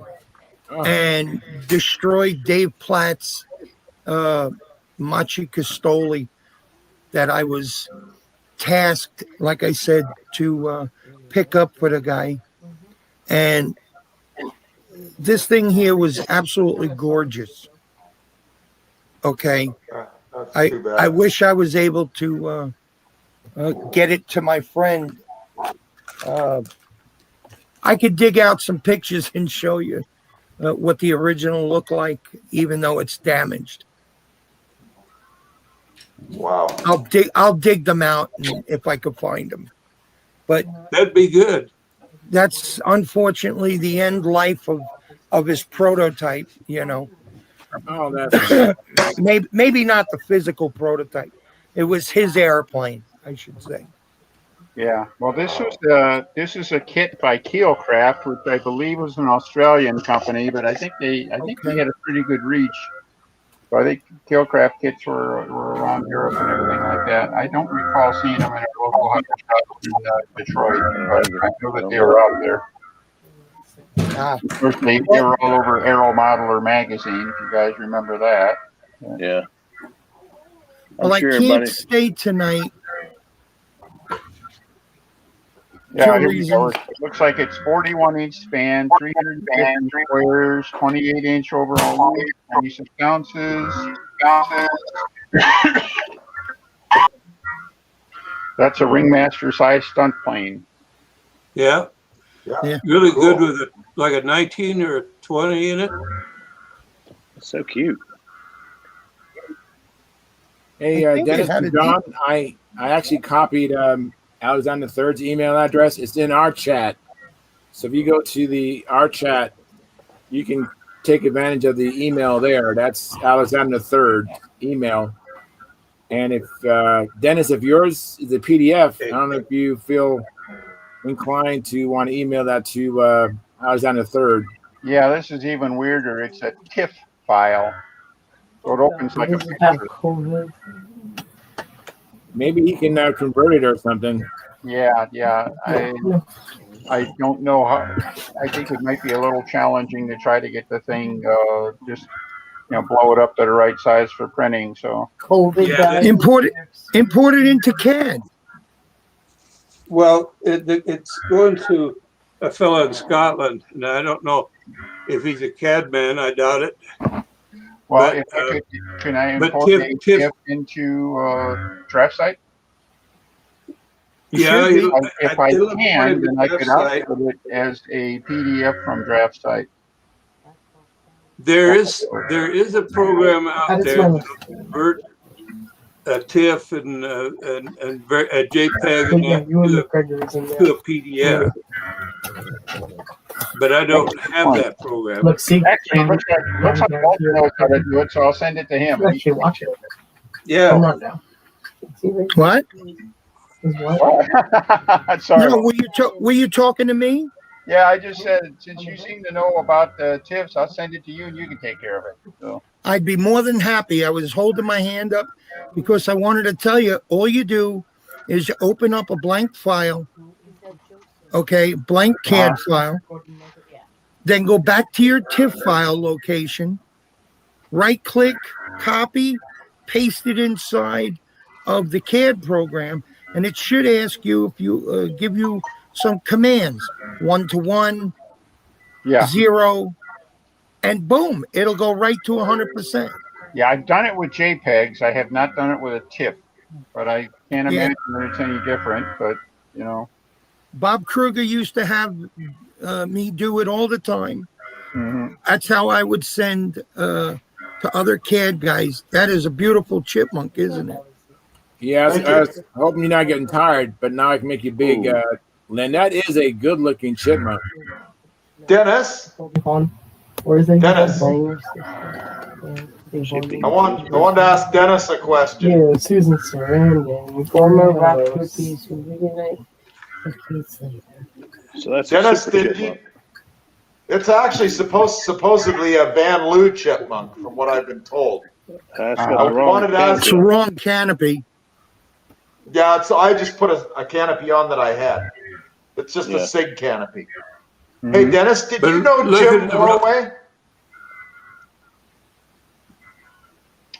and destroyed Dave Platt's Machi Castoli that I was tasked, like I said, to pick up for the guy. And this thing here was absolutely gorgeous. Okay. That's too bad. I wish I was able to get it to my friend. I could dig out some pictures and show you what the original looked like, even though it's damaged. Wow. I'll dig them out if I could find them. But That'd be good. that's unfortunately the end life of his prototype, you know. Oh, that's Maybe not the physical prototype. It was his airplane, I should say. Yeah. Well, this is a kit by Keelcraft, which I believe was an Australian company, but I think they had a pretty good reach. So I think Keelcraft kits were around Europe and everything like that. I don't recall seeing them in a local hunter shop in Detroit, but I know that they were out there. Of course, they were all over Aeromodeller magazine, if you guys remember that. Yeah. Well, I can't stay tonight. Yeah, here we go. It looks like it's 41-inch span, 350 squares, 28-inch overall weight, 26 ounces. That's a Ringmaster size stunt plane. Yeah. Really good with it, like a 19 or a 20 in it. That's so cute. Hey, Dennis and John, I actually copied Alexander III's email address. It's in our chat. So if you go to our chat, you can take advantage of the email there. That's Alexander III's email. And if Dennis, if yours is a PDF, I don't know if you feel inclined to want to email that to Alexander III. Yeah, this is even weirder. It's a TIFF file. So it opens like a picture. Maybe he can convert it or something. Yeah. I don't know how. I think it might be a little challenging to try to get the thing just blow it up to the right size for printing. So import it into CAD. Well, it's going to a fellow in Scotland, and I don't know if he's a CAD man. I doubt it. Well, can I import the TIFF into draft site? Yeah, if I can, then I could output it as a PDF from draft site. There is a program out there to convert a TIFF and a JPEG to a PDF. But I don't have that program. Looks like Walter knows how to do it, so I'll send it to him. Actually, watch it. Yeah. Come on now. What? Sorry. No, were you talking to me? Yeah, I just said, since you seem to know about the TIFFs, I'll send it to you and you can take care of it. So I'd be more than happy. I was holding my hand up because I wanted to tell you, all you do is you open up a blank file, blank CAD file, then go back to your TIFF file location, right-click, copy, paste it inside of the CAD program, and it should ask you if you give you some commands, 1-to-1, 0, and boom, it'll go right to 100%. Yeah, I've done it with JPEGs. I have not done it with a TIFF, but I can't imagine that it's any different. But Bob Kruger used to have me do it all the time. Mm-hmm. That's how I would send to other CAD guys. That is a beautiful chipmunk, isn't it? Yeah, I was hoping you're not getting tired, but now I can make you big. Len, that is a good-looking chipmunk. Dennis? Where is it? Dennis. I want to ask Dennis a question. Yeah, Susan Sarandon, former rock cookies. So that's Dennis, did you? It's actually supposedly a Van Loo chipmunk, from what I've been told. That's got the wrong. It's the wrong canopy. Yeah, I just put a canopy on that I had. It's just a SIG canopy. Mm-hmm. Hey, Dennis, did you know Jim Morway?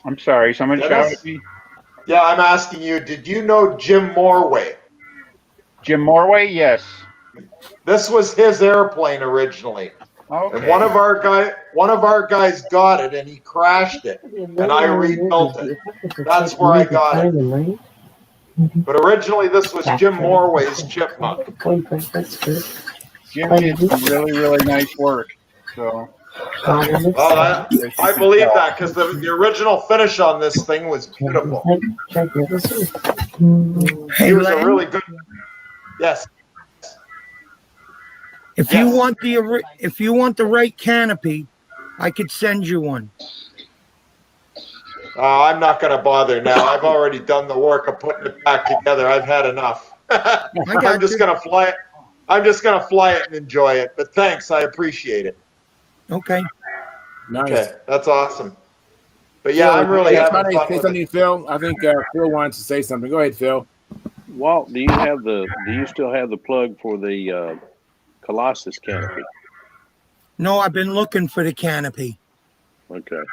I'm sorry, someone shouted at me. Yeah, I'm asking you, did you know Jim Morway? Jim Morway, yes. This was his airplane originally. Okay. And one of our guys got it and he crashed it. And I rebuilt it. That's where I got it. But originally this was Jim Morway's chipmunk. Jim did some really, really nice work. So I believe that because the original finish on this thing was beautiful. He was a really good. Yes. If you want the right canopy, I could send you one. I'm not going to bother now. I've already done the work of putting it back together. I've had enough. I'm just gonna fly it. I'm just gonna fly it and enjoy it. But thanks, I appreciate it. Okay. Nice. Okay, that's awesome. But yeah, Phil, I'm really you having trying to fun say with something, it. Phil? I think Phil wants to say something. Go ahead, Phil. Walt, do you still have the plug for the Colossus canopy? No, I've been looking for the canopy. Okay.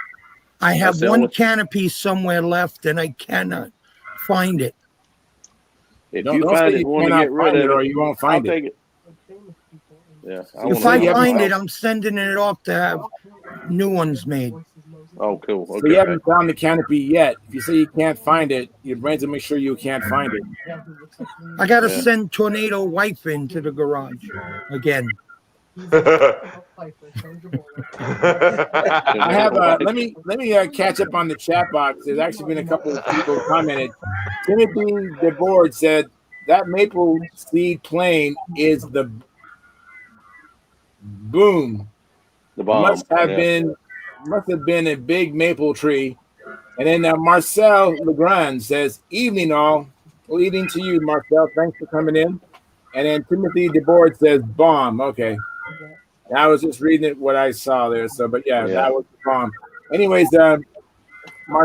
I have That's the one only- canopy somewhere left, and I cannot find it. If Don't you say find it, you want to cannot get rid find of it, it, or you won't I'll find it. take it. Yeah. If I find it, I'm sending it off to have new ones made. Oh, cool. So you haven't found the canopy yet. If you say you can't find it, your brains will make sure you can't find it. I got to Yeah. send Tornado Wife into the garage again. I have let me catch up on the chat box. There's actually been a couple of people who commented. Timothy DeBoard said that maple seed plane is the boom. The bomb. Must have been a big maple tree. And then Marcel Legrand says, "Evening all." Well, evening to you, Marcel. Thanks for coming in. And then Timothy DeBoard says, "Bomb." Okay. I was just reading it what I saw there. So, but yeah. That was the bomb. Anyways, Marcel,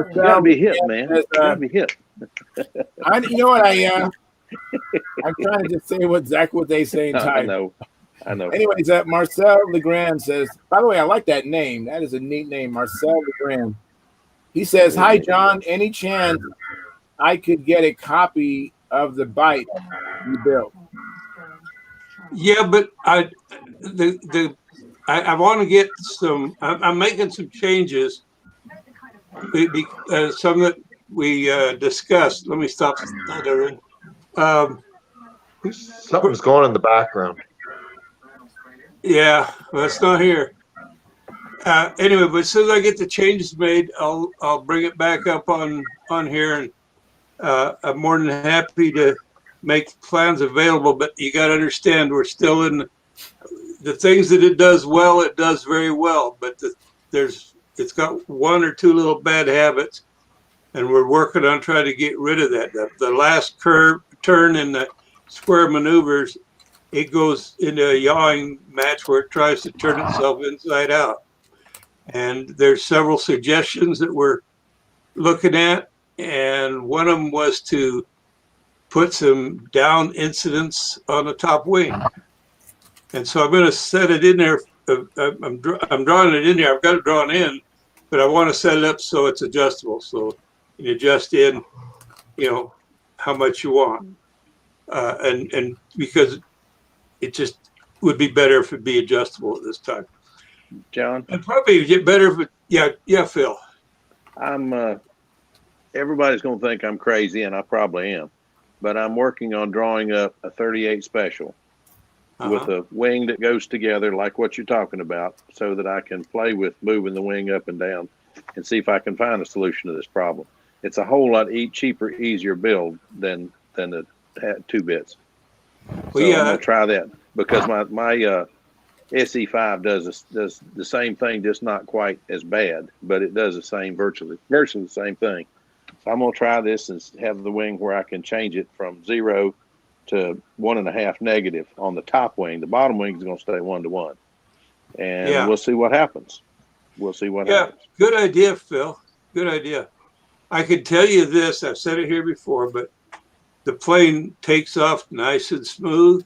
You gotta be hip, man. says, You gotta be hip. you know what I'm trying to just say exactly what they say in time. I know. Anyways, Marcel Legrand says, by the way, I like that name. That is a neat name, Marcel Legrand. He says, "Hi, John. Any chance I could get a copy of the bite you built?" Yeah, but I want to get some. I'm making some changes. Some that we discussed. Let me stop stuttering. Something's going in the background. Yeah, well, it's not here. Anyway, but as soon as I get the changes made, I'll bring it back up on here, and I'm more than happy to make plans available. But you got to understand, we're still in the things that it does well. It does very well, but it's got one or two little bad habits, and we're working on trying to get rid of that. The last turn in the square maneuvers, it goes into a yawing match where it tries to turn itself inside out. And there's several suggestions that we're looking at, and one of them was to put some down incidents on the top wing. And so I'm going to set it in there. I'm drawing it in there. I've got it drawn in, but I want to set it up so it's adjustable. So you adjust in, how much you want, and because it just would be better if it'd be adjustable at this time. John, and probably get better if yeah, Phil. Everybody's going to think I'm crazy, and I probably am, but I'm working on drawing up a 38 special with a wing that goes together like what you're talking about, so that I can play with moving the wing up and down and see if I can find a solution to this problem. It's a whole lot cheaper, easier build than the 2 bits. So I'm going to try that, because my SE5 does the same thing, just not quite as bad, but it does the same virtually the same thing. So I'm going to try this and have the wing where I can change it from 0 to 1.5 negative on the top wing. The bottom wing is going to stay 1 to 1, and we'll see what happens. Happens. Good idea, Phil. Good idea. I can tell you this. I've said it here before, but the plane takes off nice and smooth,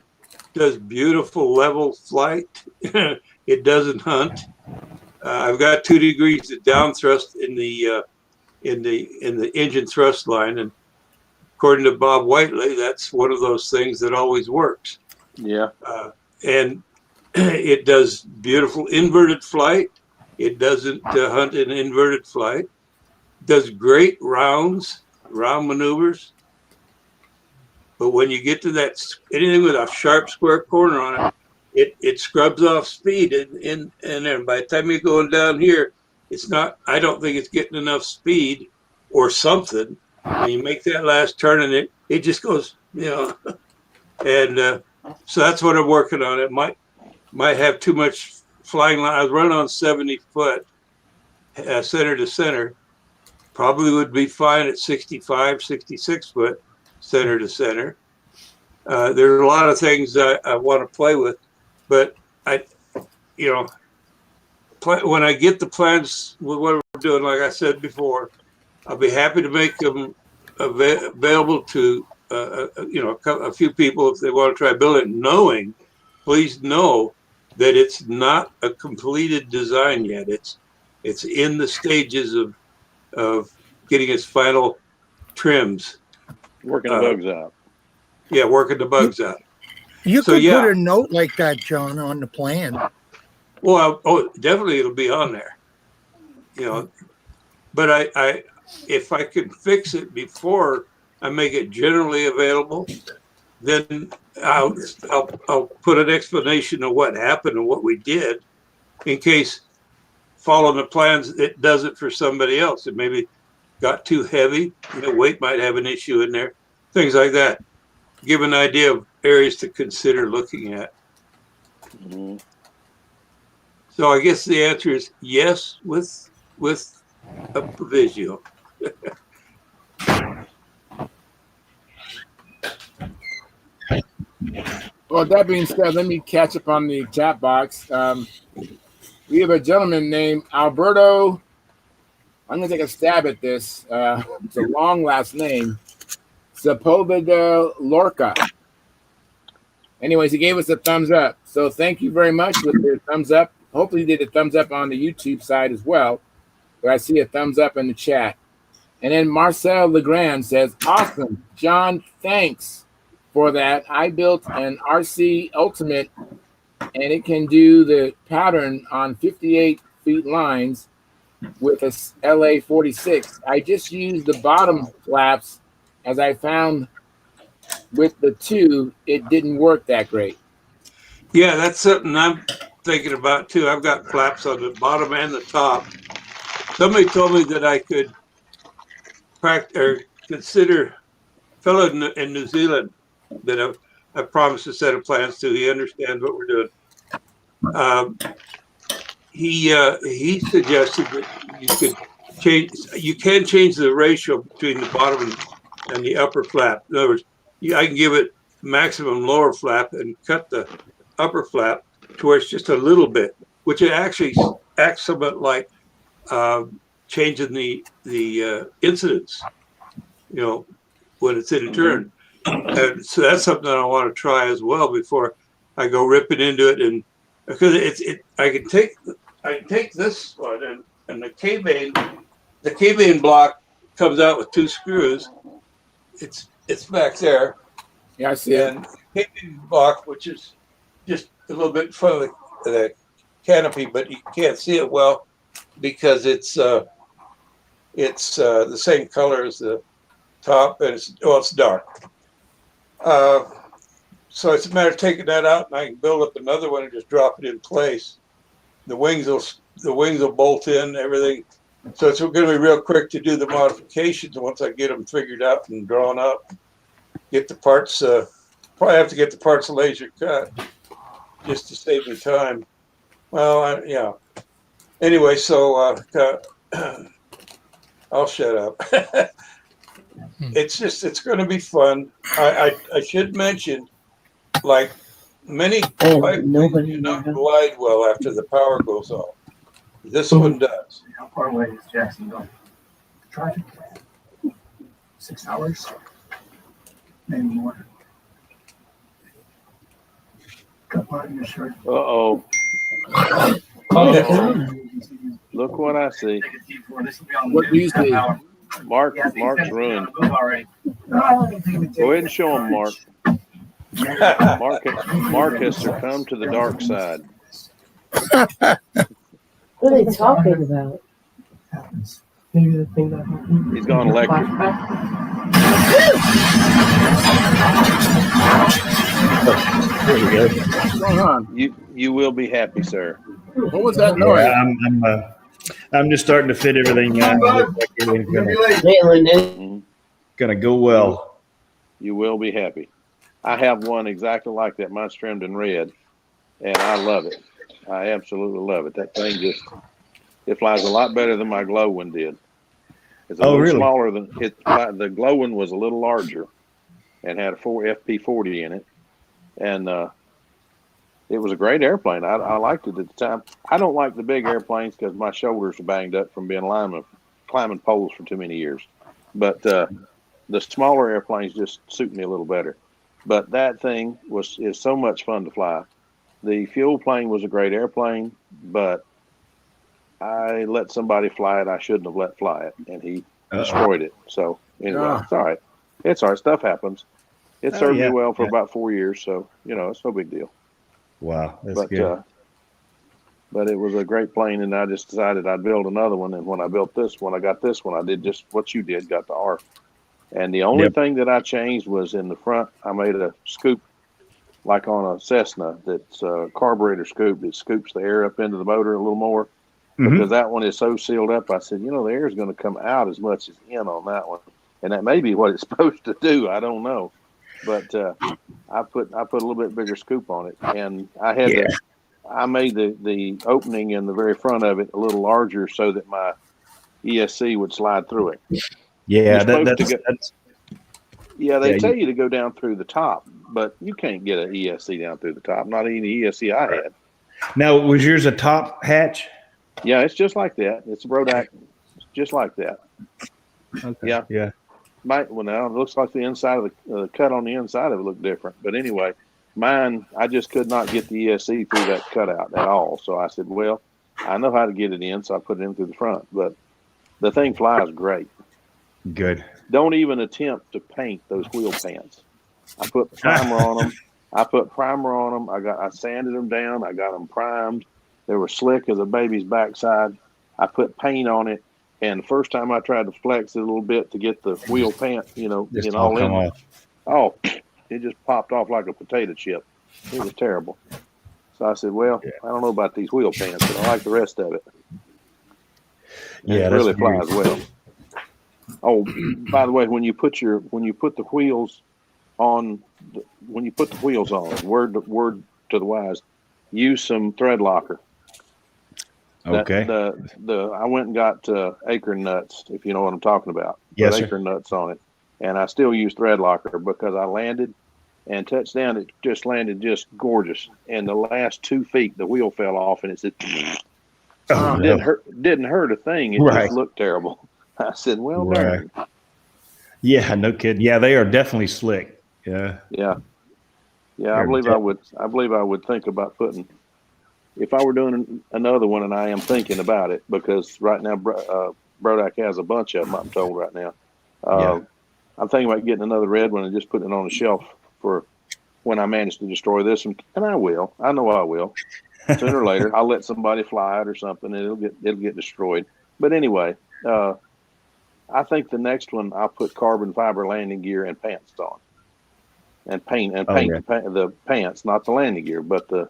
does beautiful level flight. It doesn't hunt. I've got 2 degrees of down thrust in the engine thrust line, and according to Bob Whiteley, that's one of those things that always works. Yeah. And it does beautiful inverted flight. It doesn't hunt in inverted flight. Does great round maneuvers. But when you get to that, anything with a sharp square corner on it scrubs off speed in there. By the time you're going down here, it's not. I don't think it's getting enough speed or something. When you make that last turn, and it just goes, And so that's what I'm working on. It might have too much flying line. I was running on 70 foot center to center. Probably would be fine at 65, 66 foot center to center. There are a lot of things I want to play with, but when I get the plans with what we're doing, like I said before, I'll be happy to make them available to a few people if they want to try build it. Please know that it's not a completed design yet. It's in the stages of getting its final trims. Working the bugs out. Yeah, working the bugs out. You could put a note like that, John, on the plan. Well, definitely it'll be on there. But I if I could fix it before I make it generally available, then I'll put an explanation of what happened and what we did, in case following the plans it does it for somebody else. It maybe got too heavy. Weight might have an issue in there. Things like that. Give an idea of areas to consider looking at. Mm-hmm. So I guess the answer is yes, with a proviso. Well, that being said, let me catch up on the chat box. We have a gentleman named Alberto. I'm going to take a stab at this. It's a long last name. Sepulveda Lorca. Anyways, he gave us a thumbs up. So thank you very much with your thumbs up. Hopefully you did a thumbs up on the YouTube side as well. But I see a thumbs up in the chat. And then Marcel Legrand says, awesome. John, thanks for that. I built an RC Ultimate, and it can do the pattern on 58 feet lines with a LA 46. I just used the bottom flaps, as I found with the two, it didn't work that great. Yeah, that's something I'm thinking about too. I've got flaps on the bottom and the top. Somebody told me that I could practice or consider a fellow in New Zealand that I promised a set of plans to. He understands what we're doing. He suggested that you can change the ratio between the bottom and the upper flap. In other words, I can give it maximum lower flap and cut the upper flap to where it's just a little bit, which it actually acts somewhat like changing the incidence, when it's in a turn. And so that's something that I want to try as well before I go ripping into it. And because I can take this one and the K-Bane block comes out with two screws. It's back there. Yeah, I see it. And K-Bane block, which is just a little bit in front of the canopy, but you can't see it well because it's the same color as the top, and it's dark. So it's a matter of taking that out, and I can build up another one and just drop it in place. The wings will bolt in, everything. So it's going to be real quick to do the modifications once I get them figured out and drawn up. Get the parts. Probably have to get the parts laser cut just to save me time. Well, yeah. Anyway, so I'll shut up. It's going to be fun. I should mention, like many bike planes do not glide well after the power goes off. This one does. How far away is Jackson going? Traffic? 6 hours? Maybe more. Got part of your shirt. Uh-oh. Look what I see. What do you see? Mark's ruined. Go ahead and show him, Mark. Mark has succumbed to the dark side. What are they talking about? Maybe the thing that happened. He's gone electric. There you go. What's going on? You will be happy, sir. What was that noise? Yeah, I'm just starting to fit everything out. Gonna go well. You will be happy. I have one exactly like that. Mine's trimmed in red, and I love it. I absolutely love it. That thing it flies a lot better than my glow one did. It's a little really? smaller than it. The glow one was a little larger, and had a FP40 in it, and it was a great airplane. I liked it at the time. I don't like the big airplanes because my shoulders are banged up from being a lineman, climbing poles for too many years. But the smaller airplanes just suit me a little better. But that thing is so much fun to fly. The fuel plane was a great airplane, but I let somebody fly it I shouldn't have let fly it, and he destroyed it. So anyway, it's all right. It's all right. Stuff happens. It served me well for about 4 years, so it's no big deal. Wow, that's good. But it was a great plane, and I just decided I'd build another one. And when I built this one, I got this one. I did just what you did, got the R. And the only thing that I changed was in the front. I made a scoop, like on a Cessna, that's a carburetor scoop that scoops the air up into the motor a little more. Because that one is so sealed up. I said, the air is going to come out as much as in on that one. And that may be what it's supposed to do. I don't know. But I put a little bit bigger scoop on it, and I had I made the opening in the very front of it a little larger so that my ESC would slide through it. Yeah, they tell you to go down through the top, but you can't get an ESC down through the top. Not any ESC I had. Now, was yours a top hatch? Yeah, it's just like that. It's a Brodak, just like that. Okay. Yeah. Now it looks like the inside of the cut on the inside of it looked different. But anyway, mine, I just could not get the ESC through that cutout at all. So I said, well, I know how to get it in, so I put it in through the front. But the thing flies great. Good. Don't even attempt to paint those wheel pants. I put primer on them. I sanded them down. I got them primed. They were slick as a baby's backside. I put paint on it. And the first time I tried to flex it a little bit to get the wheel pant, just all in. Off. Oh, it just popped off like a potato chip. It was terrible. So I said, well, I don't know about these wheel pants, but I like the rest of it. And it really flies well. Oh, by the way, when you put the wheels on, word to the wise, use some thread locker. Okay. I went and got acorn nuts, if you know what I'm talking about. Yes, sir. Acorn nuts on it, and I still use thread locker because I landed and touched down. It just landed just gorgeous. And the last 2 feet, the wheel fell off, and it said, didn't hurt a thing. It just looked terrible. I said, well, darn. Yeah, no kidding. Yeah, they are definitely slick. Yeah. Yeah. I believe I would think about putting. If I were doing another one, and I am thinking about it, because right now Brodak has a bunch of them, I'm told right now. I'm thinking about getting another red one and just putting it on the shelf for when I manage to destroy this one. And I will. I know I will. Sooner or later, I'll let somebody fly it or something, and it'll get destroyed. But anyway, I think the next one I'll put carbon fiber landing gear and pants on, and paint the pants, not the landing gear, but the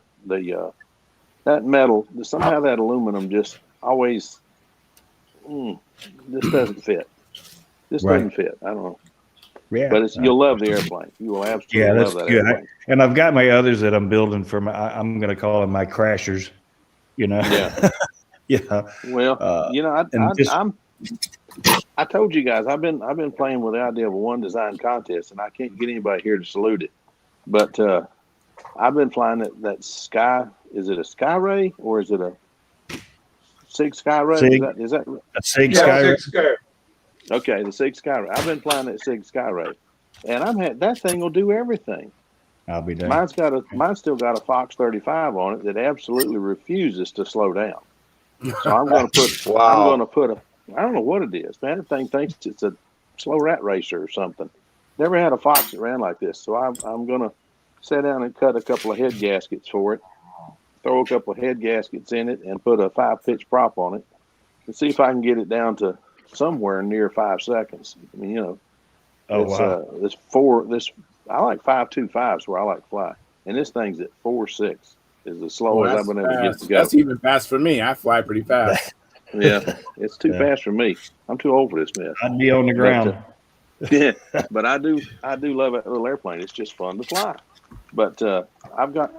that metal, somehow that aluminum just always, this doesn't fit. This doesn't fit. I don't know. Yeah, but you'll love the airplane. You will absolutely love that airplane. And I've got my others that I'm building for I'm going to call them my crashers. Yeah. Yeah. Well, I told you guys I've been playing with the idea of a one design contest, and I can't get anybody here to salute it. But I've been flying that Sky. Is it a Skyray or is it a Sig Skyray? Is that a Sig Skyray? Sig Skyray. Okay, the Sig Skyray. I've been flying that Sig Skyray, and that thing will do everything. I'll be done. Mine's still got a Fox 35 on it that absolutely refuses to slow down. So I'm going to put I don't know what it is, man. That thing thinks it's a slow rat racer or something. Never had a Fox that ran like this, so I'm going to sit down and cut a couple of head gaskets for it, throw a couple of head gaskets in it, and put a 5-pitch prop on it, and see if I can get it down to somewhere near 5 seconds. I mean, I like 5.25s where I like to fly, and this thing's at 4.6 is as slow as I've been able to get to go. That's even fast for me. I fly pretty fast. Yeah, it's too fast for me. I'm too old for this mess. I'd be on the ground. But I do love that little airplane. It's just fun to fly. But I've got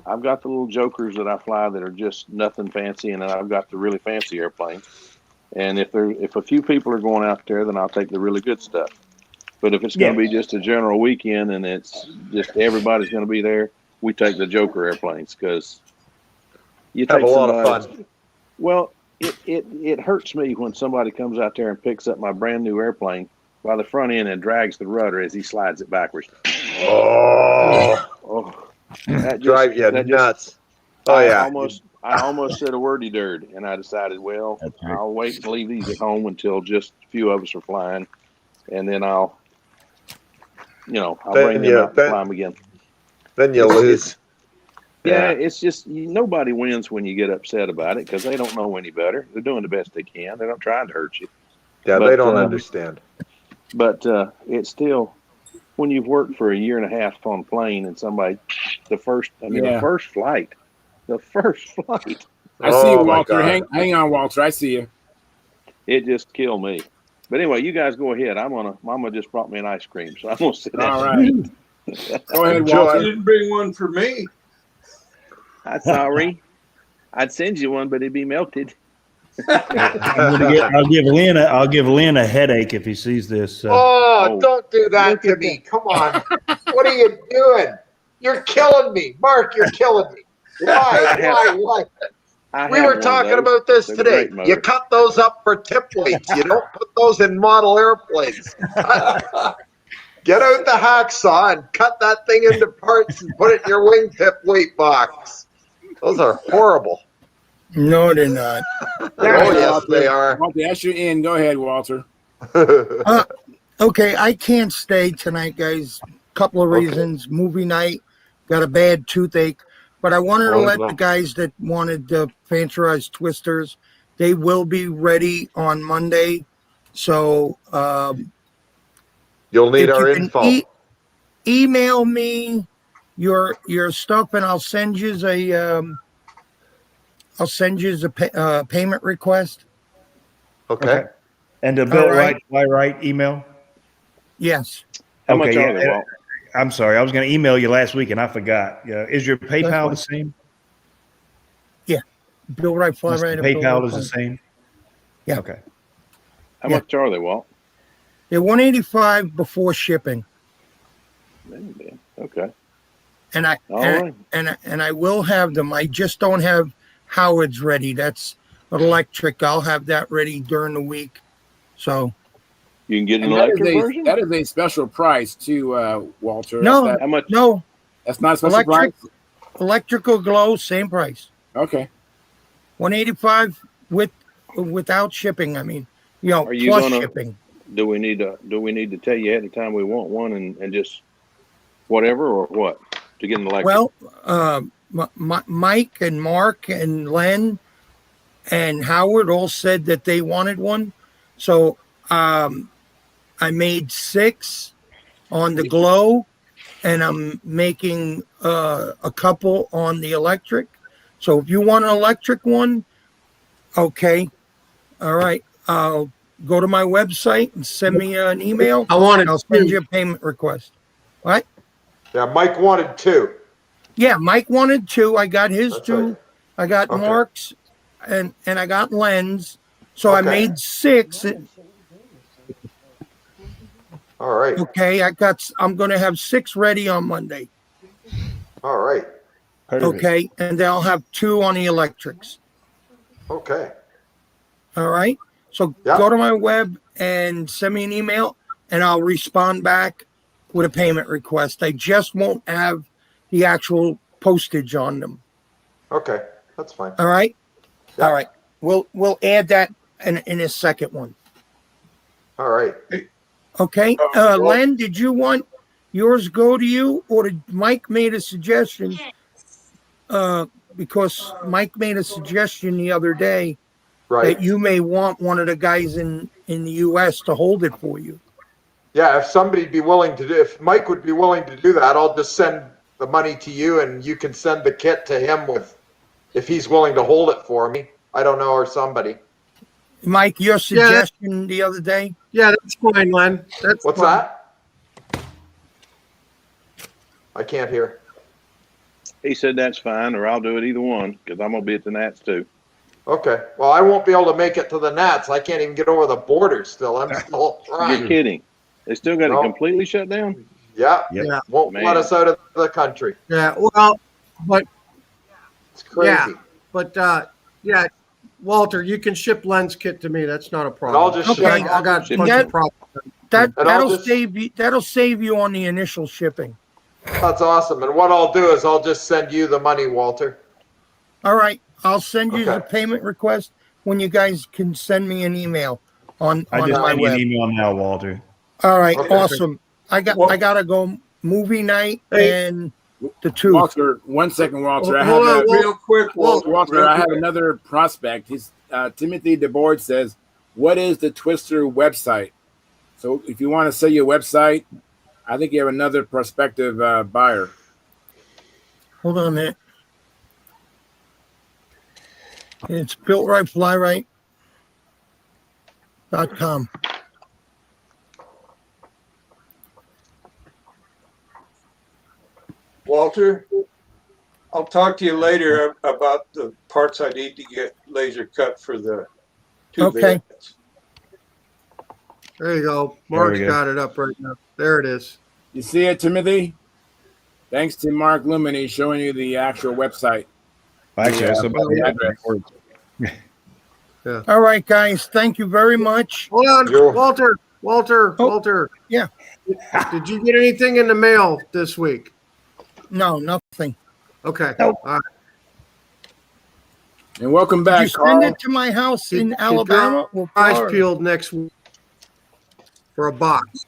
the little jokers that I fly that are just nothing fancy, and then I've got the really fancy airplanes. And if a few people are going out there, then I'll take the really good stuff. But if it's going to be just a general weekend and it's just everybody's going to be there, we take the Joker airplanes because you Have take a lot of somebody- fun. Well, it hurts me when somebody comes out there and picks up my brand new airplane by the front end and drags the rudder as he slides it backwards. Oh, That drive you that nuts. Oh I yeah. almost said a wordy dird, and I decided, well, I'll wait and leave these at home until just a few of us are flying, and then I'll bring them out and fly them again. Then you lose. Yeah, it's just nobody wins when you get upset about it because they don't know any better. They're doing the best they can. They're not trying to hurt you. Yeah, But, they don't understand. But it's still, when you've worked for a year and a half on a plane and somebody, the first flight. I see you, Oh, my Walter. God. Hang on, Walter. I see you. It just killed me. But anyway, you guys go ahead. Mama just brought me an ice cream, so I'm gonna sit down. All right. Go ahead, Walter. You didn't bring one for me. I'm sorry. I'd send you one, but it'd be melted. I'll give Lynn a headache if he sees this. Don't do that to me. Come on. What are you doing? You're killing me. Mark, you're killing me. Why? We were talking about this today. You cut those up for tip weights. You don't put those in model airplanes. Get out the hacksaw and cut that thing into parts and put it in your wingtip weight box. Those are horrible. No, they're not. Oh, yes, they are. Walter, that's your end. Go ahead, Walter. Okay, I can't stay tonight, guys. Couple of reasons. Movie night, got a bad toothache. But I wanted to let the guys that wanted the Fantarized Twisters, they will be ready on Monday. So you'll need our info. Email me your stuff, and I'll send you a payment request. Okay. And the Bill Wright email? Yes. How much are they, Walt? I'm sorry. I was going to email you last week and I forgot. Is your PayPal the same? Yeah. Bill Wright Fly Right. PayPal is the same? Yeah. Okay. How much are they, Walt? They're $185 before shipping. Okay. And I will have them. I just don't have Howard's ready. That's electric. I'll have that ready during the week. So you can get an And electric version? That is a special price too, Walter. no, how much? No, that's not a special price. Electrical glow, same price. Okay. $185 without shipping. I mean, Are you plus gonna, shipping. Do we need to tell you ahead of time we want one and just whatever or what to get an electric? Well, Mike and Mark and Len and Howard all said that they wanted one. So I made 6 on the glow, and I'm making a couple on the electric. So if you want an electric one, okay. All right. I'll go to my website and send me an email. I'll send you a payment request. What? Yeah, Mike wanted 2. Yeah, Mike wanted 2. I got his That's 2. right. I got Mark's and I got Len's. So I made 6. All right. Okay, I'm going to have 6 ready on Monday. All right. Okay, and then I'll have 2 on the electrics. Okay. All right. So go to my web and send me an email, and I'll respond back with a payment request. I just won't have the actual postage on them. Okay, that's fine. All right. All right. We'll add that in a second one. All right. Okay. Len, did you want yours go to you, or did Mike made a suggestion? Because Mike made a suggestion the other day that you may want one of the guys in the U.S. to hold it for you. Yeah, if if Mike would be willing to do that, I'll just send the money to you, and you can send the kit to him if he's willing to hold it for me. I don't know, or somebody. Mike, your suggestion the other day? Yeah, that's fine, Len. What's that? I can't hear. He said that's fine, or I'll do it either one, because I'm going to be at the Nats too. Okay. Well, I won't be able to make it to the Nats. I can't even get over the border still. I'm still trying. You're kidding. They still got No. it completely shut down? Yeah. Yep. Yeah. Won't Man. let us out of the country. Yeah. Well, but It's crazy. yeah, but yeah, Walter, you can ship lens kit to me. That's not a problem. I'll just Okay. I got a Ship bunch that- of problems. That And I'll that'll just- save you. That'll save you on the initial shipping. That's awesome. And what I'll do is I'll just send you the money, Walter. All right, I'll send you the Okay. payment request when you guys can send me an email on I just my sent you an web. email now, Walter. All right, Okay. awesome. I gotta go movie night Hey. and the two. Walter, 1 second, Walter. I have Hold on, a, Real quick, Walter. Walter, real I have quick. another prospect. He's Timothy DeBoard says, "What is the Twister website?" So if you want to sell your website, I think you have another prospective buyer. Hold on a minute. It's builtrightflyright.com. Walter, I'll talk to you later about the parts I need to get laser cut for the two Okay. vans. There you go. There Mark's we go. got it up right now. There it is. You see it, Timothy? Thanks to Mark Lumini showing you the actual website. Actually, that's about the address. All right, guys. Thank you very much. Hold on, Yo. Walter. Oh. Walter. Yeah. Did you get anything in the mail this week? No, nothing. Okay. Nope. All right. And welcome Did you back, send Carl. it to my house in Keep Alabama? your or eyes Florida? peeled next week for a box.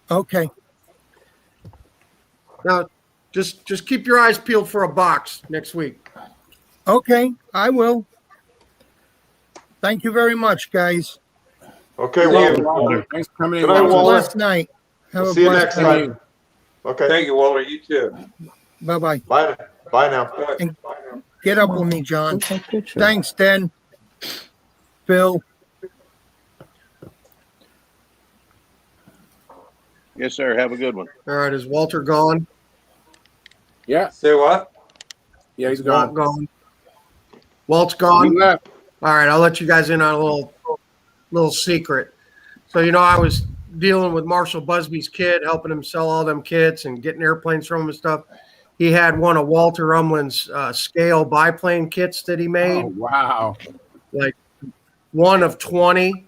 Okay. Now, just keep your eyes peeled for a box next week. Okay, I will. Thank you very much, guys. Okay, Thank you, Walter. Walter. Thanks for coming in, Good night, Have a Walter. Walter. blessed night. Have We'll a see you blessed next night. time. Okay. Thank you, Walter. You too. Bye-bye. Bye. Bye now. Bye. Get up with me, John. Take a picture. Thanks, Den. Bill. Yes, sir. Have a good one. All right. Is Walter gone? Yeah, Say what? yeah, he's Walt gone. gone. Walt's He gone. left. All right, I'll let you guys in on a little secret. So, I was dealing with Marshall Busby's kid, helping him sell all them kits and getting airplanes from him and stuff. He had one of Walter Umlin's scale biplane kits that he made, Oh, wow. like one of 20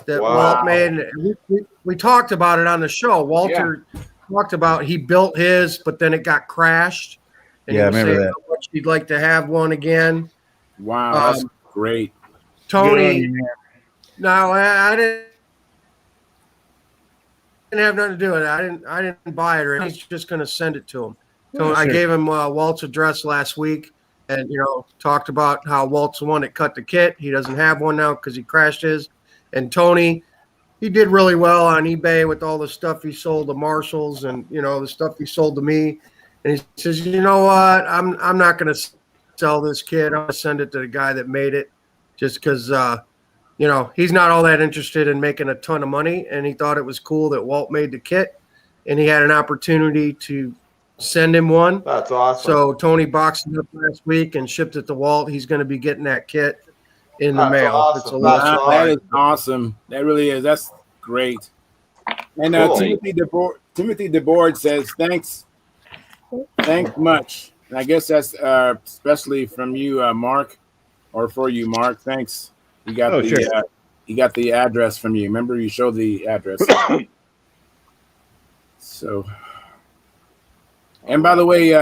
that Wow. Walt made. And we talked about it on the show. Walter talked about he built his, but then it got crashed. And Yeah, he I was remember saying that. how much he'd like to have one again. Wow, that's Um, great. Good on Tony, you, man. no, I didn't have nothing to do with it. I didn't buy it, or he's just going to send it to him. So I Sure. gave him Walt's address last week, and talked about how Walt's the one that cut the kit. He doesn't have one now because he crashed his. And Tony, he did really well on eBay with all the stuff he sold to Marshalls and the stuff he sold to me. And he says, you know what? I'm not going to sell this kit. I'm going to send it to the guy that made it, just because he's not all that interested in making a ton of money, and he thought it was cool that Walt made the kit, and he had an opportunity to send him one. That's awesome. So Tony boxed it up last week and shipped it to Walt. He's going to be getting that kit in the That's mail. awesome. It's a That's lot. That is awesome. That really is. That's great. And Cool. Timothy DeBoard says, thanks much. And I guess that's especially from you, Mark, or for you, Mark. Thanks. You got you got the address from you. Remember, you showed the address. So, and by the way,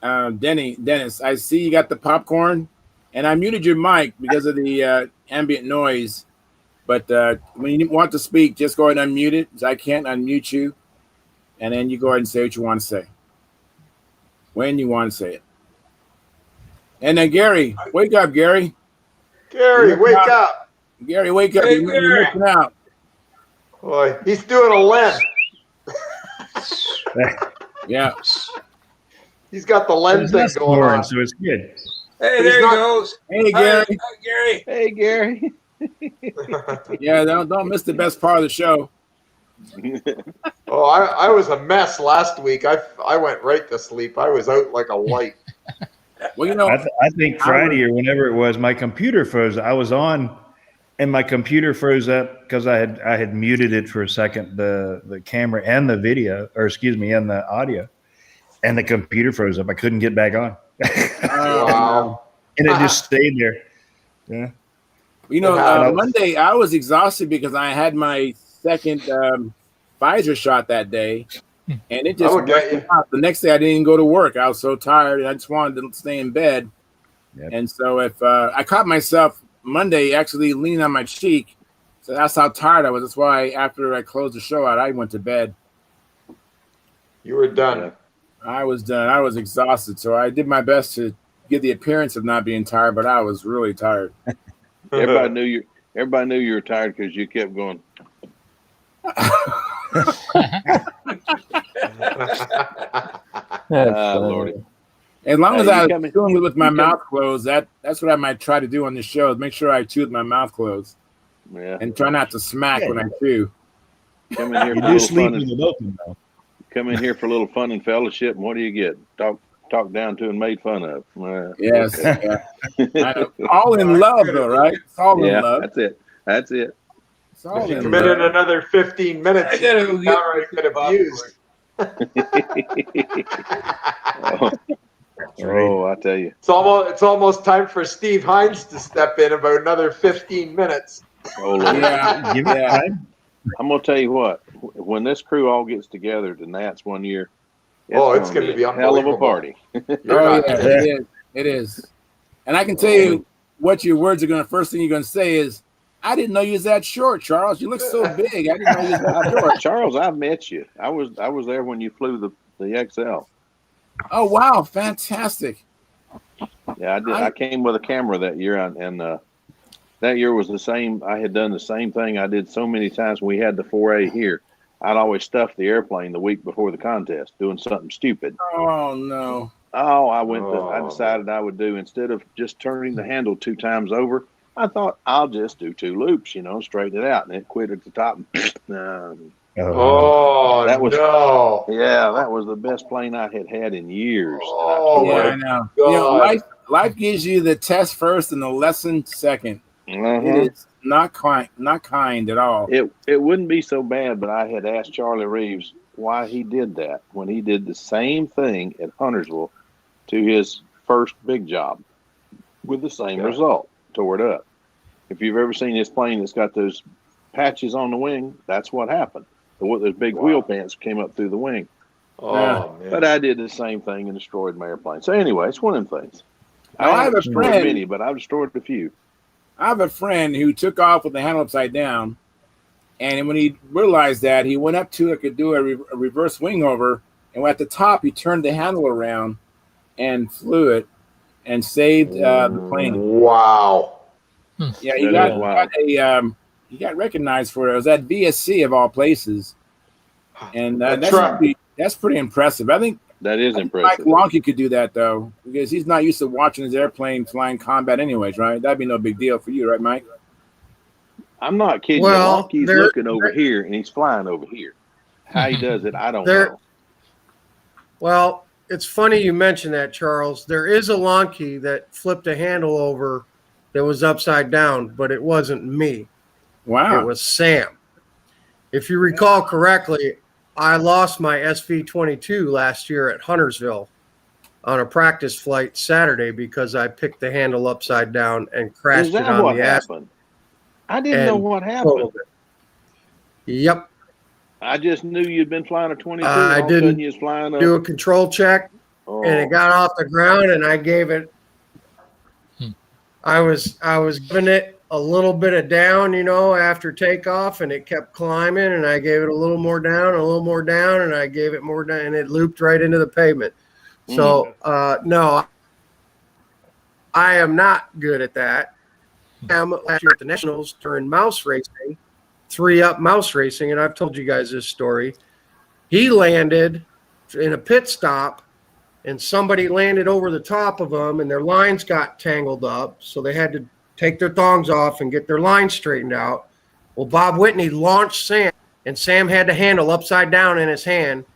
Dennis, I see you got the popcorn, and I muted your mic because of the ambient noise. But when you want to speak, just go ahead and unmute it, because I can't unmute you. And then you go ahead and say what you want to say, when you want to say it. And then Gary, wake up, Gary. Gary, wake up. Gary, wake up. Hey, You're missing out. Boy, he's doing a lens. Yeah. He's got the lens thing That's going boring, on. so it's good. Hey, He's there he not- goes. Hey, Hi, Gary. hi, Gary. Hey, Gary. Yeah, don't miss the best part of the show. Oh, I was a mess last week. I went right to sleep. I was out like a light. Well, I think Friday or whenever it was, my computer froze. I was on and my computer froze up because I had muted it for a second, the camera and the video, or excuse me, and the audio, and the computer froze up. I couldn't get back on. Wow. And it just stayed there. Yeah. You know, Monday I was exhausted because I had my second Pfizer shot that day, and it just the next day I didn't even go to work. I was so tired, and I just wanted to stay in bed. Yep. And so if I caught myself Monday actually leaning on my cheek, so that's how tired I was. That's why after I closed the show out, I went to bed. You were done. I was done. I was exhausted, so I did my best to get the appearance of not being tired, but I was really tired. Everybody knew you were tired because you kept going. Lordy. As long as I was chewing with my mouth closed, that's what I might try to do on this show. Make sure I chew with my mouth closed. Yeah. And try not to smack when I chew. Come in here for a little fun and come in here for a little fun and fellowship, and what do you get? Talked down to and made fun of. Yes. Yeah. All in love, though, right? It's all in love. That's it. It's all if you commit in another 15 minutes, I get abused. I tell you. It's almost time for Steve Hines to step in about another 15 minutes. Oh, Lord. Yeah. I'm going to tell you what. When this crew all gets together to Nats one year, it's going to be a hell of a party. It is. And I can tell you what your words are going to, first thing you're going to say is, I didn't know you was that short, Charles. You look so big. I didn't know you was that short. Charles, I've met you. I was there when you flew the XL. Oh, wow. Fantastic. Yeah, I did. I came with a camera that year, and that year was the same. I had done the same thing I did so many times when we had the 4A here. I'd always stuff the airplane the week before the contest, doing something stupid. Oh, no. Oh, I decided I would do, instead of just turning the handle 2 times over, I thought I'll just do 2 loops, straighten it out, and it quit at the top. That was the best plane I had in years. Oh, yeah, I know. God. Life gives you the test first and the lesson second. It is not kind at all. It wouldn't be so bad, but I had asked Charlie Reeves why he did that when he did the same thing at Huntersville to his first big job with the same result. Tore it up. If you've ever seen his plane that's got those patches on the wing, that's what happened. Those big wheel pants came up through the wing. Man. But I did the same thing and destroyed my airplane. So anyway, it's one of them things. I have a friend, many, but I've destroyed a few. I have a friend who took off with the handle upside down, and when he realized that, he went up to it, could do a reverse wing over, and at the top, he turned the handle around and flew it and saved the plane. Wow. Yeah, he got recognized for it. It was at VSC of all places, and that's pretty impressive. I think that is impressive. Mike Wonky could do that though, because he's not used to watching his airplane flying combat, anyways, right? That'd be no big deal for you, right, Mike? I'm not kidding. Well, Wonky's looking over here and he's flying over here. How he does it, I don't know. Well, it's funny you mentioned that, Charles. There is a Lonky that flipped a handle over that was upside down, but it wasn't me. Wow. It was Sam. If you recall correctly, I lost my SV-22 last year at Huntersville on a practice flight Saturday because I picked the handle upside down and crashed it on the asphalt. I didn't know what happened. Yep. I just knew you'd been flying a 22. I didn't you was flying do a control check, and it got off the ground, and I gave it. I was giving it a little bit of down, after takeoff, and it kept climbing, and I gave it a little more down, and I gave it more down, and it looped right into the pavement. So, no, I am not good at that. Last year at the Nationals during mouse racing, 3-up mouse racing, and I've told you guys this story. He landed in a pit stop, and somebody landed over the top of them, and their lines got tangled up, so they had to take their thongs off and get their lines straightened out. Well, Bob Whitney launched Sam, and Sam had the handle upside down in his hand,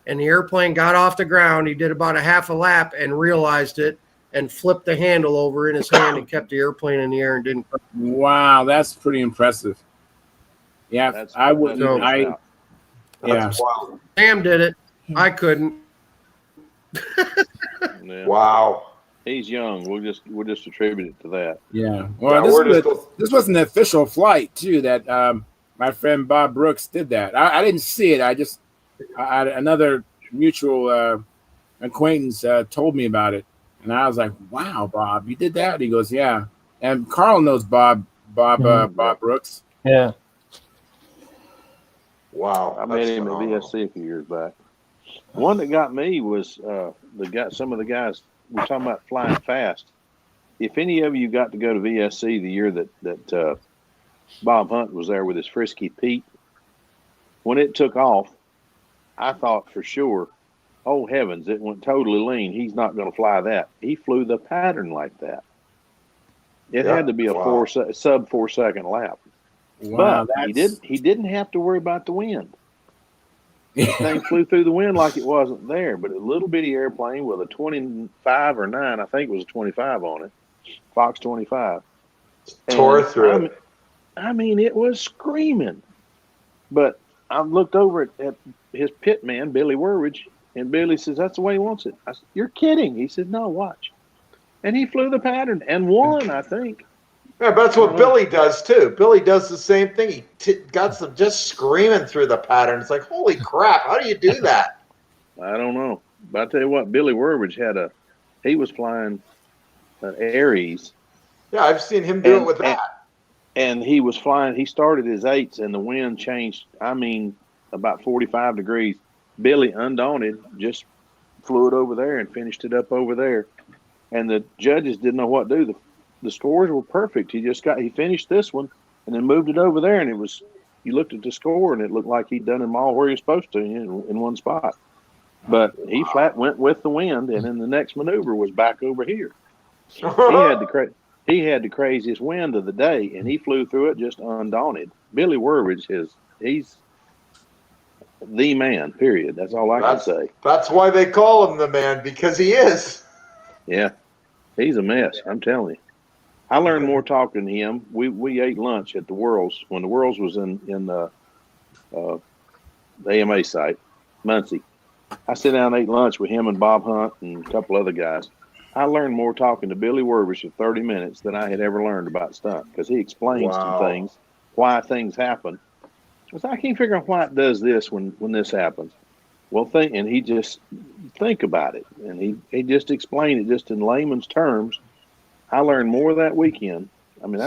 and the airplane got off the ground. He did about a half a lap and realized it, and flipped the handle over in his hand and kept the airplane in the air and didn't. Wow, that's pretty impressive. Yeah, I wouldn't. Yeah. That's wild. Sam did it. I couldn't. Yeah. Wow. He's young. We'll just attribute it to that. Yeah. Well, Yeah, this was an official flight too. That my friend Bob Brooks did that. I didn't see it. Another mutual acquaintance told me about it, and I was like, "Wow, Bob, you did that?" He goes, "Yeah." And Carl knows Bob Brooks. Yeah. Wow. I met him at VSC a few years back. One that got me was some of the guys we're talking about flying fast. If any of you got to go to VSC the year that Bob Hunt was there with his Frisky Pete, when it took off, I thought for sure, oh heavens, it went totally lean. He's not going to fly that. He flew the pattern like that. It had to be a sub 4 second lap. Wow, but he didn't have to worry about the wind. The thing flew through the wind like it wasn't there, but a little bitty airplane with a 25 or 9, I think it was a 25 on it, Fox 25. Tore through it. I mean, it was screaming. But I looked over at his pit man, Billy Werridge, and Billy says, that's the way he wants it. I said, you're kidding. He said, no, watch. And he flew the pattern and won, I think. Yeah, but that's what Billy does too. Billy does the same thing. He got them just screaming through the pattern. It's like, holy crap, how do you do that? I don't know. But I tell you what, Billy Werridge he was flying an Aries. Yeah, I've seen him do it with that. And he was flying, he started his 8s and the wind changed, about 45 degrees. Billy, undaunted, just flew it over there and finished it up over there. And the judges didn't know what to do. The scores were perfect. He finished this one and then moved it over there. And you looked at the score and it looked like he'd done them all where he was supposed to in one spot. But he flat went with the wind. And then the next maneuver was back over here. He had the craziest wind of the day and he flew through it just undaunted. Billy Werridge he's the man, period. That's all I can say. That's why they call him the man, because he is. Yeah. He's a mess. I'm telling you. I learned more talking to him. We ate lunch at the Worlds when the Worlds was in the AMA site, Muncie. I sat down and ate lunch with him and Bob Hunt and a couple other guys. I learned more talking to Billy Werridge for 30 minutes than I had ever learned about stunt, because he explains some things, why things happen. I can't figure out why it does this when this happens. Well, and he just think about it, and he just explained it just in layman's terms. I learned more that weekend. I mean,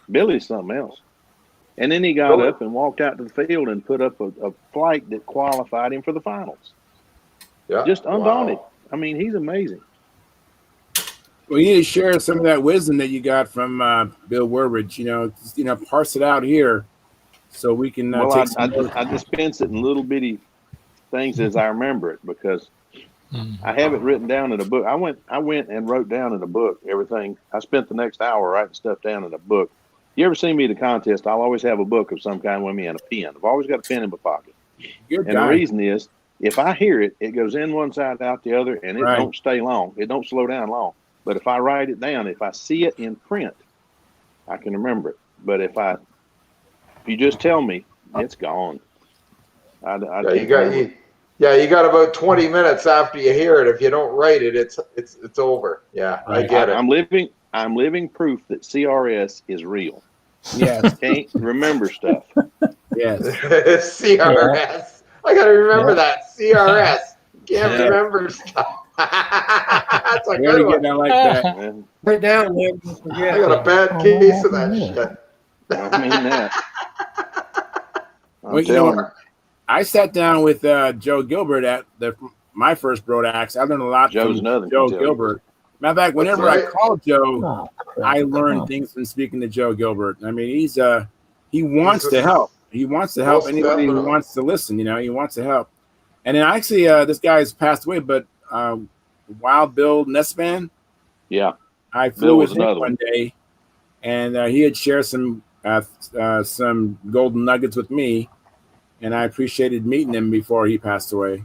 Billy's something else. And then he got up and walked out to the field and put up a flight that qualified him for the finals. Yeah, just undaunted. Wow. I mean, he's amazing. Well, you need to share some of that wisdom that you got from Bill Werridge. Parse it out here so we can take some I dispense it in little bitty things as I remember it, because I have it written down in a book. I went and wrote down in a book everything. I spent the next hour writing stuff down in a book. You ever seen me at a contest? I'll always have a book of some kind with me and a pen. I've always got a pen in my pocket. The reason is, if I hear it, it goes in one side, out the other, and it don't stay long. It don't slow down long. But if I write it down, if I see it in print, I can remember it. But if you just tell me, it's gone. You got about 20 minutes after you hear it. If you don't write it, it's over. Yeah, I get it. I'm living proof that CRS is real. Yes. Can't remember stuff. Yes. CRS. I got to remember that. CRS. Can't remember stuff. That's a good one. I like that. Right down, man. I got a bad case of that shit. I mean that. I sat down with Joe Gilbert at my first Brodax. I learned a lot from Joe Gilbert. Matter of fact, whenever I call Joe, I learn things from speaking to Joe Gilbert. I mean, he wants to help. He wants to help anybody who wants to listen. He wants to help. And then actually, this guy has passed away, but Wild Bill Nesman. Yeah, I flew with him one day, and he had shared some golden nuggets with me, and I appreciated meeting him before he passed away.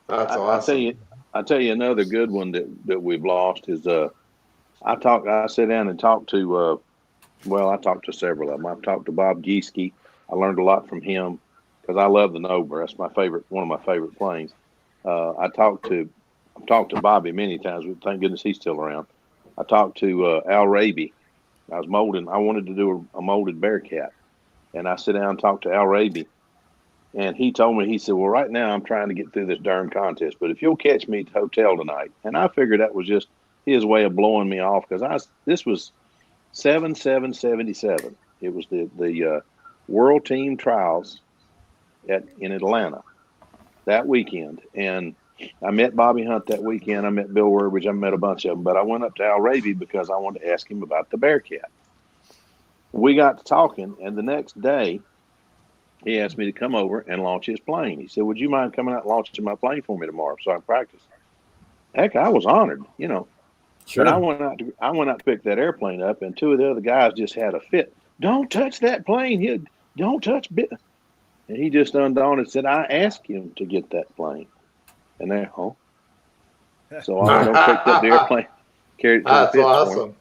That's awesome. I tell you another good one that we've lost is I sit down and talk to, I talked to several of them. I've talked to Bob Gieske. I learned a lot from him because I love the Nobler. That's one of my favorite planes. I've talked to Bobby many times. Thank goodness he's still around. I talked to Al Raby. I wanted to do a molded Bearcat. And I sit down and talk to Al Raby. And he told me, he said, well, right now I'm trying to get through this darn contest, but if you'll catch me at the hotel tonight. And I figured that was just his way of blowing me off, because this was 7/7/77. It was the World Team Trials in Atlanta that weekend. And I met Bobby Hunt that weekend. I met Bill Wurbridge. I met a bunch of them. But I went up to Al Raby because I wanted to ask him about the Bearcat. We got to talking, and the next day, he asked me to come over and launch his plane. He said, would you mind coming out and launching my plane for me tomorrow so I can practice? Heck, I was honored, you know. Sure. But I went out to pick that airplane up, and two of the other guys just had a fit. Don't touch that plane. Don't touch it. And he just undaunted and said, I asked him to get that plane. And they, So I picked up the airplane, carried it to the pit. That's awesome.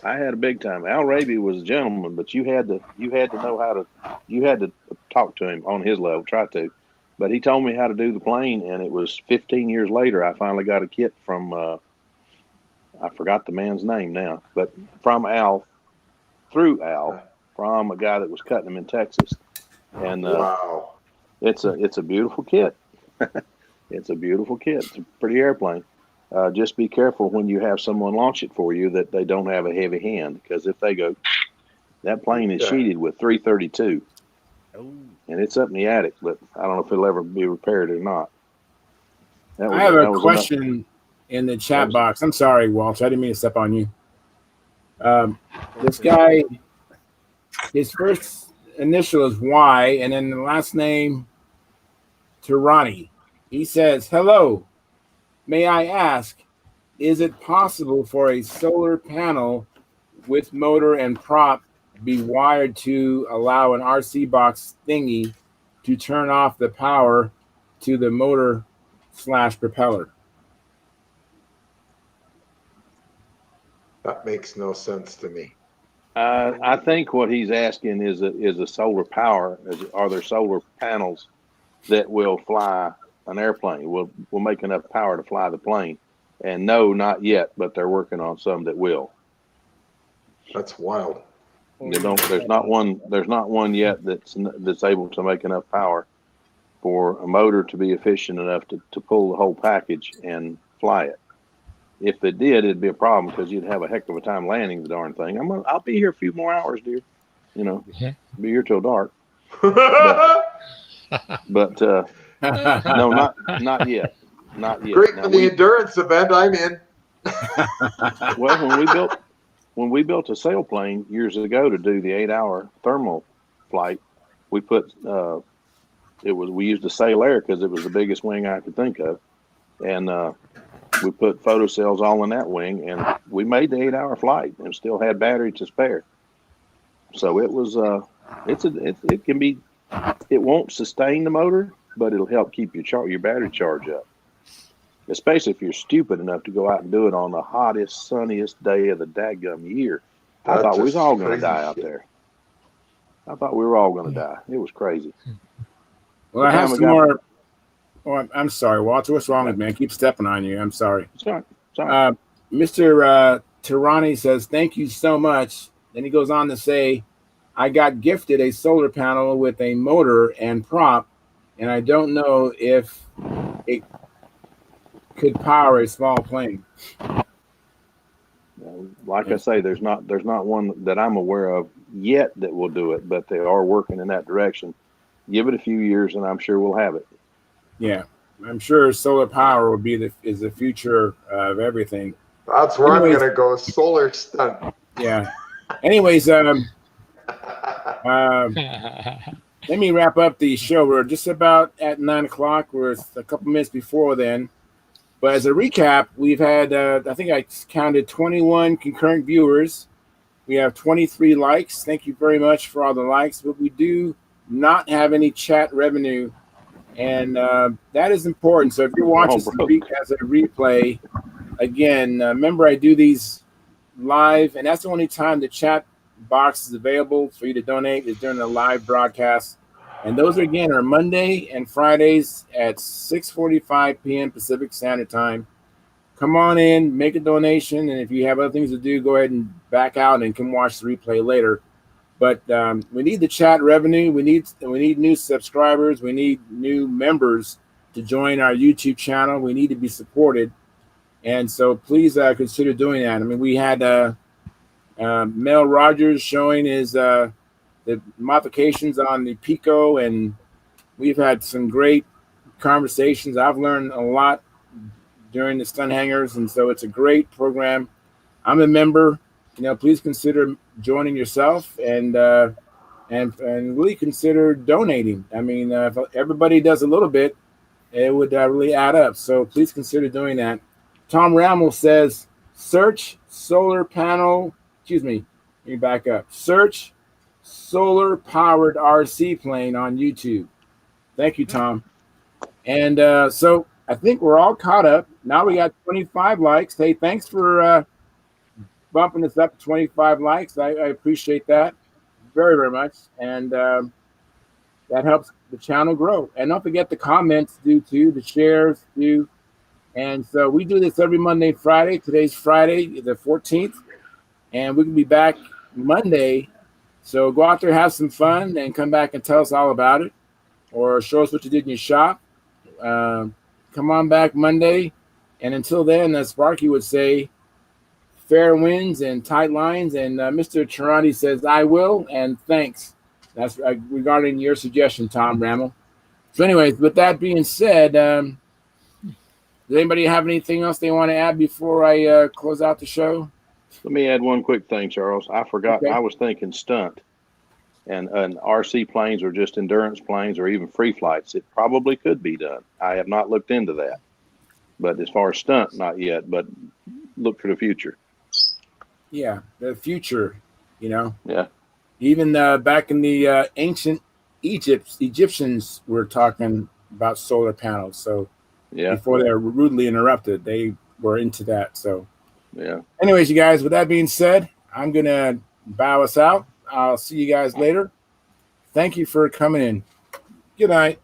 I had a big time. Al Raby was a gentleman, but you had to know you had to talk to him on his level, try to. But he told me how to do the plane, and it was 15 years later I finally got a kit from I forgot the man's name now, but from Al, through Al, from a guy that was cutting them in Texas. And wow, it's a beautiful kit. It's a beautiful kit. It's a pretty airplane. Just be careful when you have someone launch it for you that they don't have a heavy hand, because if they go, that plane is sheeted with 332. And it's up in the attic, but I don't know if it'll ever be repaired or not. I have a question in the chat box. I'm sorry, Walter. I didn't mean to step on you. This guy, his first initial is Y, and then the last name, Tirani. He says, hello. May I ask, is it possible for a solar panel with motor and prop be wired to allow an RC box thingy to turn off the power to the motor / propeller? That makes no sense to me. I think what he's asking is a solar power. Are there solar panels that will fly an airplane, will make enough power to fly the plane? And no, not yet, but they're working on some that will. That's wild. There's not one yet that's able to make enough power for a motor to be efficient enough to pull the whole package and fly it. If it did, it'd be a problem, because you'd have a heck of a time landing the darn thing. I'll be here a few more hours, dear. You know, be here till dark. But no, not yet. Not yet. Great for the endurance event I'm in. Well, when we built a sailplane years ago to do the 8-hour thermal flight, we put we used a Sail Air because it was the biggest wing I could think of, and we put photocells all in that wing, and we made the 8-hour flight and still had battery to spare. So it was it won't sustain the motor, but it'll help keep your battery charge up. Especially if you're stupid enough to go out and do it on the hottest, sunniest day of the dadgum year. I thought we was all going to die out there. I thought we were all going to die. It was crazy. Well, I have some more. Oh, I'm sorry, Walter. What's wrong with me? I keep stepping on you. I'm sorry. Sorry. Mr. Tirani says, thank you so much. Then he goes on to say, I got gifted a solar panel with a motor and prop, and I don't know if it could power a small plane. Like I say, there's not one that I'm aware of yet that will do it, but they are working in that direction. Give it a few years, and I'm sure we'll have it. Yeah, I'm sure solar power will be the future of everything. That's where I'm gonna go. Solar stunt. Yeah. Anyways, let me wrap up the show. We're just about at 9 o'clock. We're a couple minutes before then. But as a recap, we've had, I think I counted 21 concurrent viewers. We have 23 likes. Thank you very much for all the likes. But we do not have any chat revenue. And that is important. So if you're watching as a replay, again, remember I do these live, and that's the only time the chat box is available for you to donate is during the live broadcast. And those again are Monday and Fridays at 6:45 p.m. Pacific Standard Time. Come on in, make a donation, and if you have other things to do, go ahead and back out and can watch the replay later. But we need the chat revenue. We need new subscribers. We need new members to join our YouTube channel. We need to be supported, and so please consider doing that. I mean, we had Mel Rogers showing his the modifications on the Pico, and we've had some great conversations. I've learned a lot during the Stunt Hangars, and so it's a great program. I'm a member. Please consider joining yourself and really consider donating. I mean, if everybody does a little bit, it would really add up. So please consider doing that. Tom Rammel says, search solar panel. Excuse me. Let me back up. Search solar powered RC plane on YouTube. Thank you, Tom. And so I think we're all caught up. Now we got 25 likes. Hey, thanks for bumping us up to 25 likes. I appreciate that very, very much. And that helps the channel grow. And don't forget the comments do too, the shares do. And so we do this every Monday, Friday. Today's Friday, the 14th. And we can be back Monday. So go out there, have some fun, and come back and tell us all about it. Or show us what you did in your shop. Come on back Monday. And until then, as Sparky would say, fair winds and tight lines. And Mr. Charandi says, I will, and thanks. That's regarding your suggestion, Tom Rammel. So anyways, with that being said, does anybody have anything else they want to add before I close out the show? Let me add one quick thing, Charles. I forgot. Okay. I was thinking stunt. And RC planes or just endurance planes or even free flights, it probably could be done. I have not looked into that. But as far as stunt, not yet, but look for the future. Yeah, the future, Yeah. Even back in the ancient Egyptians were talking about solar panels. So Yeah. before they were rudely interrupted, they were into that. So Yeah. anyways, you guys, with that being said, I'm going to bow us out. I'll see you guys later. Thank you for coming in. Good night.